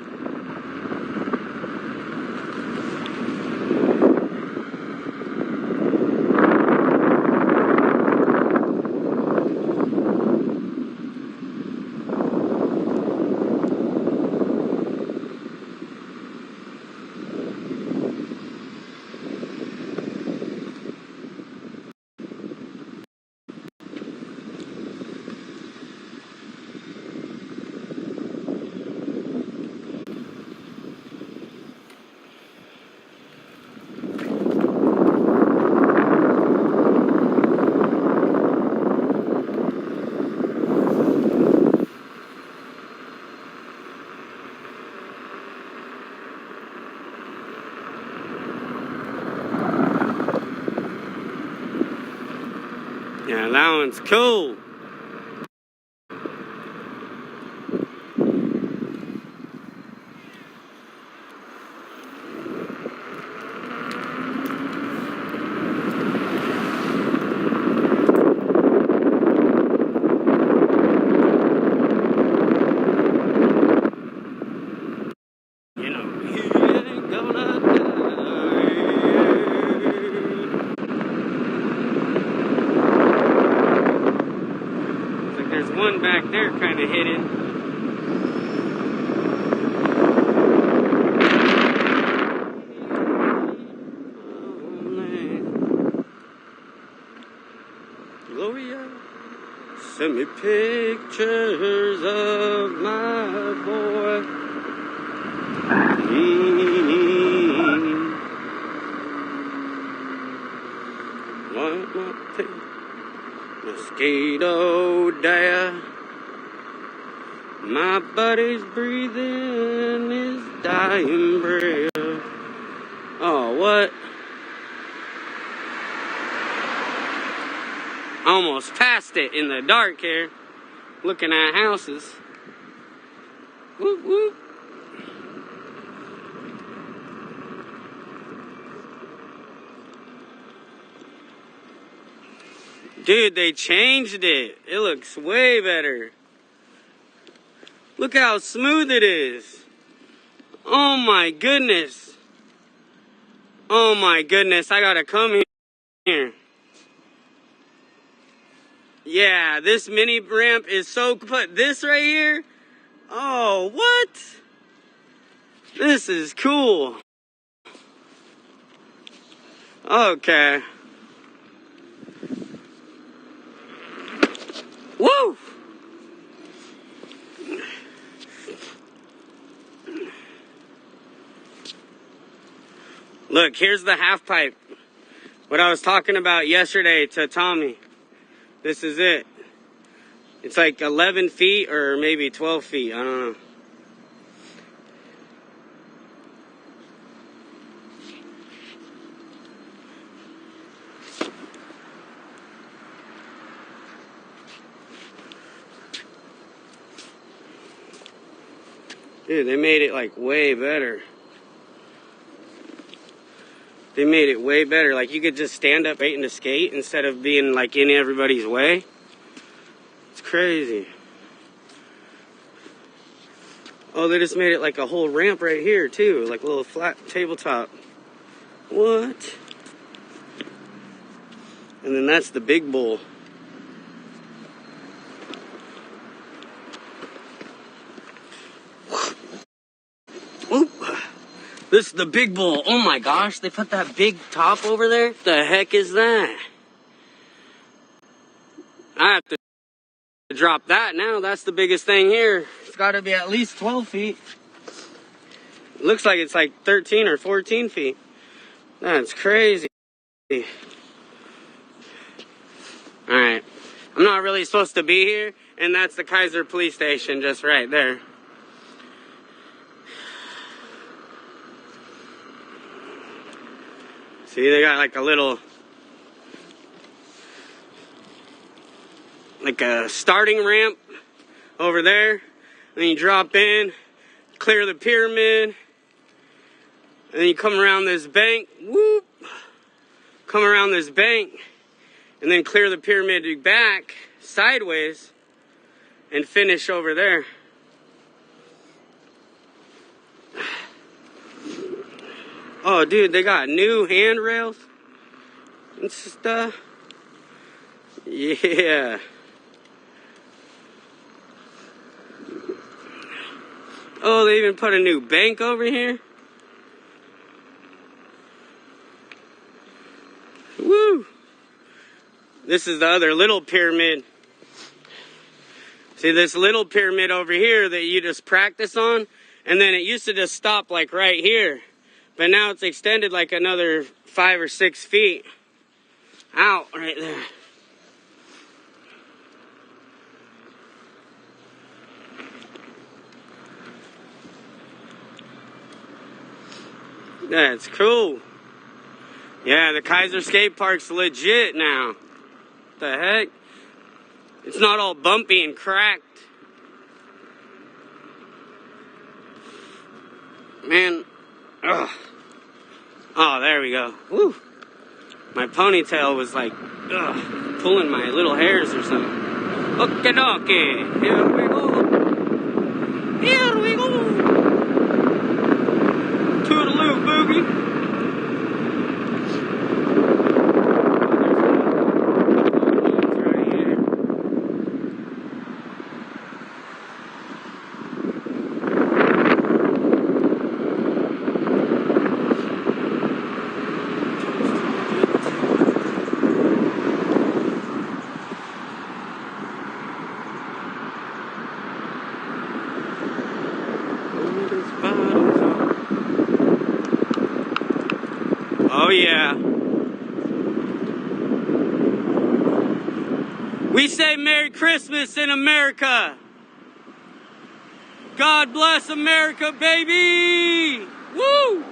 Yeah, that one's cool. You know, he ain't gonna die. Looks like there's one back there kind of hidden. Gloria, send me pictures of my boy. Mosquito dare. My buddy's breathing his dying breath. Oh, what? Almost passed it in the dark here, looking at houses. Whoop, whoop. Dude, they changed it. It looks way better. Look how smooth it is. Oh my goodness. Oh my goodness, I gotta come here. Yeah, this mini ramp is so... Put this right here. Oh, what? This is cool. Okay. Woo! Look, here's the half pipe. What I was talking about yesterday to Tommy. This is it. It's like 11 feet or maybe 12 feet. I don't know. Dude, they made it like way better. They made it way better. Like you could just stand up waiting to skate instead of being like in everybody's way. It's crazy. Oh, they just made it like a whole ramp right here too. Like a little flat tabletop. What? And then that's the big bowl. Oop. This is the big bowl. Oh my gosh, they put that big top over there? The heck is that? I have to drop that now. That's the biggest thing here. It's got to be at least 12 feet. Looks like it's like 13 or 14 feet. That's crazy. Alright. I'm not really supposed to be here, and that's the Kaiser police station just right there. See, they got like a little, like a starting ramp over there. Then you drop in, clear the pyramid, and then you come around this bank, whoop, come around this bank, and then clear the pyramid back sideways and finish over there. Oh, dude, they got new handrails and stuff. Yeah. Oh, they even put a new bank over here. Woo! This is the other little pyramid. See this little pyramid over here that you just practice on? And then it used to just stop like right here. But now it's extended like another 5 or 6 feet out right there. That's cool. Yeah, the Kaiser skate park's legit now. The heck? It's not all bumpy and cracked. Man. Ugh. Oh, there we go. Woo. My ponytail was like, pulling my little hairs or something. Okay, dokie. Here we go. Here we go. Toodaloo, boogie. Oh yeah. We say Merry Christmas in America. God bless America, baby. Woo!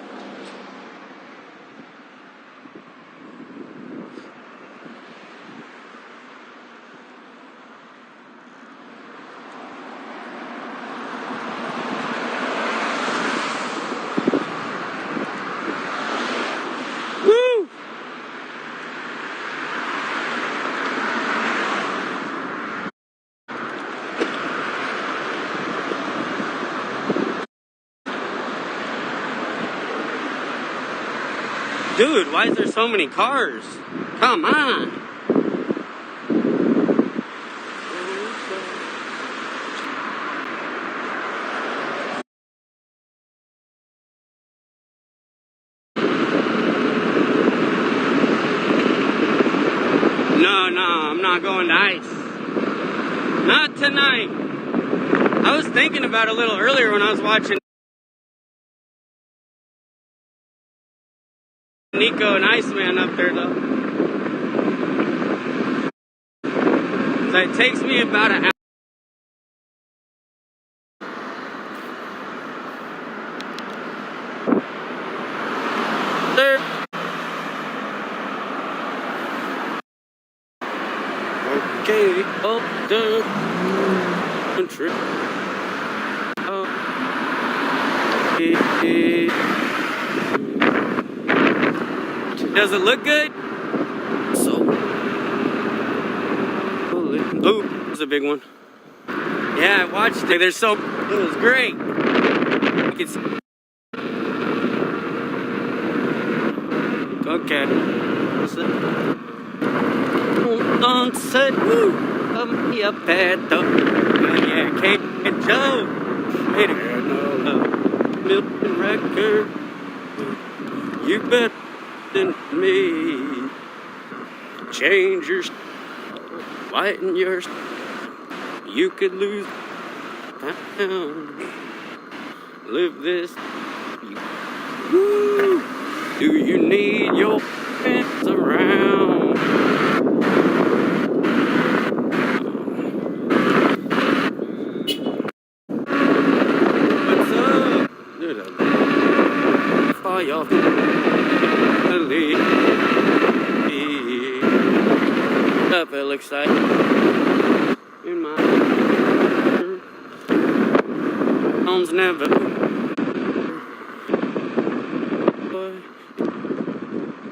Dude, why is there so many cars? Come on. No, I'm not going to ice. Not tonight. I was thinking about it a little earlier when I was watching Nico and Iceman up there, though. So it takes me about an hour. Okay, up the country. Does it look good? So, ooh, that's a big one. Yeah, I watched it. It was great. Okay. Don't say woo. Me up at the yeah, Kate and Joe. Made a million record. You bet. Me change your lighten your you could lose pound live this woo. Do you need your friends around? What's up? Dude, fire y'all. I feel excited in my phone's never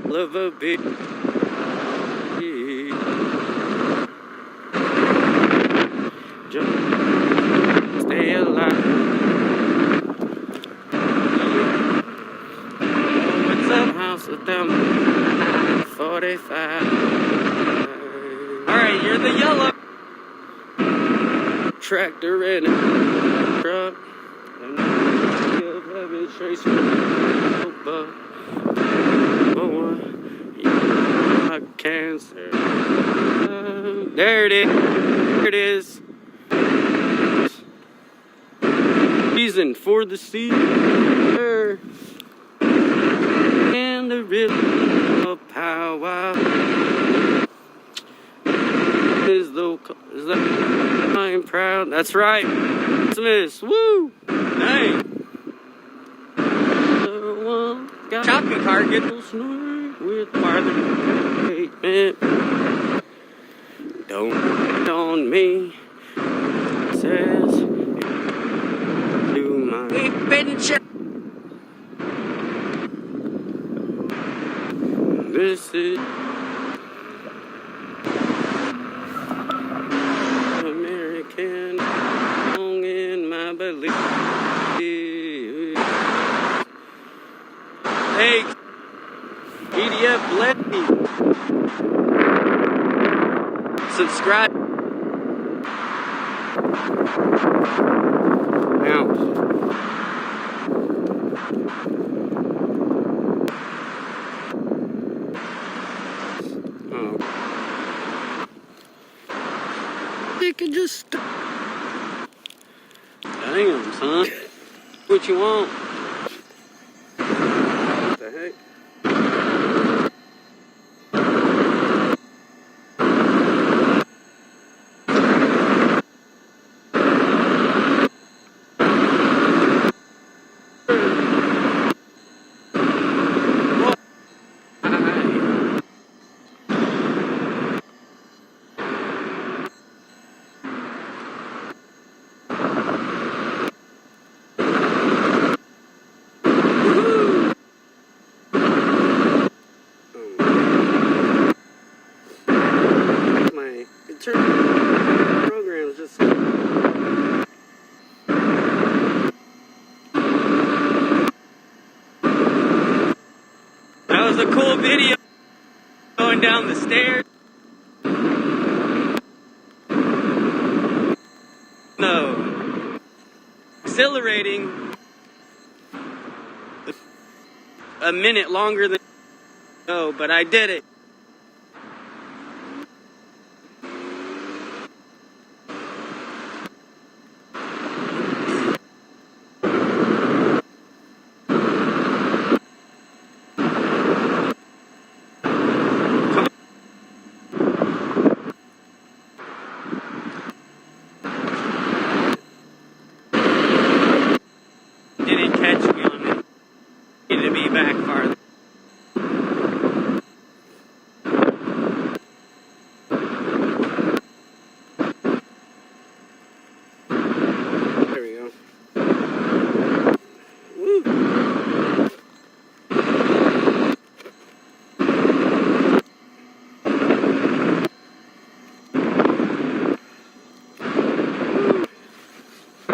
love a bit just stay alive. What's up, house with them 45. Alright, you're the yellow tractor and a truck. And heavy trace cancer. There it is. There it is. Reason for the sea. And the rhythm of power. Is that I'm proud. That's right. Christmas. Woo! Hey. Shopping cart gets with farther. Don't on me. Says do my adventure. This is American song in my belief. Hey, PDF, let me subscribe. Now. Oh. They can just. Damn, son. What you want? What the heck? Programs just that was a cool video going down the stairs. No, accelerating a minute longer than but I did it. Didn't catch me on it. Needed to be back farther. There we go. Woo.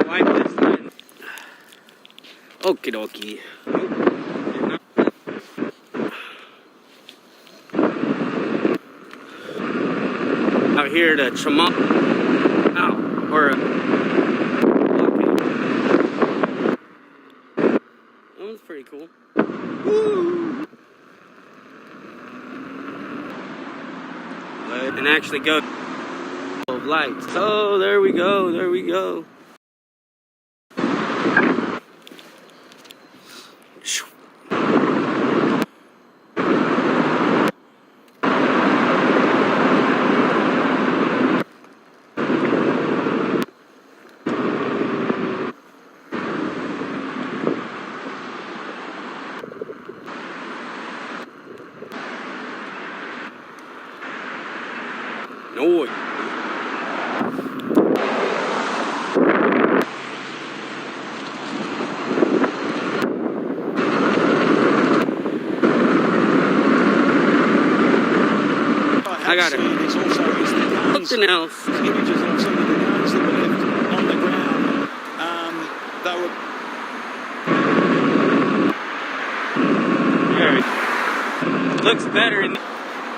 Wipe this line. Okie dokie. Out here to Tremont. Ow. Or that was pretty cool. Woo. And actually go of lights. Oh, there we go. There we go. No. I got it. Something else. Images of some of the guys that were left on the ground. They were. Looks better and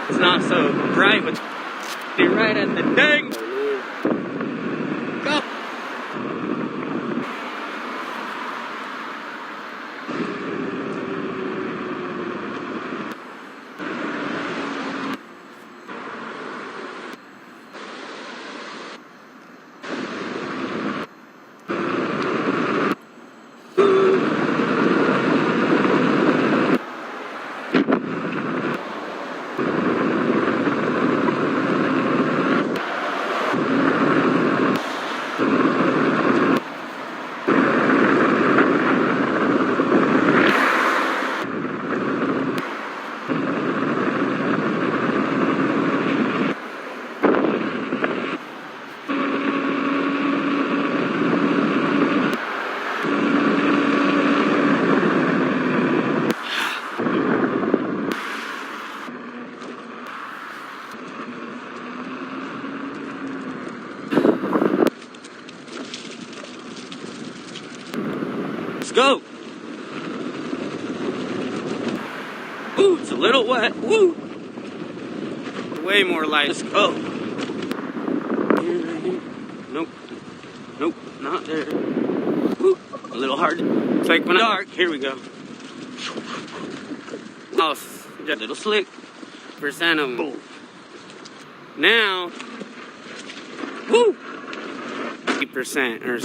it's not so bright, but you're right at the dang. Go. Ooh, it's a little wet. Woo! Way more light. Let's go. Nope. Nope, not there. Woo! A little hard. It's like when it's dark. Here we go. Oh, just a little slick. Percent of them. Now, woo! 50% or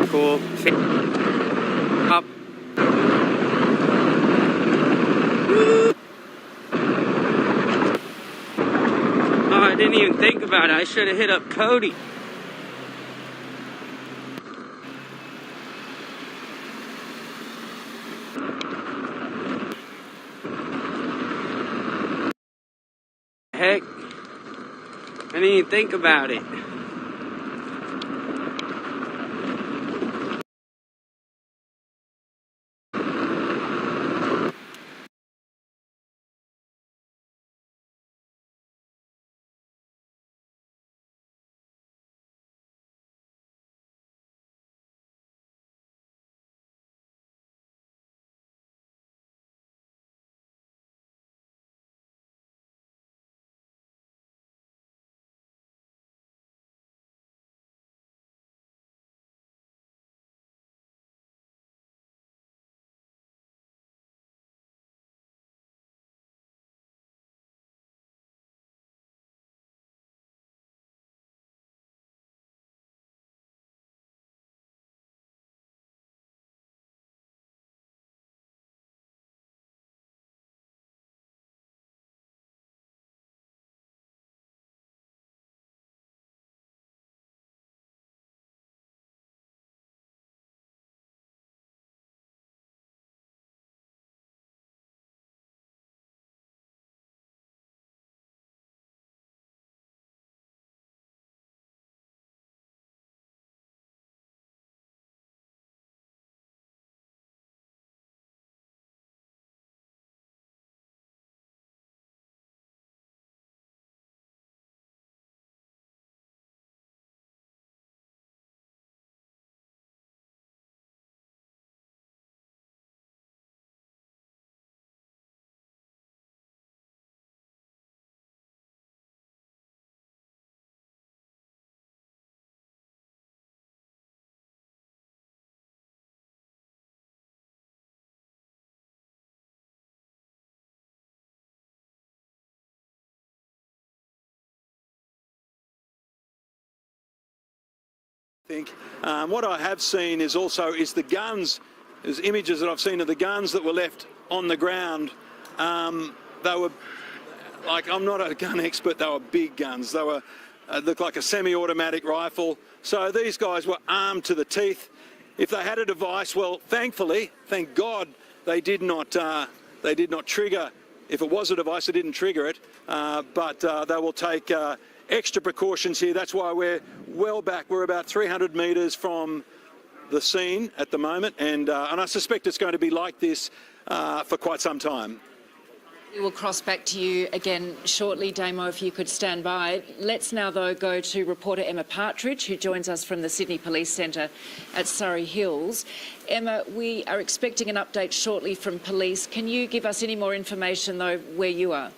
cool. Up. Oh, I didn't even think about it. I should have hit up Cody. Heck, I didn't even think about it. What I have seen is the guns. There's images that I've seen of the guns that were left on the ground. They were, like, I'm not a gun expert, they were big guns. They were, looked like a semi-automatic rifle. So these guys were armed to the teeth. If they had a device, well, thankfully, thank God, they did not trigger. If it was a device, they didn't trigger it. But they will take extra precautions here. That's why we're well back. We're about 300 metres from the scene at the moment, and I suspect it's going to be like this for quite some time. We will cross back to you again shortly, Damo, if you could stand by. Let's now, though, go to reporter Emma Partridge, who joins us from the Sydney Police Centre at Surrey Hills. Emma, we are expecting an update shortly from police. Can you give us any more information, though, where you are?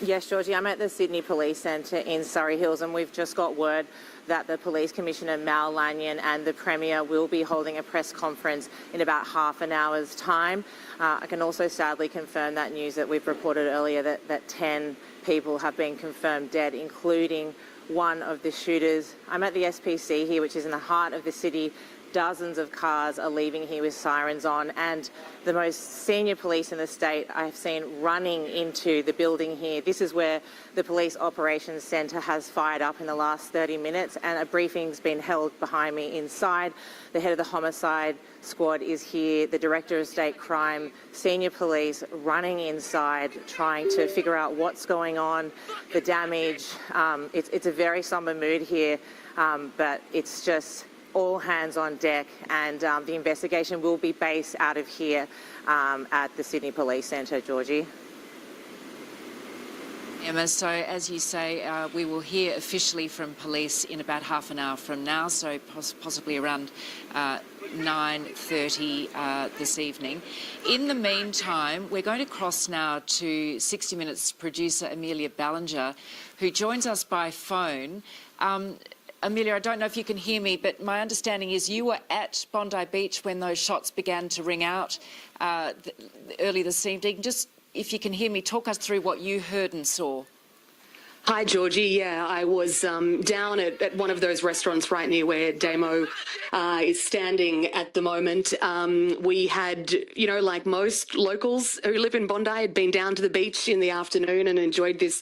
Yes, Georgie, I'm at the Sydney Police Centre in Surrey Hills, and we've just got word that the Police Commissioner Mal Lanyon and the Premier will be holding a press conference in about half an hour's time. I can also sadly confirm that news that we've reported earlier, that 10 people have been confirmed dead, including one of the shooters. I'm at the SPC here, which is in the heart of the city. Dozens of cars are leaving here with sirens on, and the most senior police in the state I've seen running into the building here. This is where the Police Operations Centre has fired up in the last 30 minutes, and a briefing's been held behind me inside. The head of the homicide squad is here, the Director of State Crime, senior police running inside, trying to figure out what's going on, the damage. It's a very sombre mood here, but it's just all hands on deck, and the investigation will be based out of here at the Sydney Police Centre, Georgie. Emma, so as you say, we will hear officially from police in about half an hour from now, so possibly around 9:30 this evening. In the meantime, we're going to cross now to 60 Minutes producer Amelia Ballinger, who joins us by phone. Amelia, I don't know if you can hear me, but my understanding is you were at Bondi Beach when those shots began to ring out early this evening. Just, if you can hear me, talk us through what you heard and saw. Hi, Georgie. Yeah, I was down at one of those restaurants right near where Damo is standing at the moment. We had, you know, like most locals who live in Bondi, had been down to the beach in the afternoon and enjoyed this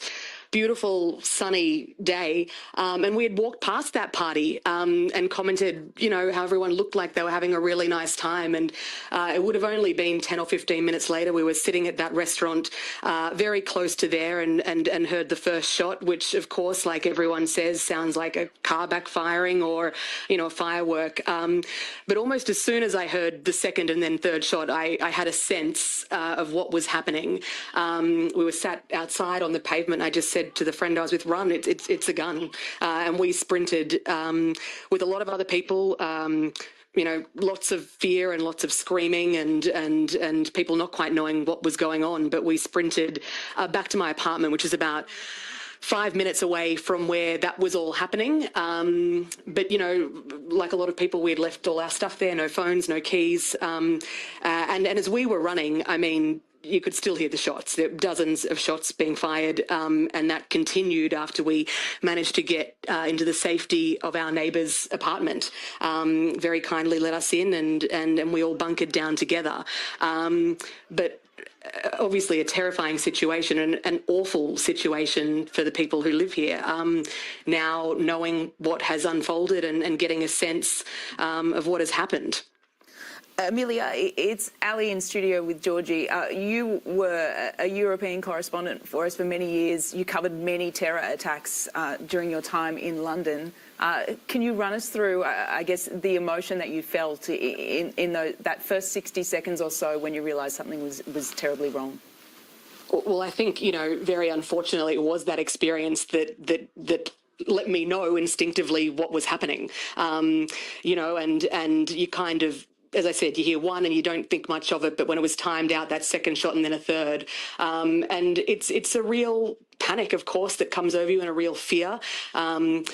beautiful sunny day, and we had walked past that party and commented, you know, how everyone looked like they were having a really nice time, and it would have only been 10 or 15 minutes later we were sitting at that restaurant very close to there and heard the first shot, which of course, like everyone says, sounds like a car backfiring or, you know, a firework, but almost as soon as I heard the second and then third shot, I had a sense of what was happening. We were sat outside on the pavement. I just said to the friend I was with, run, it's a gun. And we sprinted with a lot of other people, you know, lots of fear and lots of screaming and people not quite knowing what was going on. But we sprinted back to my apartment, which is about 5 minutes away from where that was all happening. But, you know, like a lot of people, we had left all our stuff there, no phones, no keys. And as we were running, I mean, you could still hear the shots. There were dozens of shots being fired, and that continued after we managed to get into the safety of our neighbour's apartment. Very kindly let us in, and we all bunkered down together. But obviously a terrifying situation and an awful situation for the people who live here. Now knowing what has unfolded and getting a sense of what has happened. Amelia, it's Ali in studio with Georgie. You were a European correspondent for us for many years. You covered many terror attacks during your time in London. Can you run us through, I guess, the emotion that you felt in that first 60 seconds or so when you realised something was terribly wrong? Well, I think, you know, very unfortunately it was that experience that let me know instinctively what was happening. You know, and you kind of, as I said, you hear one and you don't think much of it, but when it was timed out, that second shot and then a third. And it's a real panic, of course, that comes over you and a real fear. You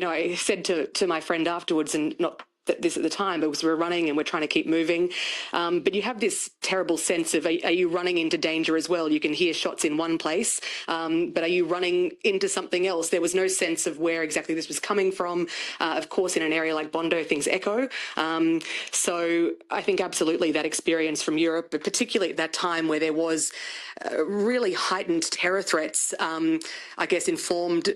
know, I said to my friend afterwards, and not this at the time, but we're running and we're trying to keep moving. But you have this terrible sense of, are you running into danger as well? You can hear shots in one place, but are you running into something else? There was no sense of where exactly this was coming from. Of course, in an area like Bondi, things echo. So I think absolutely that experience from Europe, but particularly at that time where there was really heightened terror threats, I guess informed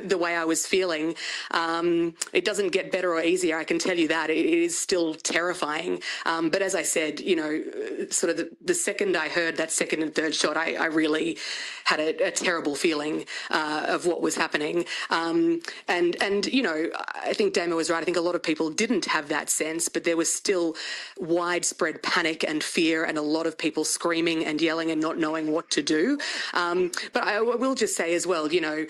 the way I was feeling. It doesn't get better or easier, I can tell you that. It is still terrifying. But as I said, you know, sort of the second I heard that second and third shot, I really had a terrible feeling of what was happening. And you know, I think Damo was right. I think a lot of people didn't have that sense, but there was still widespread panic and fear and a lot of people screaming and yelling and not knowing what to do. But I will just say as well, you know,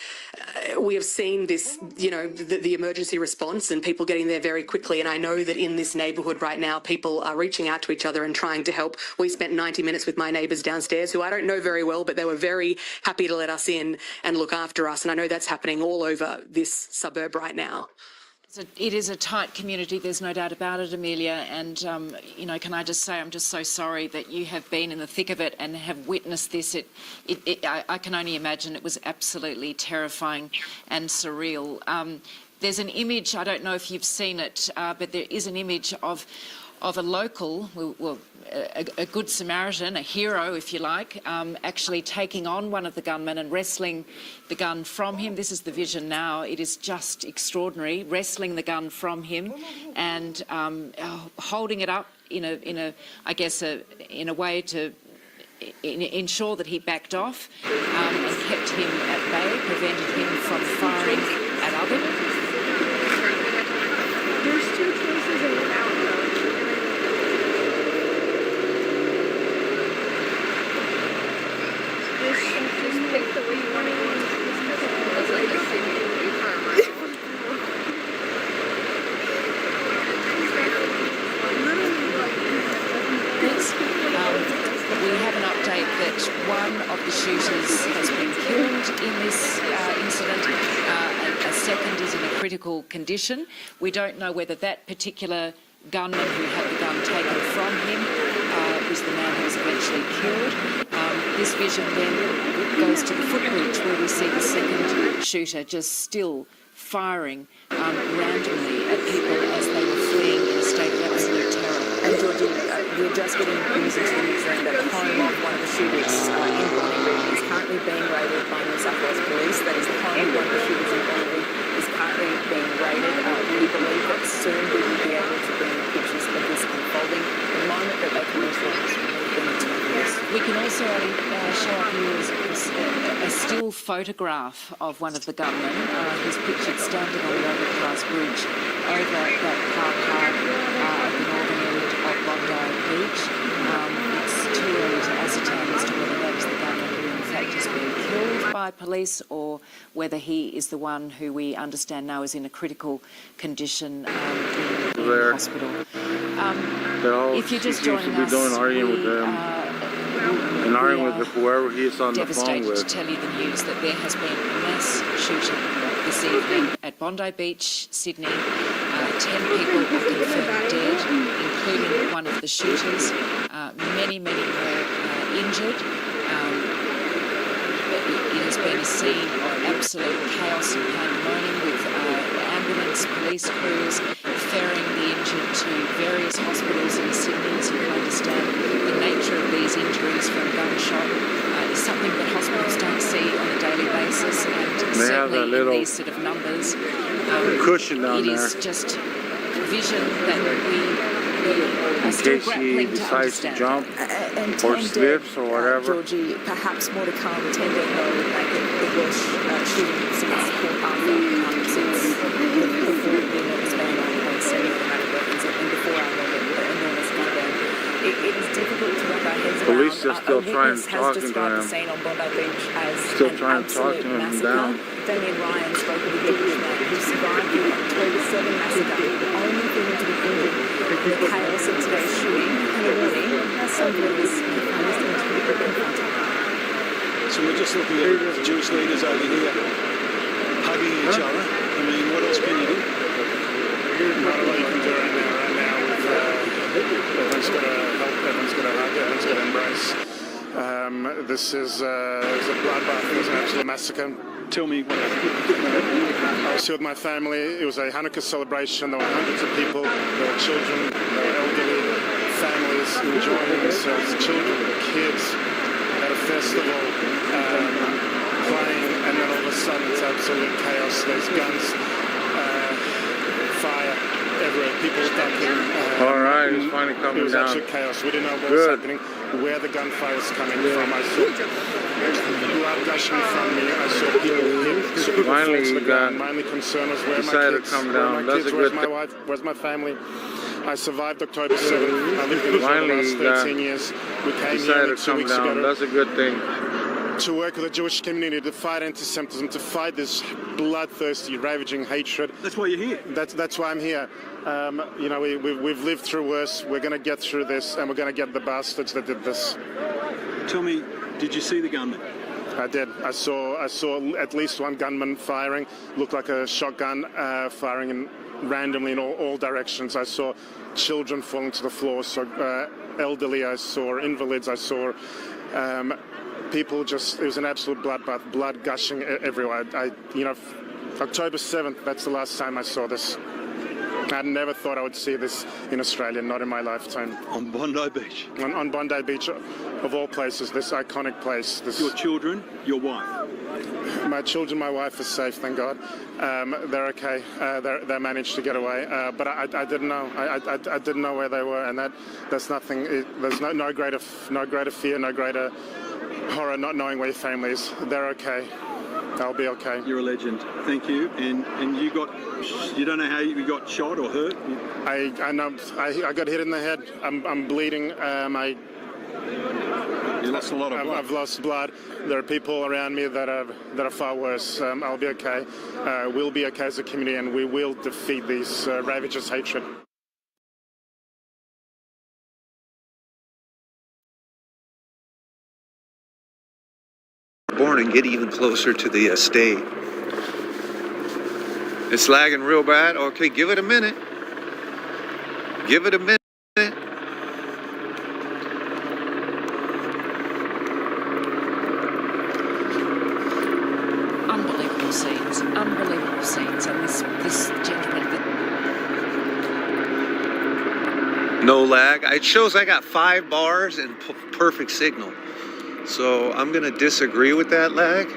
we have seen this, you know, the emergency response and people getting there very quickly. And I know that in this neighbourhood right now, people are reaching out to each other and trying to help. We spent 90 minutes with my neighbours downstairs, who I don't know very well, but they were very happy to let us in and look after us. And I know that's happening all over this suburb right now. So it is a tight community, there's no doubt about it, Amelia, and, you know, can I just say I'm just so sorry that you have been in the thick of it and have witnessed this. I can only imagine it was absolutely terrifying and surreal. There's an image, I don't know if you've seen it, but there is an image of a local, well, a good Samaritan, a hero, if you like, actually taking on one of the gunmen and wrestling the gun from him. This is the vision now. It is just extraordinary, wrestling the gun from him and holding it up in a way to ensure that he backed off and kept him at bay, prevented him from firing at others. There's two choices in an outcome. Just pick the way you want has been killed in this incident. A second is in a critical condition. We don't know whether that particular gunman who had the gun taken from him was the man who was eventually killed. This vision then goes to the footbridge where we see the second shooter just still firing randomly at people as they were fleeing in a state of absolute terror. And Georgie, we're just getting news into the newsroom that the home of one of the shooters in Bondi is currently being raided by New South Wales Police. That is, the home of one of the shooters in Bondi is currently being raided. We believe that soon we will be able to bring pictures of this unfolding. The moment that they come into us, we can also show up here a still photograph of one of the gunmen. He's pictured standing on the overpass bridge over that car park at the northern end of Bondi Beach. It's too early to ascertain as to whether that is the gunman who in fact has been killed by police or whether he is the one who we understand now is in a critical condition in hospital. If you're just joining us, arguing with them. And arguing with whoever he is on the phone devastated with. to tell you the news that there has been a mass shooting this evening at Bondi Beach, Sydney. 10 people are confirmed dead, including one of the shooters. Many were injured. It has been a scene of absolute chaos and pandemonium with ambulance, police crews ferrying the injured to various hospitals in Sydney. As you can understand, the nature of these injuries from gunshot is something that hospitals don't see on a daily basis, and They have certainly a little in these sort of numbers, cushion down it is there. just vision that we are In still case he grappling to decides to understand. jump and or 10 slips or whatever. Georgie, perhaps more to come. 10 dead though, like the worst shooting since Port Arthur, since before the enormous ban on semi-automatic weapons and before our enormous gun ban. It is difficult to wrap our heads around. Police are still trying to has talk to described the him. scene on Bondi Beach as Still an trying to talk absolute to him massacre. down. Damien Ryan spoke with a Jewish man who survived the October 7 massacre, only for him to be injured in the chaos of today's shooting, and a warning that some viewers may find this interview confronting. So we're just looking at the Jewish leaders over here hugging each other. I mean, what else can you do? Not a lot you can do right now. Right now, everyone's got to help, everyone's got to hug, everyone's got to embrace. This is a bloodbath. It was an absolute massacre. Tell me what happened. I was here with my family. It was a Hanukkah celebration. There were hundreds of people. There were children, there were elderly, families enjoying themselves, children, kids at a festival, playing, and then all of a sudden it's absolute chaos. There's guns, fire everywhere, people ducking. All right, it's finally coming It was down. absolute chaos. We didn't know what Good. was happening, where the gunfire was coming from. I saw blood gushing in front of me. I saw people hit. Finally, to the you ground. My only concern was where my decided kids, to come where down. my That's kids, a where's good my thing. wife, where's my family. I survived October 7th. I lived in Israel Finally, the last you got 13 years. We came decided here to 2 come weeks down. ago That's a good thing. to work with the Jewish community, to fight anti-Semitism, to fight this bloodthirsty, ravaging hatred. That's why you're here. That's why I'm here. You know, we've lived through worse. We're going to get through this, and we're going to get the bastards that did this. Tell me, did you see the gunman? I did. I saw at least one gunman firing. Looked like a shotgun firing randomly in all directions. I saw children falling to the floor. So elderly. I saw invalids. I saw. People just, it was an absolute bloodbath, blood gushing everywhere. You know, October 7th, that's the last time I saw this. I never thought I would see this in Australia, not in my lifetime. On Bondi Beach? On Bondi Beach, of all places, this iconic place. Your children, your wife? My children, my wife is safe, thank God. They're okay. They managed to get away, but I didn't know. I didn't know where they were, and that's nothing. There's no greater fear, no greater horror not knowing where your family is. They're okay. I'll be okay. You're a legend. Thank you. And you don't know how you got shot or hurt? I know. I got hit in the head. I'm bleeding. You lost a lot of blood. I've lost blood. There are people around me that are far worse. I'll be okay. We'll be okay as a community, and we will defeat these ravages' hatred. Morning. can get even closer to the estate. It's lagging real bad. Okay, give it a minute. Give it a minute. Unbelievable scenes. Unbelievable scenes. And this gentleman. No lag. It shows I got 5 bars and perfect signal. So I'm going to disagree with that lag.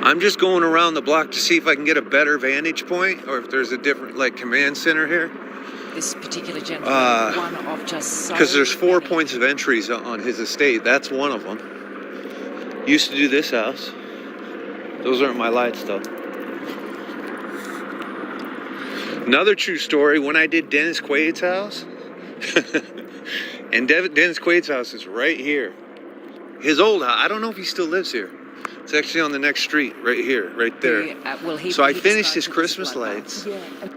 I'm just going around the block to see if I can get a better vantage point or if there's a different like command center here. This particular gentleman, one of just so because there's 4 points of entries on his estate. That's one of them. Used to do this house. Those aren't my lights though. Another true story, when I did Dennis Quaid's house, and Dennis Quaid's house is right here. His old house, I don't know if he still lives here. It's actually on the next street, right here, right there. So I finished his Christmas lights,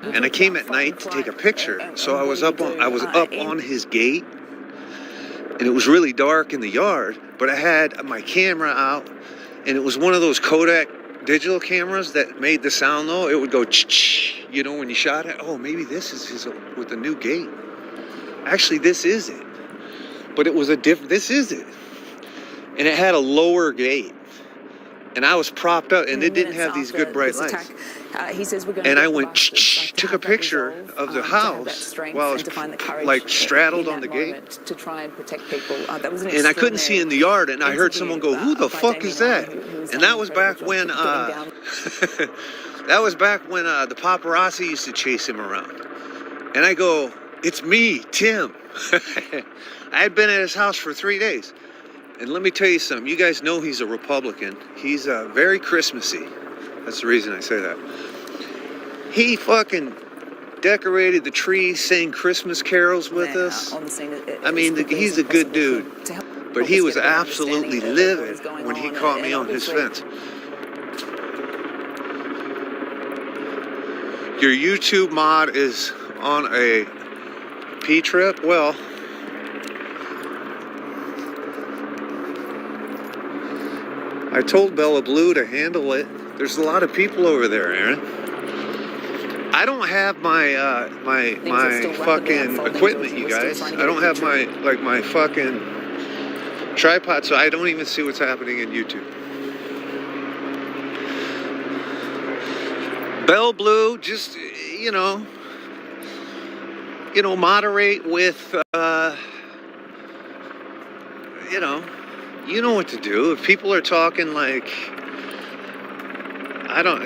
and I came at night to take a picture. So I was up on his gate, and it was really dark in the yard, but I had my camera out, and it was one of those Kodak digital cameras that made the sound though. It would go ch-ch, you know, when you shot it. Oh, maybe this is his with the new gate. Actually, this is it. But it was a different, this is it. And it had a lower gate. And I was propped up, and it didn't have these good bright lights. He says we're going and I went, took a picture of the house while I was like straddled on the gate. To try and protect people. That was and I couldn't see in the yard, and I heard someone go, "Who the fuck is that?" And that was back when, that was back when the paparazzi used to chase him around. And I go, "It's me, Tim." I had been at his house for 3 days. And let me tell you something, you guys know he's a Republican. He's very Christmassy. That's the reason I say that. He fucking decorated the tree, sang Christmas carols with us. I mean, he's a good dude. But he was absolutely livid when he caught me on his fence. Your YouTube mod is on a P trip? Well, I told Bella Blue to handle it. There's a lot of people over there, Aaron. I don't have my my fucking equipment, you guys. I don't have my fucking tripod, so I don't even see what's happening in YouTube. Bella Blue, just you know, moderate with you know what to do. If people are talking like,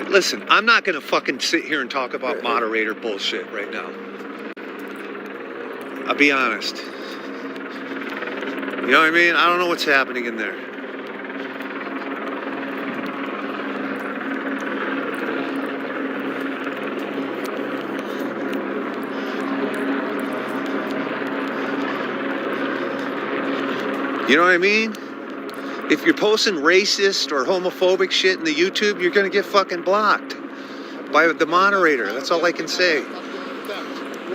listen, I'm not going to fucking sit here and talk about moderator bullshit right now. I'll be honest. You know what I mean? I don't know what's happening in there. You know what I mean? If you're posting racist or homophobic shit in the YouTube, you're gonna get fucking blocked by the moderator. That's all I can say.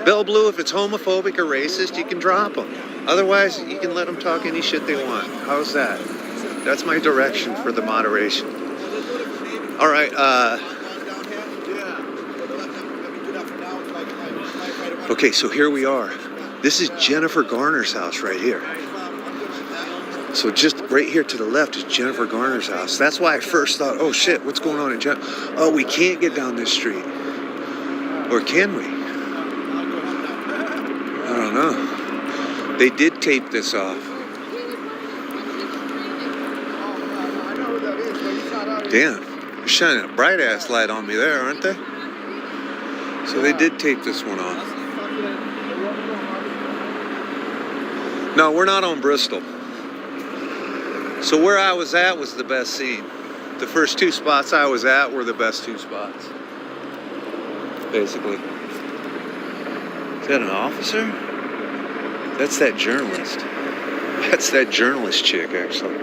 Bell Blue, if it's homophobic or racist, you can drop them. Otherwise, you can let them talk any shit they want. How's that? That's my direction for the moderation. All right, okay, so here we are. This is Jennifer Garner's house right here. So just right here to the left is Jennifer Garner's house. That's why I first thought, oh shit, what's going on in Jennifer? Oh, we can't get down this street. Or can we? I don't know. They did tape this off. Damn, they're shining a bright ass light on me there, aren't they? So they did tape this one off. No, we're not on Bristol. So where I was at was the best scene. The first 2 spots I was at were the best 2 spots. Basically. Is that an officer? That's that journalist. That's that journalist chick, actually.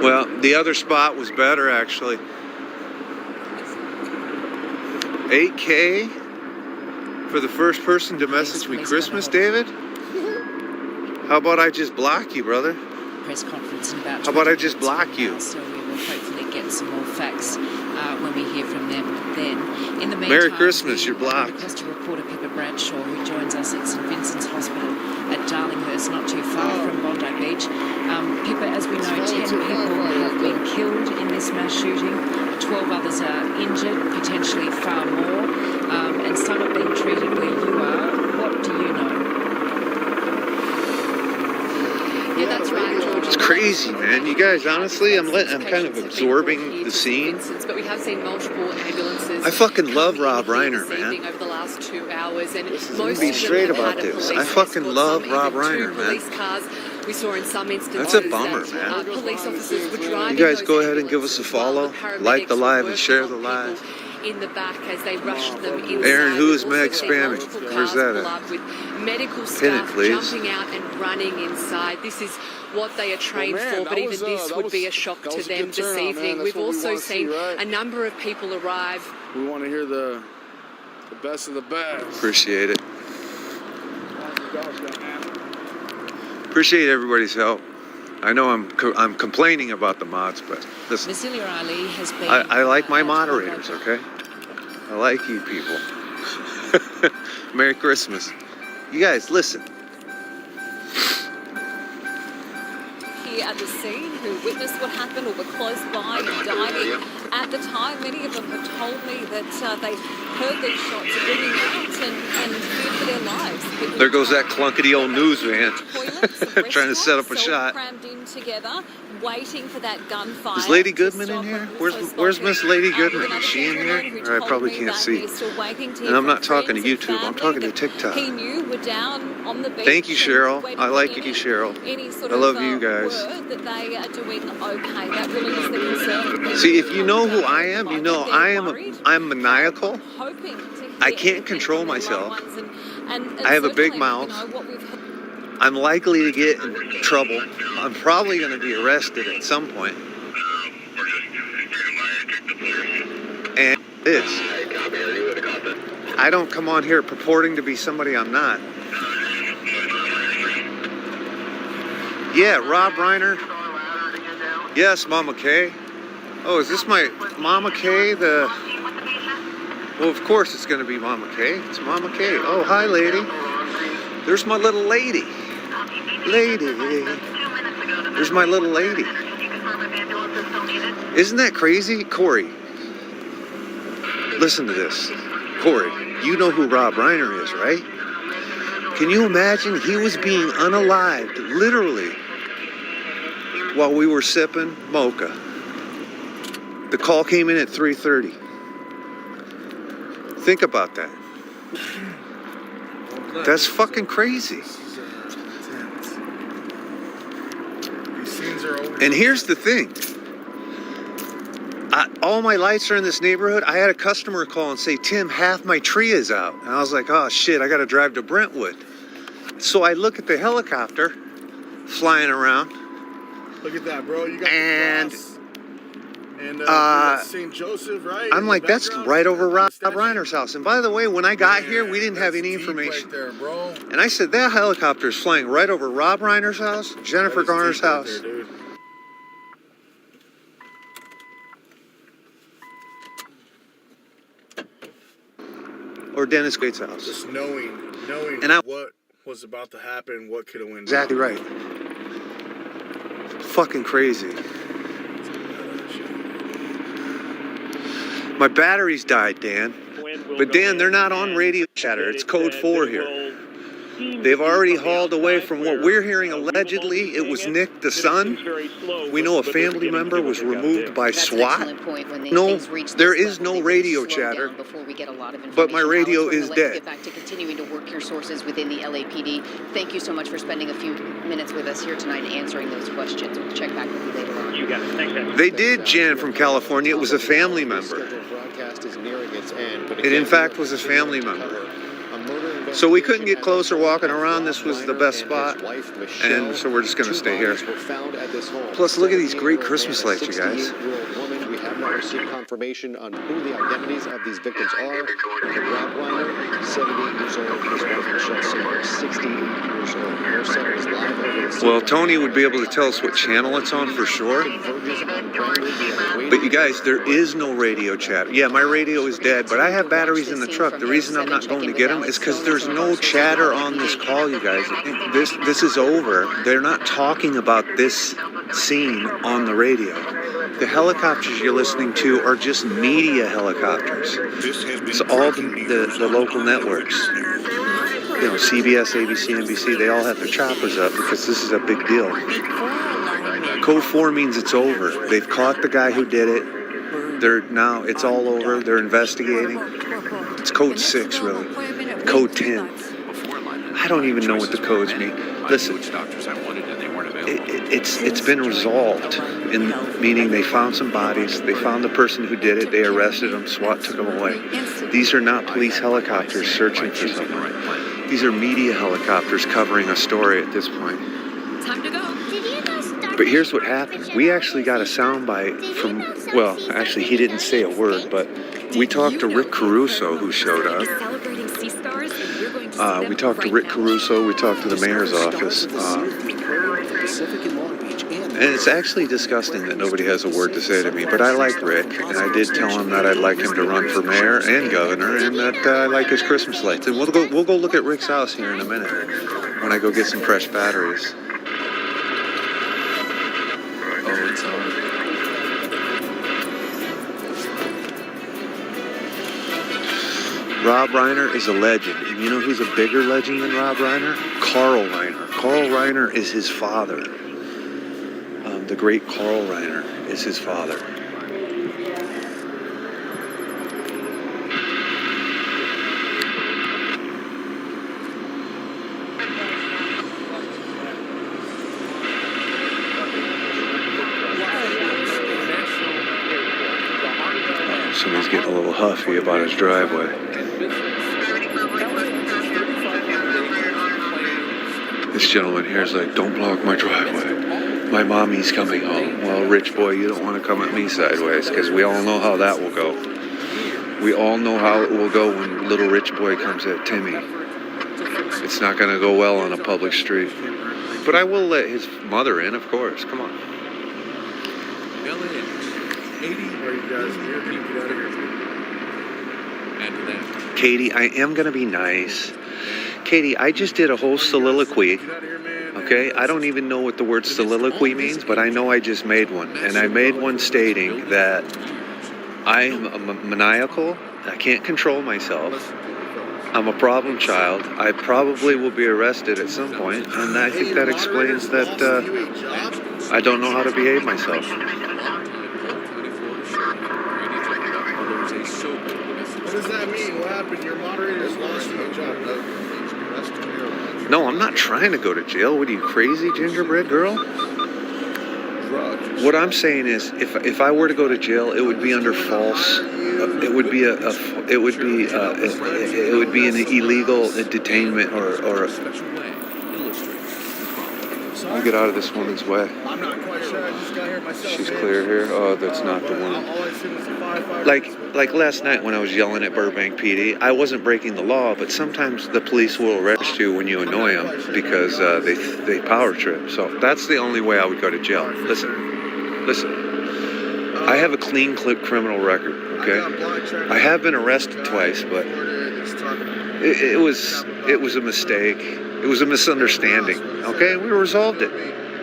Well, the other spot was better, actually. 8K For the first person to message me Christmas, David? How about I just block you, brother? Press conference in about How about I 20 just minutes block from you? now, so we will hopefully get some more facts when we hear from them then. In the meantime, Merry Christmas, you're we blocked. request a reporter, Pippa Bradshaw, who joins us at St Vincent's Hospital at Darlinghurst, not too far from Bondi Beach. Pippa, as we know, 10 people have been killed in this mass shooting. 12 others are injured, potentially far more, and some are being treated where you are. What do you know? Yeah, that's right, George. It's crazy, man. You guys, honestly, I'm kind of absorbing the scene. But we have seen multiple ambulances. I fucking love Rob Reiner, this man. evening over the last 2 hours, and most Be of them straight have about had a this. police I fucking escort, love some Rob even Reiner, two man. police cars. We saw in some instances That's a bummer, that, man. police officers were driving. You guys those go ahead and give us a follow, like the live, and share the live. In the back as they rushed them inside. Aaron, who is We've Meg also seen spamming? multiple Where's cars that pull at? up with medical Pin it, staff please. jumping out and running inside. This is what they are trained for, but even this would be a shock to them this evening. We've also seen a number of people arrive. We want to hear the best of the best. Appreciate it. Appreciate everybody's help. I know I'm complaining about the mods, but listen, Vasily Ali has been... I like my moderators, okay? I like you people. Merry Christmas. You guys, listen. Here at the scene who witnessed what happened or were close by and dining at the time. Many of them have told me that they heard these shots ringing out and feared for their lives. People There goes that clunkety old news van trying to set up a shot. crammed in together, waiting for that gunfire. Is Lady Goodman in here? Where's Miss Lady Goodman? Is she in here? Or I probably can't see. And I'm not talking to YouTube. I'm talking to TikTok. He knew were down on the beach. Thank you, Cheryl. I like you, Cheryl. Any sort I love of, you guys. word that they are doing okay. That really is the concern. See, if you know who I am, you know I'm maniacal. Hoping to I can't control myself. and I have a big certainly, mouth. You know, what we've I'm likely to get in trouble. I'm probably going to be arrested at some point. And this. I don't come on here purporting to be somebody I'm not. Yeah, Rob Reiner. Yes, Mama Kay. Oh, is this my Mama Kay? Well, of course it's going to be Mama Kay. It's Mama Kay. Oh, hi, lady. There's my little lady. There's my little lady. Isn't that crazy? Corey, listen to this. Corey, you know who Rob Reiner is, right? Can you imagine he was being unalived, literally, while we were sipping mocha? The call came in at 3:30. Think about that. That's fucking crazy. And here's the thing. All my lights are in this neighborhood. I had a customer call and say, Tim, half my tree is out. And I was like, oh shit, I got to drive to Brentwood. So I look at the helicopter flying around. Look at that, bro. You got and the cross. And St. Joseph, right? I'm like, that's right over Rob Reiner's house. And by the way, when I got here, we didn't have any information. Right there, bro. And I said, that helicopter is flying right over Rob Reiner's house, Jennifer Garner's house. Right there, dude. Or Dennis Quaid's house. Just knowing And what was about to happen, what could have went Exactly down. right. Fucking crazy. My batteries died, Dan. But Dan, they're not on radio chatter. It's code 4 here. They've already hauled away from what we're hearing. Allegedly, it was Nick, the son. We know a family member was removed by SWAT. No, there is no radio chatter. But my radio is dead. Get back to continuing to work your sources within the LAPD. Thank you so much for spending a few minutes with us here tonight and answering those questions. We'll check back with you later on. You got it. Thanks, guys. They did, Jan from California. It was a family member. It in fact was a family member. So we couldn't get closer walking around. This was the best spot. And so we're just going to stay here. Plus, look at these great Christmas lights, you guys. received confirmation on who the identities of these victims are. Rob Reiner, 78 years old. His wife Michele Senior, 68 years old. Their son is live over the Well, Tony would be able to tell us what channel it's on for sure. But you guys, there is no radio chatter. Yeah, my radio is dead, but I have batteries in the truck. The reason I'm not going to get them is because there's no chatter on this call, you guys. This is over. They're not talking about this scene on the radio. The helicopters you're listening to are just media helicopters. It's all the local networks. You know, CBS, ABC, NBC, they all have their choppers up because this is a big deal. Code 4 means it's over. They've caught the guy who did it. Now it's all over. They're investigating. It's Code 6, really. Code 10. I don't even know what the codes mean. Listen, it's been resolved, meaning they found some bodies, they found the person who did it, they arrested him, SWAT took him away. These are not police helicopters searching for someone. These are media helicopters covering a story at this point. Time to go. But here's what happened. We actually got a soundbite from, well, actually he didn't say a word, but we talked to Rick Caruso, who showed up. We talked to Rick Caruso, we talked to the mayor's office. And it's actually disgusting that nobody has a word to say to me, but I like Rick, and I did tell him that I'd like him to run for mayor and governor, and that I like his Christmas lights. And we'll go look at Rick's house here in a minute when I go get some fresh batteries. Oh, it's on. Rob Reiner is a legend, and you know who's a bigger legend than Rob Reiner? Carl Reiner. Carl Reiner is his father. The great Carl Reiner is his father. Somebody's getting a little huffy about his driveway. This gentleman here is like, don't block my driveway. My mommy's coming home. Well, rich boy, you don't want to come at me sideways, because we all know how that will go. We all know how it will go when little rich boy comes at Timmy. It's not going to go well on a public street. But I will let his mother in, of course. Come on. Katie, I am going to be nice. Katie, I just did a whole soliloquy. Okay, I don't even know what the word soliloquy means, but I know I just made one. And I made one stating that I am maniacal, I can't control myself, I'm a problem child, I probably will be arrested at some point, and I think that explains that I don't know how to behave myself. What does that mean? What happened? Your moderator's lost no job. No, I'm not trying to go to jail. What are you, crazy, gingerbread girl? What I'm saying is, if I were to go to jail, it would be under false. It would be an illegal detainment or. I'll get out of this woman's way. I'm not quite sure. I just got here myself. She's clear here. Oh, that's not the one. Like last night when I was yelling at Burbank PD, I wasn't breaking the law, but sometimes the police will arrest you when you annoy them because they power trip. So that's the only way I would go to jail. Listen. I have a clean clip criminal record. Okay. I have been arrested twice, but it was a mistake. It was a misunderstanding. Okay, we resolved it.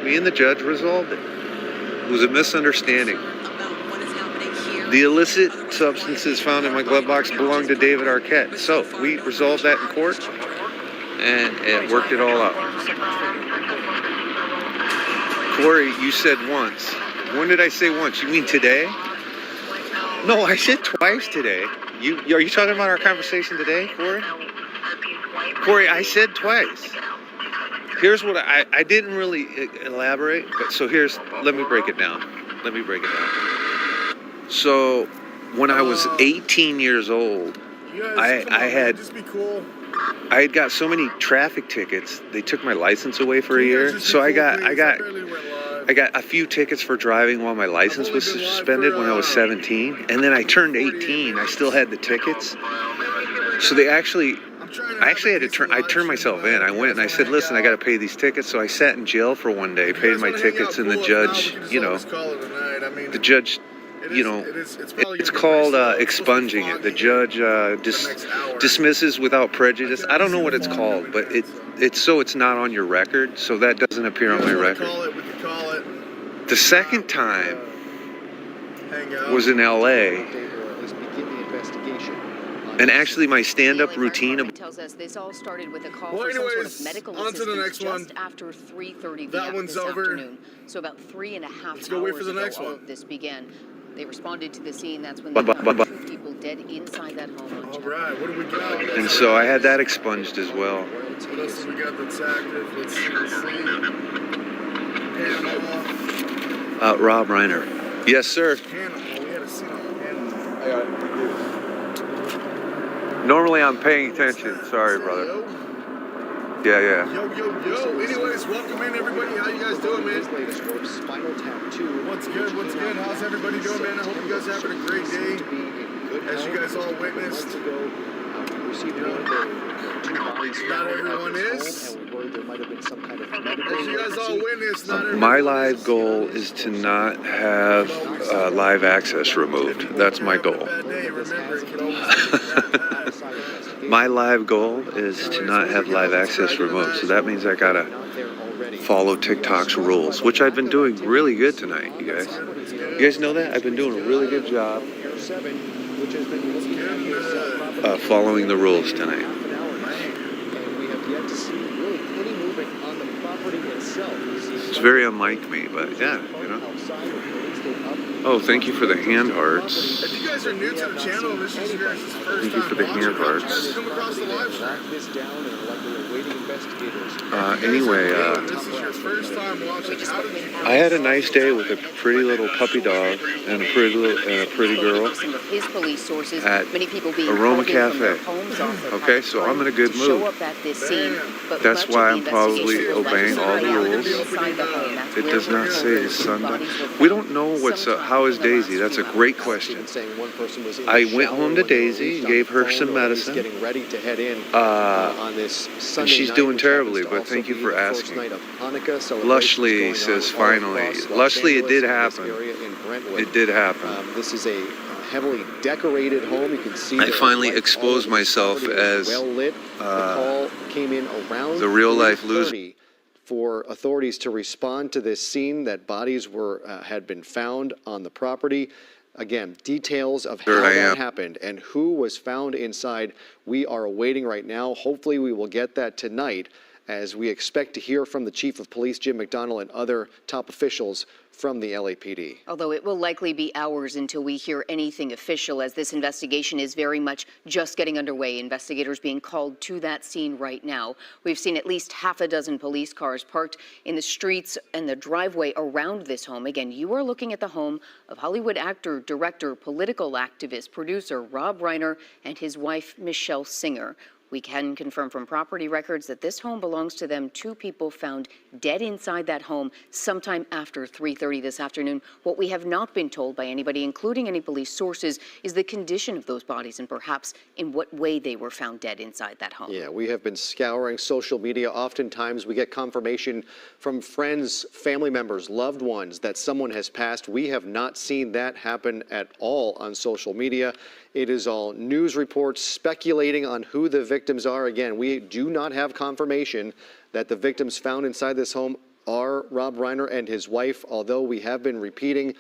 Me and the judge resolved it. It was a misunderstanding. The illicit substances found in my glove box belonged to David Arquette. So we resolved that in court, and it worked it all out. Corey, you said once. When did I say once? You mean today? No, I said twice today. Are you talking about our conversation today, Corey? Corey, I said twice. Here's what I didn't really elaborate, but so let me break it down. So when I was 18 years old, I had got so many traffic tickets. They took my license away for a year. So I got I got a few tickets for driving while my license was suspended when I was 17, and then I turned 18. I still had the tickets, so I actually had to I turned myself in. I went and I said, listen, I got to pay these tickets. So I sat in jail for one day, paid my tickets, and the judge, the judge, it's called expunging it. The judge dismisses without prejudice. I don't know what it's called, but it's not on your record, so that doesn't appear on my record. The second time was in LA. And actually, my stand-up routine tells us this all started with a call for some sort of medical assistance just after 3:30 this afternoon. So about 3.5 hours ago, all of this began. They responded to the scene. That's when they found 2 people dead inside that home. All right, what do we got? And so I had that expunged as well. What else we got that's active? Let's see. Rob Reiner. Yes, sir. Normally I'm paying attention. Sorry, brother. Yeah. Yo. Anyways, welcome in, everybody. How you guys doing, man? What's good? How's everybody doing, man? I hope you guys are having a great day. As you guys all witnessed. Not everyone is. As you guys all witnessed, not everyone My live goal is to not have live access removed. That's my goal. My live goal is to not have live access removed. So that means I gotta follow TikTok's rules, which I've been doing really good tonight, you guys. You guys know that? I've been doing a really good job following the rules tonight. It's very unlike me, but yeah, you know. Oh, thank you for the hand hearts. If you guys are new to the channel, this is your guys' first Thank you for the hand hearts. come across the live stream. Anyway, This is your first time watching. How did you I had a nice day with a pretty little puppy dog and a pretty girl His police sources, at many people being Aroma called in from their Cafe. homes off the Okay, so I'm in a good to show mood. up at this scene, but That's much why of I'm the probably investigation obeying all the rules. inside the home. That's It where does not say his son died. We don't know how is Daisy. That's a great question. I went home to Daisy and gave her some medicine. And she's doing terribly, but thank you for asking. Lushly says finally. Lushly, it did happen. It did happen. This is a heavily decorated home. You can see I finally exposed myself as well lit. The call came in around the real life 3:30 loser. for authorities to respond to this scene that bodies had been found on the property. Again, details of how that happened and who was found inside, we are awaiting right now. Hopefully we will get that tonight, as we expect to hear from the Chief of Police, Jim McDonnell, and other top officials from the LAPD. Although it will likely be hours until we hear anything official, as this investigation is very much just getting underway. Investigators being called to that scene right now. We've seen at least half a dozen police cars parked in the streets and the driveway around this home. Again, you are looking at the home of Hollywood actor, director, political activist, producer Rob Reiner and his wife Michele Singer. We can confirm from property records that this home belongs to them. 2 people found dead inside that home sometime after 3:30 this afternoon. What we have not been told by anybody, including any police sources, is the condition of those bodies and perhaps in what way they were found dead inside that home. Yeah, we have been scouring social media. Oftentimes we get confirmation from friends, family members, loved ones that someone has passed. We have not seen that happen at all on social media. It is all news reports speculating on who the victims are. Again, we do not have confirmation that the victims found inside this home are Rob Reiner and his wife, although we have been repeating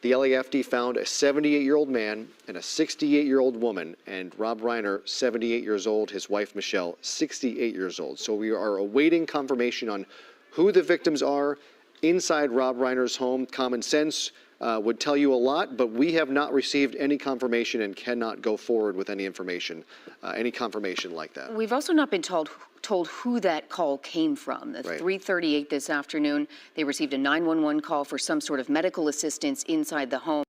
the LAFD found a 78-year-old man and a 68-year-old woman, and Rob Reiner, 78 years old, his wife Michele, 68 years old. So we are awaiting confirmation on who the victims are inside Rob Reiner's home. Common sense would tell you a lot, but we have not received any confirmation and cannot go forward with any information, any confirmation like that. We've also not been told who that call came from. At 3:38 this afternoon, they received a 911 call for some sort of medical assistance inside the home,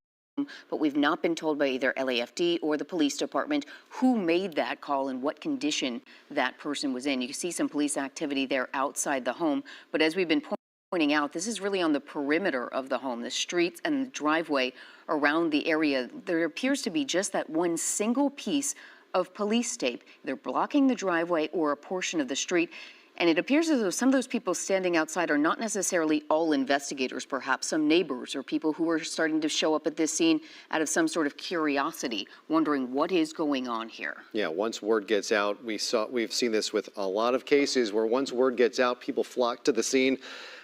but we've not been told by either LAFD or the police department who made that call and what condition that person was in. You can see some police activity there outside the home, but as we've been pointing pointing out, this is really on the perimeter of the home, the streets and the driveway around the area. There appears to be just that one single piece of police tape, either blocking the driveway or a portion of the street. And it appears as though some of those people standing outside are not necessarily all investigators, perhaps some neighbors or people who are starting to show up at this scene out of some sort of curiosity, wondering what is going on here. Yeah, once word gets out, we've seen this with a lot of cases where once word gets out, people flock to the scene.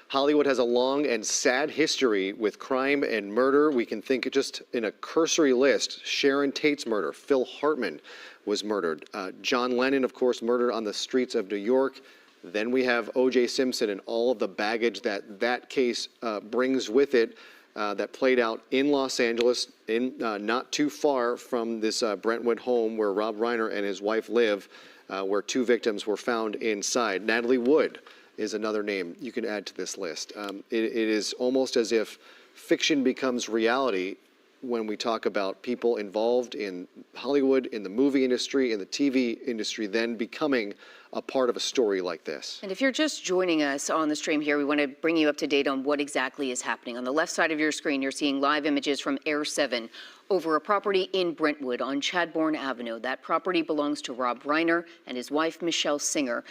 Hollywood has a long and sad history with crime and murder. We can think just in a cursory list, Sharon Tate's murder, Phil Hartman was murdered, John Lennon, of course, murdered on the streets of New York. Then we have O.J. Simpson and all of the baggage that case brings with it that played out in Los Angeles, not too far from this Brentwood home where Rob Reiner and his wife live, where 2 victims were found inside. Natalie Wood is another name you can add to this list. It is almost as if fiction becomes reality when we talk about people involved in Hollywood, in the movie industry, in the TV industry, then becoming a part of a story like this. And if you're just joining us on the stream here, we want to bring you up to date on what exactly is happening. On the left side of your screen, you're seeing live images from Air 7 over a property in Brentwood on Chadbourne Avenue. That property belongs to Rob Reiner and his wife, Michele Singer.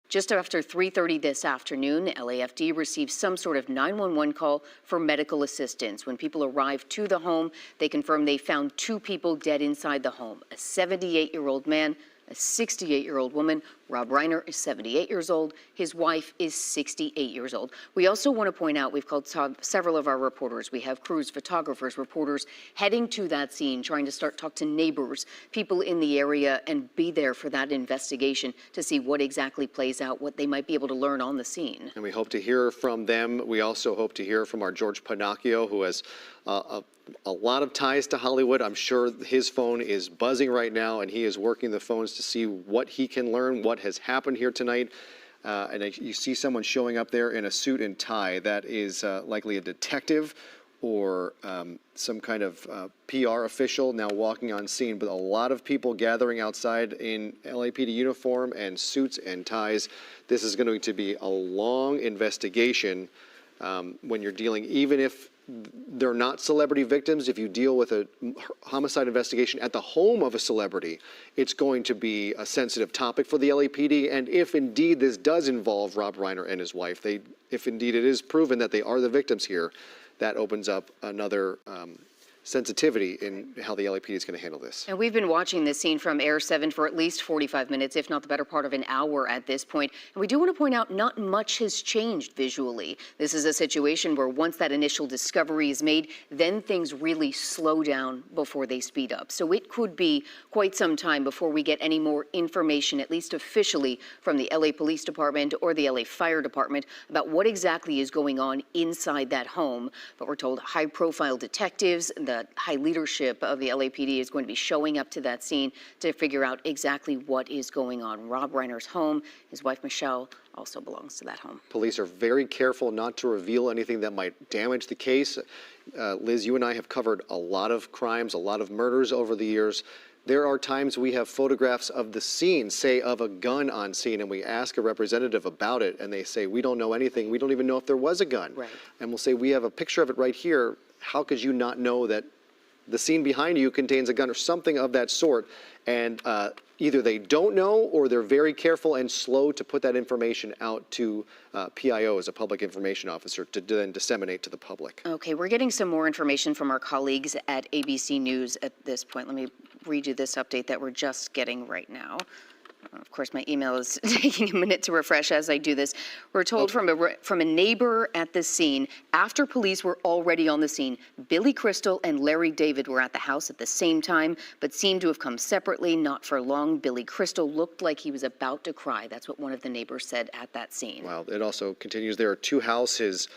Just after 3:30 this afternoon, LAFD received some sort of 911 call for medical assistance. When people arrived to the home, they confirmed they found 2 people dead inside the home, a 78-year-old man, a 68-year-old woman. Rob Reiner is 78 years old. His wife is 68 years old. We also want to point out, we've called several of our reporters. We have crews, photographers, reporters heading to that scene, trying to talk to neighbors, people in the area, and be there for that investigation to see what exactly plays out, what they might be able to learn on the scene. And we hope to hear from them. We also hope to hear from our George Pinocchio, who has a lot of ties to Hollywood. I'm sure his phone is buzzing right now, and he is working the phones to see what he can learn, what has happened here tonight. And you see someone showing up there in a suit and tie. That is likely a detective or some kind of PR official now walking on scene. But a lot of people gathering outside in LAPD uniform and suits and ties. This is going to be a long investigation when you're dealing, even if they're not celebrity victims, if you deal with a homicide investigation at the home of a celebrity, it's going to be a sensitive topic for the LAPD. And if indeed this does involve Rob Reiner and his wife, if indeed it is proven that they are the victims here, that opens up another sensitivity in how the LAPD is going to handle this. And we've been watching this scene from Air 7 for at least 45 minutes, if not the better part of an hour at this point. And we do want to point out not much has changed visually. This is a situation where once that initial discovery is made, then things really slow down before they speed up. So it could be quite some time before we get any more information, at least officially, from the LA Police Department or the LA Fire Department about what exactly is going on inside that home. But we're told high-profile detectives, the high leadership of the LAPD is going to be showing up to that scene to figure out exactly what is going on. Rob Reiner's home, his wife Michele, also belongs to that home. Police are very careful not to reveal anything that might damage the case. Liz, you and I have covered a lot of crimes, a lot of murders over the years. There are times we have photographs of the scene, say of a gun on scene, and we ask a representative about it, and they say, we don't know anything. We don't even know if there was a gun. Right. And we'll say, we have a picture of it right here. How could you not know that the scene behind you contains a gun or something of that sort? And either they don't know or they're very careful and slow to put that information out to PIO as a public information officer to then disseminate to the public. Okay, we're getting some more information from our colleagues at ABC News at this point. Let me read you this update that we're just getting right now. Of course, my email is taking a minute to refresh as I do this. We're told from a neighbor at the scene, after police were already on the scene, Billy Crystal and Larry David were at the house at the same time, but seemed to have come separately, not for long. Billy Crystal looked like he was about to cry. That's what one of the neighbors said at that scene. Wow, it also continues, there are 2 houses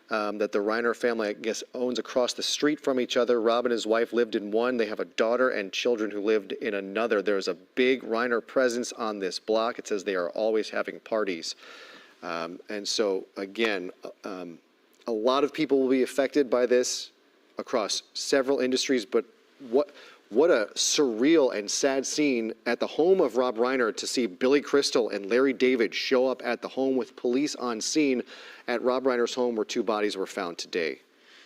that the Reiner family, I guess, owns across the street from each other. Rob and his wife lived in one. They have a daughter and children who lived in another. There's a big Reiner presence on this block. It says they are always having parties. And so, again, a lot of people will be affected by this across several industries, but what a surreal and sad scene at the home of Rob Reiner to see Billy Crystal and Larry David show up at the home with police on scene at Rob Reiner's home where 2 bodies were found today.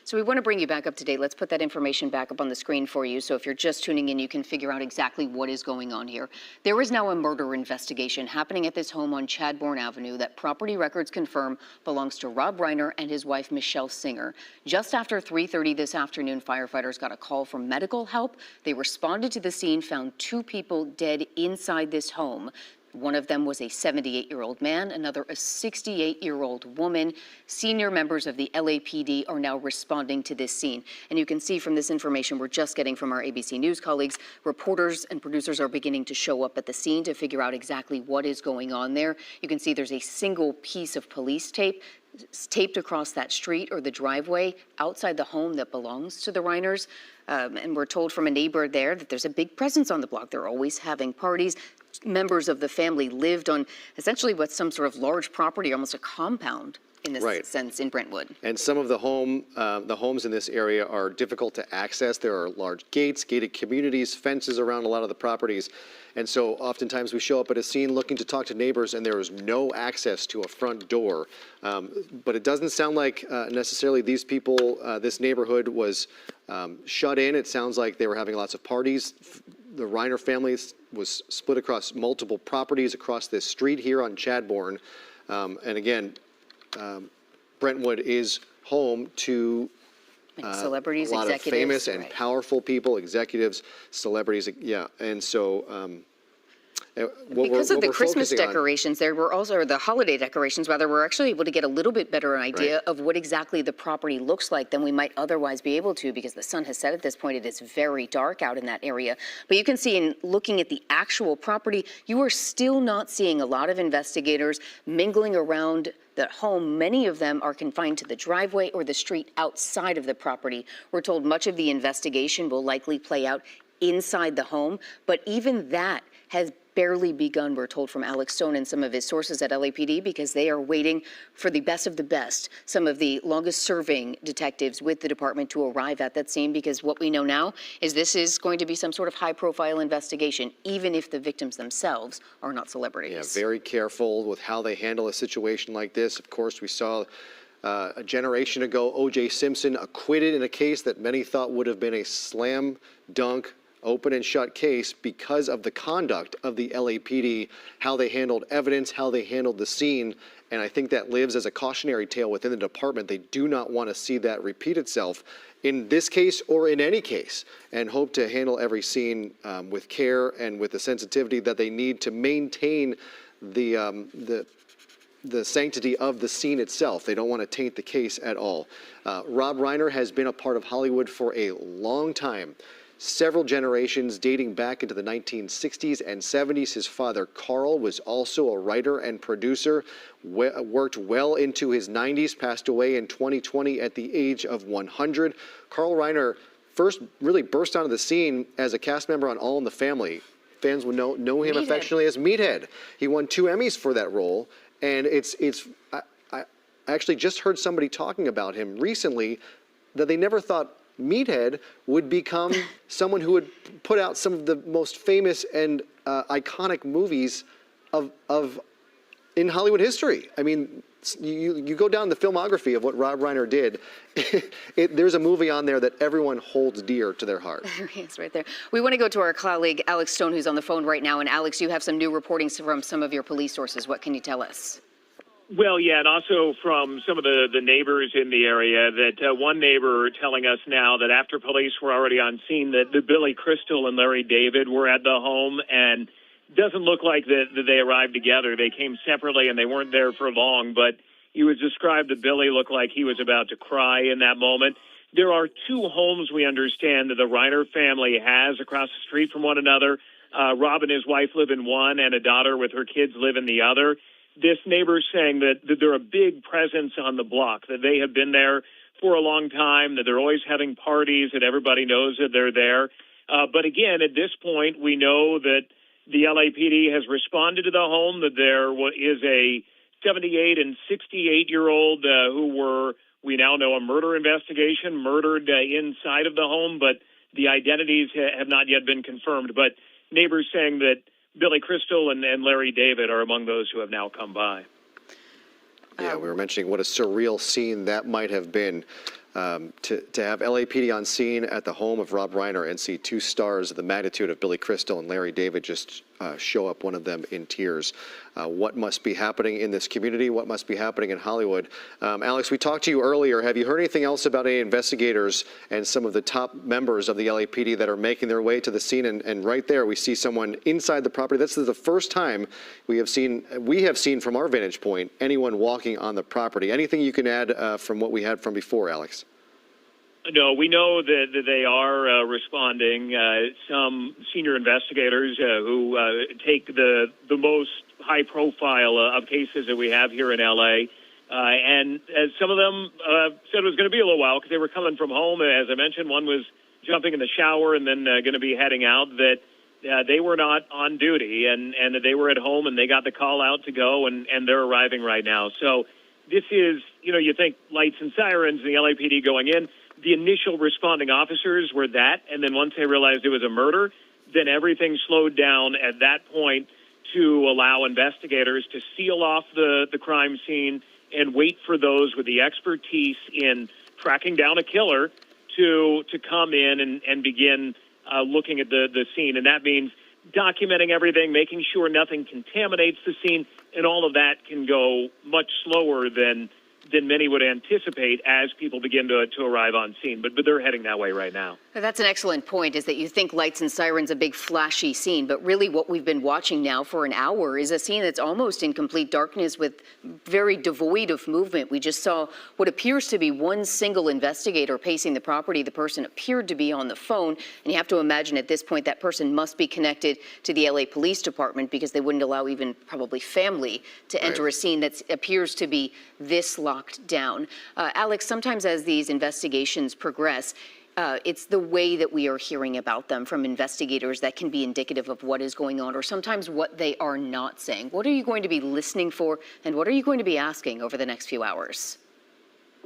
So we want to bring you back up to date. Let's put that information back up on the screen for you. So if you're just tuning in, you can figure out exactly what is going on here. There is now a murder investigation happening at this home on Chadbourne Avenue that property records confirm belongs to Rob Reiner and his wife, Michele Singer. Just after 3:30 this afternoon, firefighters got a call from medical help. They responded to the scene, found 2 people dead inside this home. One of them was a 78-year-old man, another a 68-year-old woman. Senior members of the LAPD are now responding to this scene. And you can see from this information we're just getting from our ABC News colleagues, reporters and producers are beginning to show up at the scene to figure out exactly what is going on there. You can see there's a single piece of police tape taped across that street or the driveway outside the home that belongs to the Reiners. And we're told from a neighbor there that there's a big presence on the block. They're always having parties. Members of the family lived on essentially what's some sort of large property, almost a compound in this sense in Brentwood. And some of the homes in this area are difficult to access. There are large gates, gated communities, fences around a lot of the properties. And so oftentimes we show up at a scene looking to talk to neighbors and there is no access to a front door. But it doesn't sound like necessarily these people, this neighborhood was shut in. It sounds like they were having lots of parties. The Reiner family was split across multiple properties across this street here on Chadbourne. And again, Brentwood is home to celebrities, a lot executives, of famous and powerful people, executives, celebrities, and so because of the Christmas decorations, there were also the holiday decorations. Rather, we're actually able to get a little bit better idea of what exactly the property looks like than we might otherwise be able to, because the sun has set at this point. It is very dark out in that area. But you can see in looking at the actual property, you are still not seeing a lot of investigators mingling around the home. Many of them are confined to the driveway or the street outside of the property. We're told much of the investigation will likely play out inside the home, but even that has barely begun, we're told from Alex Stone and some of his sources at LAPD, because they are waiting for the best of the best, some of the longest serving detectives with the department to arrive at that scene, because what we know now is this is going to be some sort of high profile investigation, even if the victims themselves are not celebrities. Yeah, very careful with how they handle a situation like this. Of course, we saw a generation ago, O.J. Simpson acquitted in a case that many thought would have been a slam dunk open and shut case because of the conduct of the LAPD, how they handled evidence, how they handled the scene. And I think that lives as a cautionary tale within the department. They do not want to see that repeat itself in this case or in any case, and hope to handle every scene with care and with the sensitivity that they need to maintain the sanctity of the scene itself. They don't want to taint the case at all. Rob Reiner has been a part of Hollywood for a long time. Several generations dating back into the 1960s and 70s. His father, Carl, was also a writer and producer, worked well into his 90s, passed away in 2020 at the age of 100. Carl Reiner first really burst onto the scene as a cast member on All in the Family. Fans would know him affectionately as Meathead. He won 2 Emmys for that role, and I actually just heard somebody talking about him recently that they never thought Meathead would become someone who would put out some of the most famous and iconic movies in Hollywood history. I mean, you go down the filmography of what Rob Reiner did, there's a movie on there that everyone holds dear to their heart. There he is right there. We want to go to our colleague Alex Stone, who's on the phone right now. And Alex, you have some new reporting from some of your police sources. What can you tell us? Well, yeah, and also from some of the neighbors in the area, that one neighbor telling us now that after police were already on scene, that the Billy Crystal and Larry David were at the home, and doesn't look like that they arrived together. They came separately, and they weren't there for long, but he was described that Billy looked like he was about to cry in that moment. There are 2 homes, we understand, that the Reiner family has across the street from one another. Rob and his wife live in one, and a daughter with her kids live in the other. This neighbor is saying that they're a big presence on the block, that they have been there for a long time, that they're always having parties, that everybody knows that they're there. But again, at this point, we know that the LAPD has responded to the home, that there is a 78 and 68-year-old who were, we now know, a murder investigation, murdered inside of the home, but The identities have not yet been confirmed, but neighbors saying that Billy Crystal and Larry David are among those who have now come by. Yeah, we were mentioning what a surreal scene that might have been. To have LAPD on scene at the home of Rob Reiner and see two stars of the magnitude of Billy Crystal and Larry David just show up, one of them in tears. What must be happening in this community? What must be happening in Hollywood? Alex, we talked to you earlier. Have you heard anything else about any investigators and some of the top members of the LAPD that are making their way to the scene? And right there, we see someone inside the property. This is the first time we have seen from our vantage point anyone walking on the property. Anything you can add from what we had from before, Alex? No, we know that they are responding. Some senior investigators who take the most high profile of cases that we have here in L.A. And some of them said it was going to be a little while because they were coming from home. As I mentioned, one was jumping in the shower and then going to be heading out, that they were not on duty and that they were at home and they got the call out to go and they're arriving right now. So this is, you think lights and sirens and the LAPD going in. The initial responding officers were that, and then once they realized it was a murder, then everything slowed down at that point to allow investigators to seal off the crime scene and wait for those with the expertise in tracking down a killer to come in and begin looking at the scene. And that means documenting everything, making sure nothing contaminates the scene, and all of that can go much slower than many would anticipate as people begin to arrive on scene. But they're heading that way right now. That's an excellent point, is that you think lights and sirens, a big flashy scene, but really what we've been watching now for an hour is a scene that's almost in complete darkness with very devoid of movement. We just saw what appears to be one single investigator pacing the property. The person appeared to be on the phone, and you have to imagine at this point that person must be connected to the LA Police Department because they wouldn't allow even probably family to enter a scene that appears to be this locked down. Alex, sometimes as these investigations progress, it's the way that we are hearing about them from investigators that can be indicative of what is going on, or sometimes what they are not saying. What are you going to be listening for, and what are you going to be asking over the next few hours?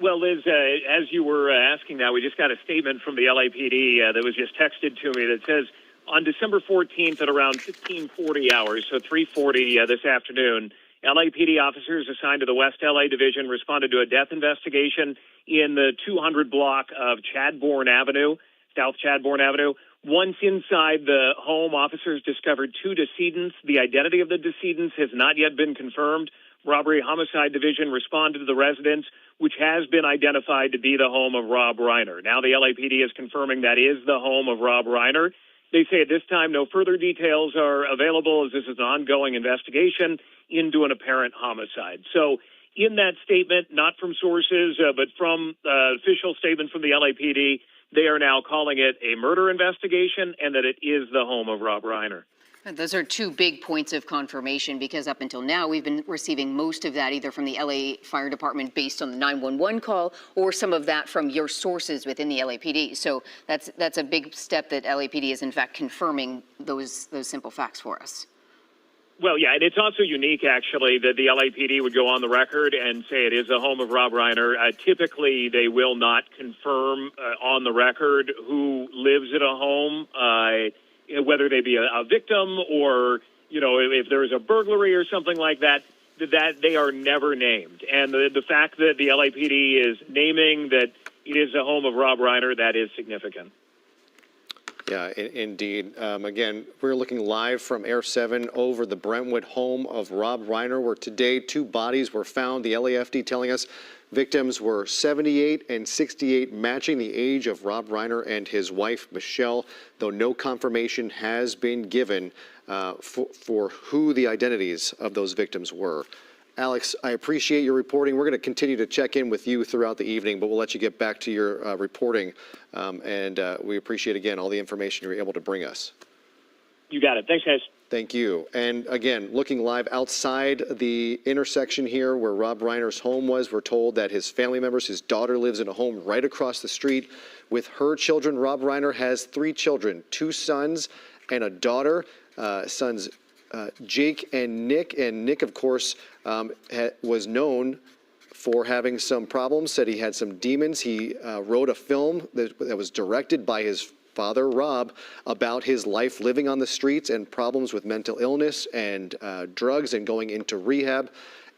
Well, Liz, as you were asking now, we just got a statement from the LAPD that was just texted to me that says, on December 14th at around 15:40 hours, so 3:40 this afternoon, LAPD officers assigned to the West LA Division responded to a death investigation in the 200 block of Chadbourne Avenue, South Chadbourne Avenue. Once inside the home, officers discovered two decedents. The identity of the decedents has not yet been confirmed. Robbery Homicide Division responded to the residence, which has been identified to be the home of Rob Reiner. Now the LAPD is confirming that is the home of Rob Reiner. They say at this time no further details are available as this is an ongoing investigation into an apparent homicide. So in that statement, not from sources, but from official statement from the LAPD, they are now calling it a murder investigation and that it is the home of Rob Reiner. Those are two big points of confirmation, because up until now we've been receiving most of that either from the LA Fire Department based on the 911 call or some of that from your sources within the LAPD. So that's a big step that LAPD is in fact confirming those simple facts for us. Well, yeah, and it's also unique, actually, that the LAPD would go on the record and say it is the home of Rob Reiner. Typically, they will not confirm on the record who lives at a home, whether they be a victim or, if there is a burglary or something like that, that they are never named. And the fact that the LAPD is naming that it is the home of Rob Reiner, that is significant. Yeah, indeed. Again, we're looking live from Air 7 over the Brentwood home of Rob Reiner, where today two bodies were found. The LAFD telling us victims were 78 and 68, matching the age of Rob Reiner and his wife, Michele, though no confirmation has been given for who the identities of those victims were. Alex, I appreciate your reporting. We're going to continue to check in with you throughout the evening, but we'll let you get back to your reporting. And we appreciate, again, all the information you're able to bring us. You got it. Thanks, guys. Thank you. And again, looking live outside the intersection here where Rob Reiner's home was, we're told that his family members, his daughter lives in a home right across the street with her children. Rob Reiner has 3 children, 2 sons and a daughter. Sons Jake and Nick, of course, was known for having some problems, said he had some demons. He wrote a film that was directed by his father, Rob, about his life living on the streets and problems with mental illness and drugs and going into rehab,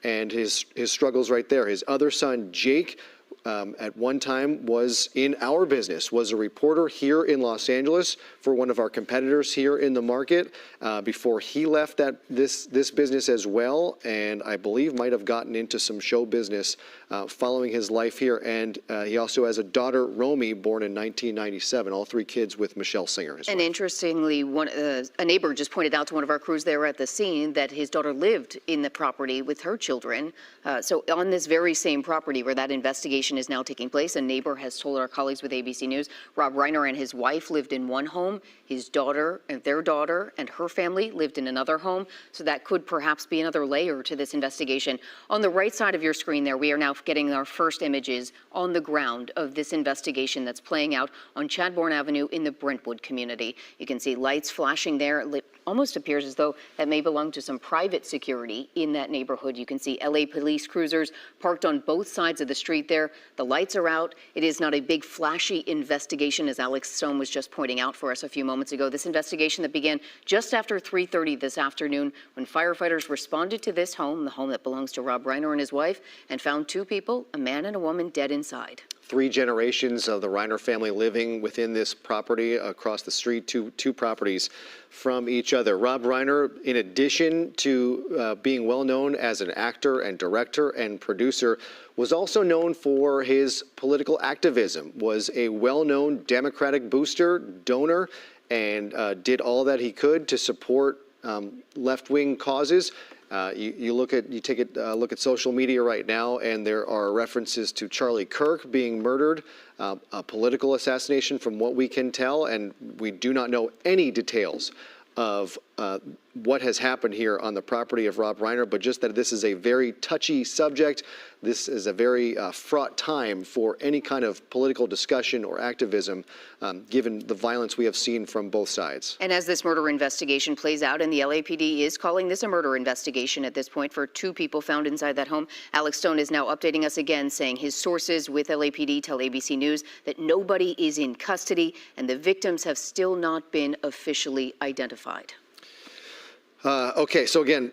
and his struggles right there. His other son, Jake, at one time was in our business, was a reporter here in Los Angeles for one of our competitors here in the market before he left this business as well, and I believe might have gotten into some show business following his life here. And he also has a daughter, Romy, born in 1997, all three kids with Michele Singer. And interestingly, a neighbor just pointed out to one of our crews there at the scene that his daughter lived in the property with her children. So on this very same property where that investigation is now taking place, a neighbor has told our colleagues with ABC News, Rob Reiner and his wife lived in one home, his daughter and their daughter and her family lived in another home. So that could perhaps be another layer to this investigation. On the right side of your screen there, we are now getting our first images on the ground of this investigation that's playing out on Chadbourne Avenue in the Brentwood community. You can see lights flashing there. It almost appears as though that may belong to some private security in that neighborhood. You can see LA police cruisers parked on both sides of the street there. The lights are out. It is not a big flashy investigation, as Alex Stone was just pointing out for us a few moments ago. This investigation that began just after 3:30 this afternoon when firefighters responded to this home, the home that belongs to Rob Reiner and his wife, and found two people, a man and a woman, dead inside. 3 generations of the Reiner family living within this property across the street, two properties from each other. Rob Reiner, in addition to being well known as an actor and director and producer, was also known for his political activism, was a well-known Democratic booster, donor, and did all that he could to support left-wing causes. You take a look at social media right now, and there are references to Charlie Kirk being murdered, a political assassination from what we can tell, and we do not know any details of what has happened here on the property of Rob Reiner, but just that this is a very touchy subject. This is a very fraught time for any kind of political discussion or activism, given the violence we have seen from both sides. And as this murder investigation plays out, and the LAPD is calling this a murder investigation at this point for 2 people found inside that home, Alex Stone is now updating us again, saying his sources with LAPD tell ABC News that nobody is in custody and the victims have still not been officially identified. Okay, so again,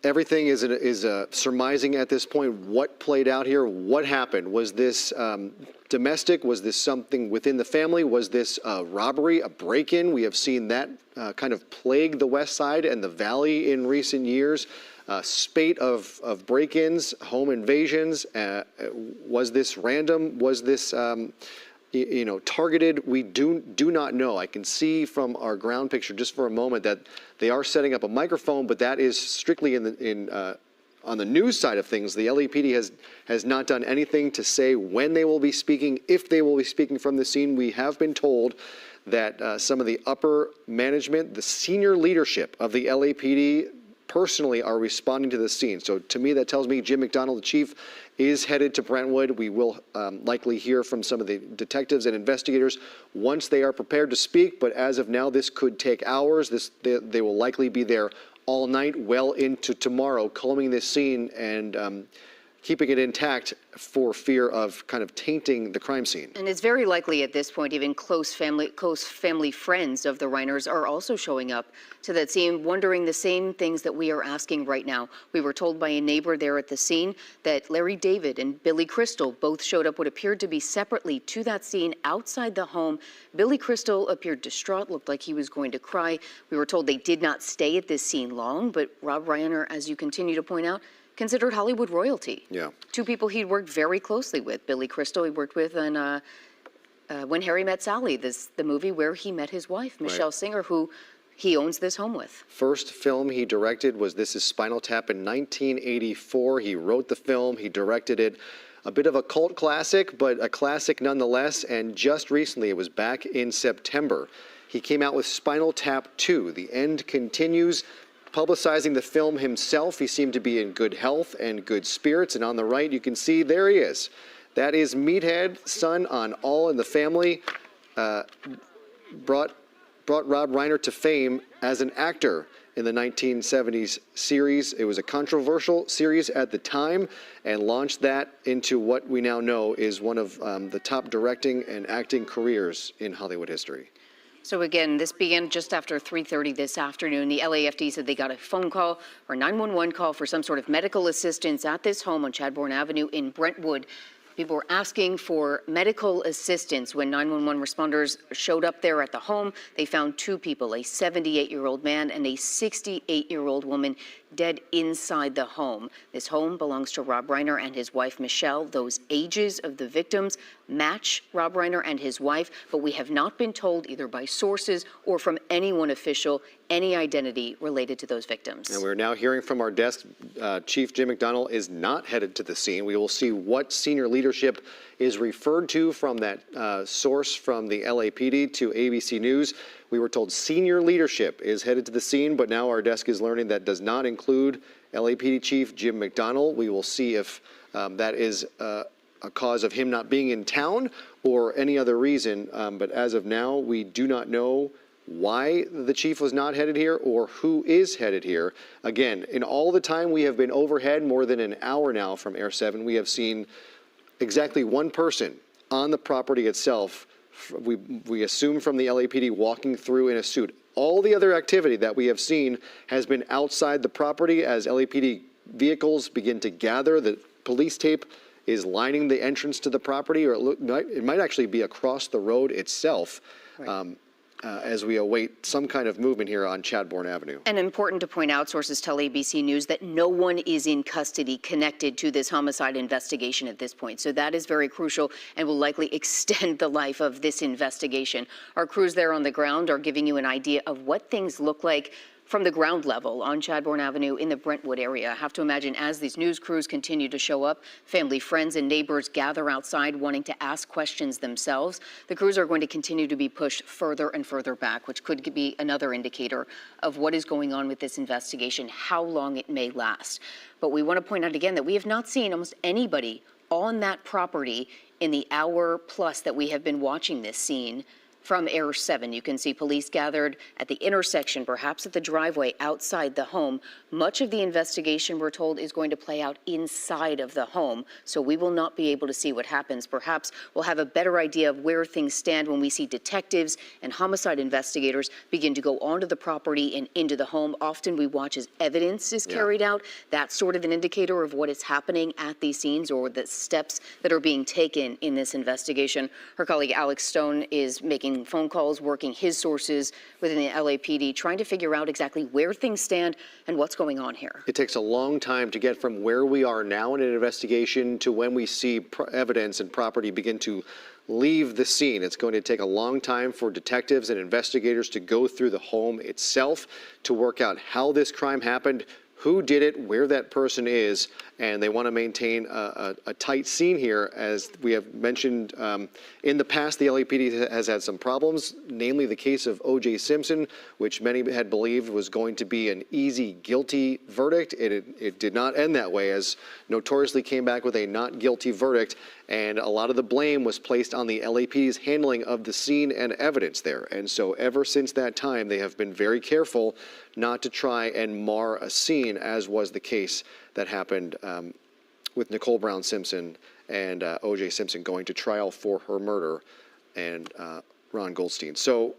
everything is surmising at this point what played out here, what happened. Was this domestic? Was this something within the family? Was this a robbery, a break-in? We have seen that kind of plague the West Side and the Valley in recent years. Spate of break-ins, home invasions. Was this random? Was this targeted? We do not know. I can see from our ground picture just for a moment that they are setting up a microphone, but that is strictly on the news side of things. The LAPD has not done anything to say when they will be speaking, if they will be speaking from the scene. We have been told that some of the upper management, the senior leadership of the LAPD personally are responding to the scene. So to me, that tells me Jim McDonald, the chief, is headed to Brentwood. We will likely hear from some of the detectives and investigators once they are prepared to speak. But as of now, this could take hours. They will likely be there all night, well into tomorrow, combing this scene and keeping it intact for fear of kind of tainting the crime scene. And it's very likely at this point, even close family friends of the Reiners are also showing up to that scene, wondering the same things that we are asking right now. We were told by a neighbor there at the scene that Larry David and Billy Crystal both showed up what appeared to be separately to that scene outside the home. Billy Crystal appeared distraught, looked like he was going to cry. We were told they did not stay at this scene long, but Rob Reiner, as you continue to point out, considered Hollywood royalty. Yeah. 2 people he'd worked very closely with. Billy Crystal he worked with in When Harry Met Sally, the movie where he met his wife, Michele Singer, who he owns this home with. First film he directed was This Is Spinal Tap in 1984. He wrote the film, he directed it. A bit of a cult classic, but a classic nonetheless. And just recently, it was back in September, he came out with Spinal Tap 2. The End Continues. Publicizing the film himself, he seemed to be in good health and good spirits. And on the right, you can see there he is. That is Meathead, son on All in the Family. Brought Rob Reiner to fame as an actor in the 1970s series. It was a controversial series at the time and launched that into what we now know is one of the top directing and acting careers in Hollywood history. So again, this began just after 3:30 this afternoon. The LAFD said they got a phone call or 911 call for some sort of medical assistance at this home on Chadbourne Avenue in Brentwood. People were asking for medical assistance. When 911 responders showed up there at the home, they found two people, a 78-year-old man and a 68-year-old woman, dead inside the home. This home belongs to Rob Reiner and his wife, Michele. Those ages of the victims match Rob Reiner and his wife, but we have not been told either by sources or from anyone official any identity related to those victims. And we're now hearing from our desk, Chief Jim McDonnell is not headed to the scene. We will see what senior leadership is referred to from that source from the LAPD to ABC News. We were told senior leadership is headed to the scene, but now our desk is learning that does not include LAPD Chief Jim McDonnell. We will see if that is a cause of him not being in town or any other reason. But as of now, we do not know why the chief was not headed here or who is headed here. Again, in all the time we have been overhead, more than an hour now from Air 7, we have seen exactly one person on the property itself. We assume from the LAPD walking through in a suit. All the other activity that we have seen has been outside the property as LAPD vehicles begin to gather. The police tape is lining the entrance to the property, or it might actually be across the road itself. Right. As we await some kind of movement here on Chadbourne Avenue. And important to point out, sources tell ABC News that no one is in custody connected to this homicide investigation at this point. So that is very crucial and will likely extend the life of this investigation. Our crews there on the ground are giving you an idea of what things look like from the ground level on Chadbourne Avenue in the Brentwood area. I have to imagine as these news crews continue to show up, family, friends, and neighbors gather outside wanting to ask questions themselves. The crews are going to continue to be pushed further and further back, which could be another indicator of what is going on with this investigation, how long it may last. But we want to point out again that we have not seen almost anybody on that property in the hour plus that we have been watching this scene. From Air 7, you can see police gathered at the intersection, perhaps at the driveway outside the home. Much of the investigation, we're told, is going to play out inside of the home, so we will not be able to see what happens. Perhaps we'll have a better idea of where things stand when we see detectives and homicide investigators begin to go onto the property and into the home. Often we watch as evidence is carried out. That's sort of an indicator of what is happening at these scenes or the steps that are being taken in this investigation. Her colleague Alex Stone is making phone calls, working his sources within the LAPD, trying to figure out exactly where things stand and what's going on here. It takes a long time to get from where we are now in an investigation to when we see evidence and property begin to leave the scene. It's going to take a long time for detectives and investigators to go through the home itself to work out how this crime happened, who did it, where that person is, and they want to maintain a tight scene here. As we have mentioned in the past, the LAPD has had some problems, namely the case of O.J. Simpson, which many had believed was going to be an easy guilty verdict. It did not end that way, as notoriously came back with a not guilty verdict, and a lot of the blame was placed on the LAPD's handling of the scene and evidence there. And so ever since that time, they have been very careful not to try and mar a scene, as was the case that happened with Nicole Brown Simpson and O.J. Simpson going to trial for her murder and Ron Goldstein. So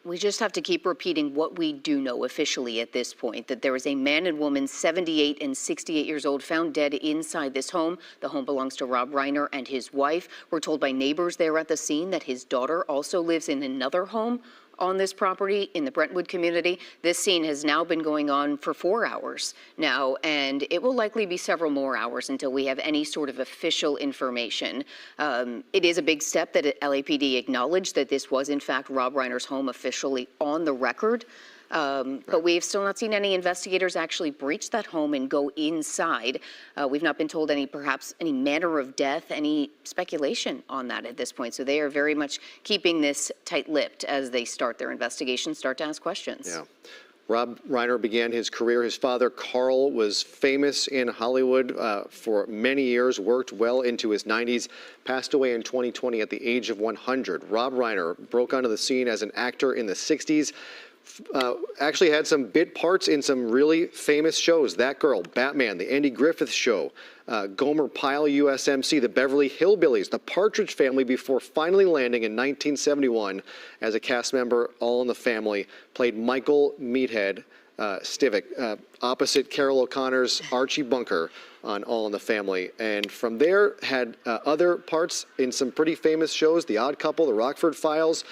we just have to keep repeating what we do know officially at this point, that there is a man and woman, 78 and 68 years old, found dead inside this home. The home belongs to Rob Reiner and his wife. We're told by neighbors there at the scene that his daughter also lives in another home on this property in the Brentwood community. This scene has now been going on for 4 hours now, and it will likely be several more hours until we have any sort of official information. It is a big step that LAPD acknowledged that this was in fact Rob Reiner's home officially on the record. But we've still not seen any investigators actually breach that home and go inside. We've not been told perhaps any manner of death, any speculation on that at this point. So they are very much keeping this tight-lipped as they start their investigation, start to ask questions. Yeah. Rob Reiner began his career. His father, Carl, was famous in Hollywood for many years, worked well into his 90s, passed away in 2020 at the age of 100. Rob Reiner broke onto the scene as an actor in the 60s. Actually had some bit parts in some really famous shows. That Girl, Batman, The Andy Griffith Show, Gomer Pyle, USMC, The Beverly Hillbillies, The Partridge Family, before finally landing in 1971 as a cast member, All in the Family, played Michael Meathead Stivic, opposite Carol O'Connor's Archie Bunker on All in the Family. And from there had other parts in some pretty famous shows, The Odd Couple, The Rockford Files,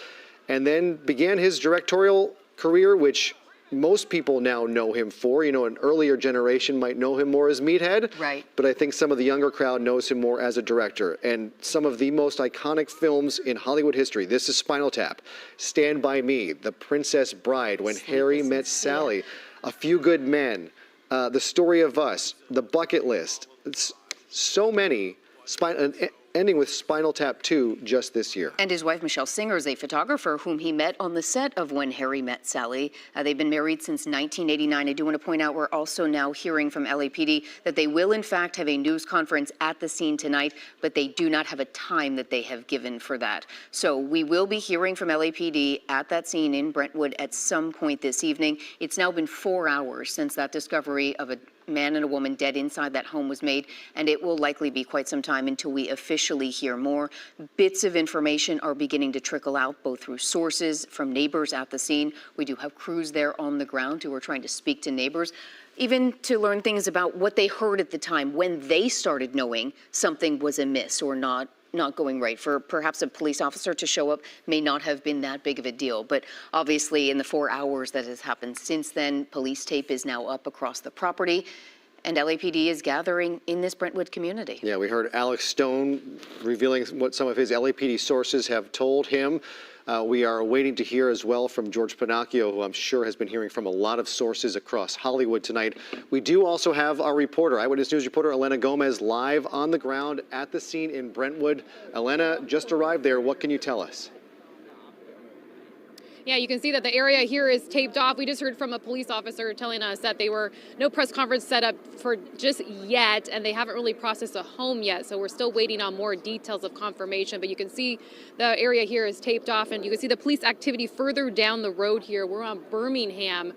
and then began his directorial career, which most people now know him for. You know, an earlier generation might know him more as Meathead. Right. But I think some of the younger crowd knows him more as a director. And some of the most iconic films in Hollywood history. This is Spinal Tap, Stand By Me, The Princess Bride, When Harry Met Sally, A Few Good Men, The Story of Us, The Bucket List. It's so many. Ending with Spinal Tap 2 just this year. And his wife, Michele Singer, is a photographer whom he met on the set of When Harry Met Sally. They've been married since 1989. I do want to point out we're also now hearing from LAPD that they will, in fact, have a news conference at the scene tonight, but they do not have a time that they have given for that. So we will be hearing from LAPD at that scene in Brentwood at some point this evening. It's now been 4 hours since that discovery of a man and a woman dead inside that home was made, and it will likely be quite some time until we officially hear more. Bits of information are beginning to trickle out, both through sources from neighbors at the scene. We do have crews there on the ground who are trying to speak to neighbors, even to learn things about what they heard at the time when they started knowing something was amiss or not going right. For perhaps a police officer to show up may not have been that big of a deal. But obviously in the 4 hours that has happened since then, police tape is now up across the property, and LAPD is gathering in this Brentwood community. Yeah, we heard Alex Stone revealing what some of his LAPD sources have told him. We are waiting to hear as well from George Pinocchio, who I'm sure has been hearing from a lot of sources across Hollywood tonight. We do also have our reporter, Eyewitness News reporter Elena Gomez, live on the ground at the scene in Brentwood. Elena just arrived there. What can you tell us? Yeah, you can see that the area here is taped off. We just heard from a police officer telling us that they were no press conference set up for just yet, and they haven't really processed a home yet. So we're still waiting on more details of confirmation. But you can see the area here is taped off, and you can see the police activity further down the road here. We're on Birmingham.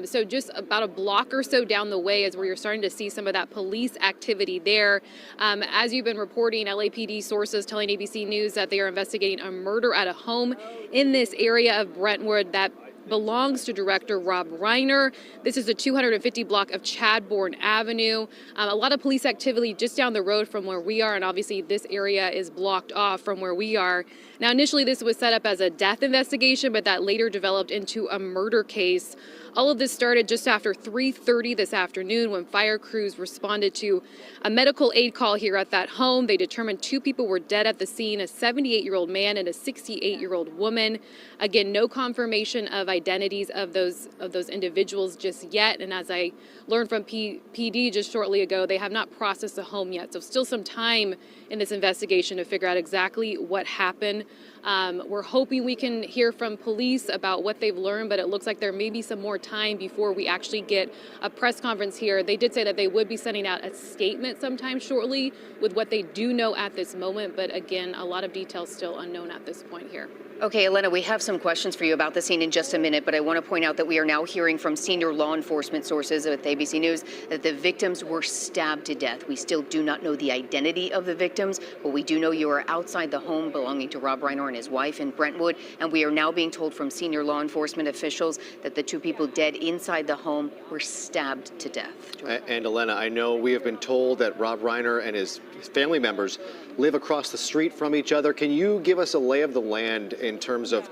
So just about a block or so down the way is where you're starting to see some of that police activity there. As you've been reporting, LAPD sources telling ABC News that they are investigating a murder at a home in this area of Brentwood that belongs to director Rob Reiner. This is the 250 block of Chadbourne Avenue. A lot of police activity just down the road from where we are, and obviously this area is blocked off from where we are. Now, initially this was set up as a death investigation, but that later developed into a murder case. All of this started just after 3:30 this afternoon when fire crews responded to a medical aid call here at that home. They determined 2 people were dead at the scene, a 78-year-old man and a 68-year-old woman. Again, no confirmation of identities of those individuals just yet. And as I learned from PD just shortly ago, they have not processed the home yet. So still some time in this investigation to figure out exactly what happened. We're hoping we can hear from police about what they've learned, but it looks like there may be some more time before we actually get a press conference here. They did say that they would be sending out a statement sometime shortly with what they do know at this moment, but again, a lot of details still unknown at this point here. Okay, Elena, we have some questions for you about the scene in just a minute, but I want to point out that we are now hearing from senior law enforcement sources with ABC News that the victims were stabbed to death. We still do not know the identity of the victims, but we do know you are outside the home belonging to Rob Reiner and his wife in Brentwood, and we are now being told from senior law enforcement officials that the 2 people dead inside the home were stabbed to death. And Elena, I know we have been told that Rob Reiner and his family members live across the street from each other. Can you give us a lay of the land in terms of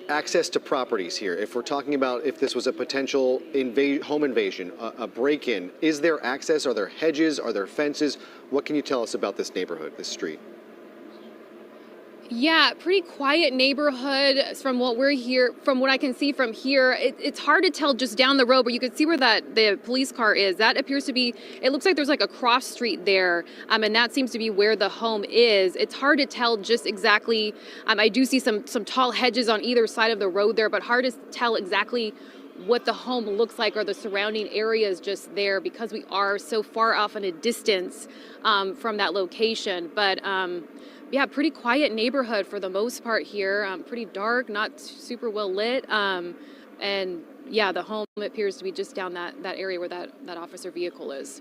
access to properties here? If we're talking about if this was a potential home invasion, a break-in, is there access? Are there hedges? Are there fences? What can you tell us about this neighborhood, this street? Yeah, pretty quiet neighborhood from what we're here, from what I can see from here. It's hard to tell just down the road, but you can see where the police car is. That appears to be, it looks like there's like a cross street there, and that seems to be where the home is. It's hard to tell just exactly. I do see some tall hedges on either side of the road there, but hard to tell exactly what the home looks like or the surrounding areas just there because we are so far off in a distance from that location. But yeah, pretty quiet neighborhood for the most part here. Pretty dark, not super well lit. And yeah, the home appears to be just down that area where that officer vehicle is.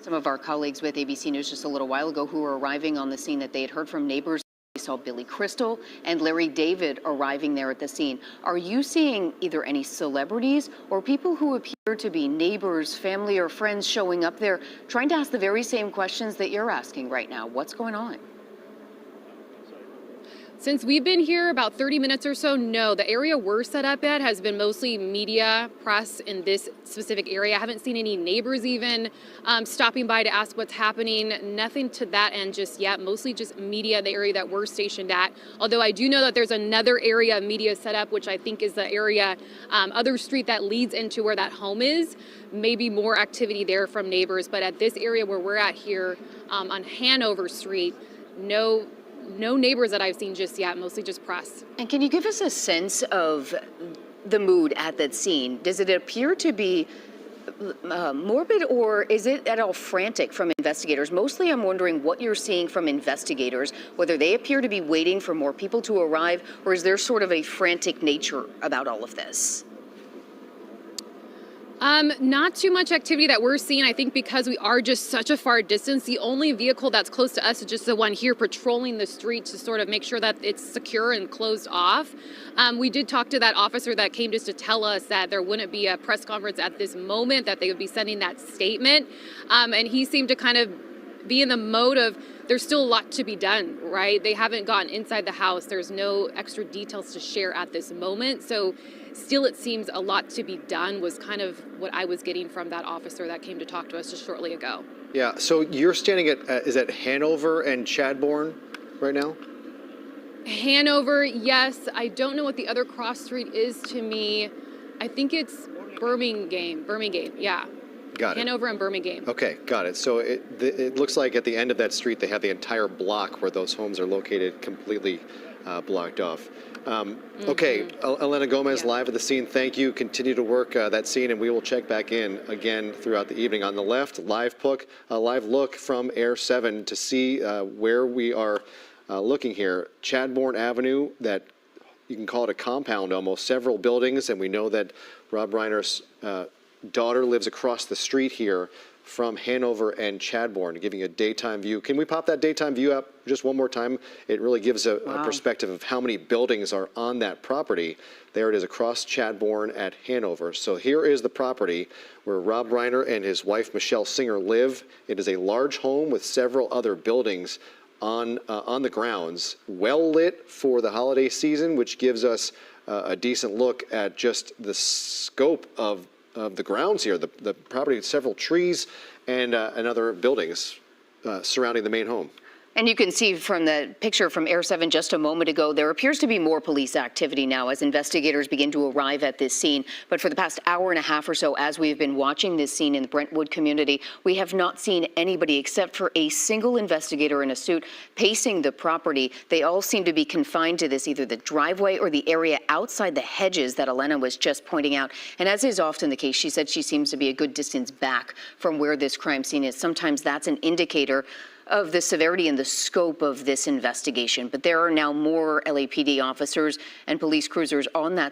Some of our colleagues with ABC News just a little while ago who were arriving on the scene that they had heard from neighbors. We saw Billy Crystal and Larry David arriving there at the scene. Are you seeing either any celebrities or people who appear to be neighbors, family, or friends showing up there trying to ask the very same questions that you're asking right now? What's going on? Since we've been here about 30 minutes or so, no. The area we're set up at has been mostly media, press in this specific area. I haven't seen any neighbors even stopping by to ask what's happening. Nothing to that end just yet. Mostly just media, the area that we're stationed at. Although I do know that there's another area of media set up, which I think is the area, other street that leads into where that home is. Maybe more activity there from neighbors. But at this area where we're at here on Hanover Street, no neighbors that I've seen just yet, mostly just press. And can you give us a sense of the mood at that scene? Does it appear to be morbid, or is it at all frantic from investigators? Mostly I'm wondering what you're seeing from investigators, whether they appear to be waiting for more people to arrive, or is there sort of a frantic nature about all of this? Not too much activity that we're seeing, I think, because we are just such a far distance. The only vehicle that's close to us is just the one here patrolling the street to sort of make sure that it's secure and closed off. We did talk to that officer that came just to tell us that there wouldn't be a press conference at this moment, that they would be sending that statement. And he seemed to kind of be in the mode of there's still a lot to be done, right? They haven't gotten inside the house. There's no extra details to share at this moment. So still, it seems a lot to be done was kind of what I was getting from that officer that came to talk to us just shortly ago. Yeah, so you're standing at, is that Hanover and Chadbourne right now? Hanover, yes. I don't know what the other cross street is to me. I think it's Birmingham, yeah. Got it. Hanover and Birmingham. Okay, got it. So it looks like at the end of that street, they have the entire block where those homes are located completely blocked off. Okay, Elena Gomez, live at the scene. Thank you. Continue to work that scene, and we will check back in again throughout the evening. On the left, live look from Air 7 to see where we are looking here. Chadbourne Avenue, that you can call it a compound almost, several buildings, and we know that Rob Reiner's daughter lives across the street here from Hanover and Chadbourne, giving a daytime view. Can we pop that daytime view up just one more time? It really gives a perspective of how many buildings are on that property. There it is across Chadbourne at Hanover. So here is the property where Rob Reiner and his wife Michele Singer live. It is a large home with several other buildings on the grounds, well lit for the holiday season, which gives us a decent look at just the scope of the grounds here, the property, several trees and other buildings surrounding the main home. And you can see from the picture from Air 7 just a moment ago, there appears to be more police activity now as investigators begin to arrive at this scene. But for the past hour and a half or so, as we've been watching this scene in the Brentwood community, we have not seen anybody except for a single investigator in a suit pacing the property. They all seem to be confined to this, either the driveway or the area outside the hedges that Elena was just pointing out. And as is often the case, she said she seems to be a good distance back from where this crime scene is. Sometimes that's an indicator of the severity and the scope of this investigation. But there are now more LAPD officers and police cruisers on that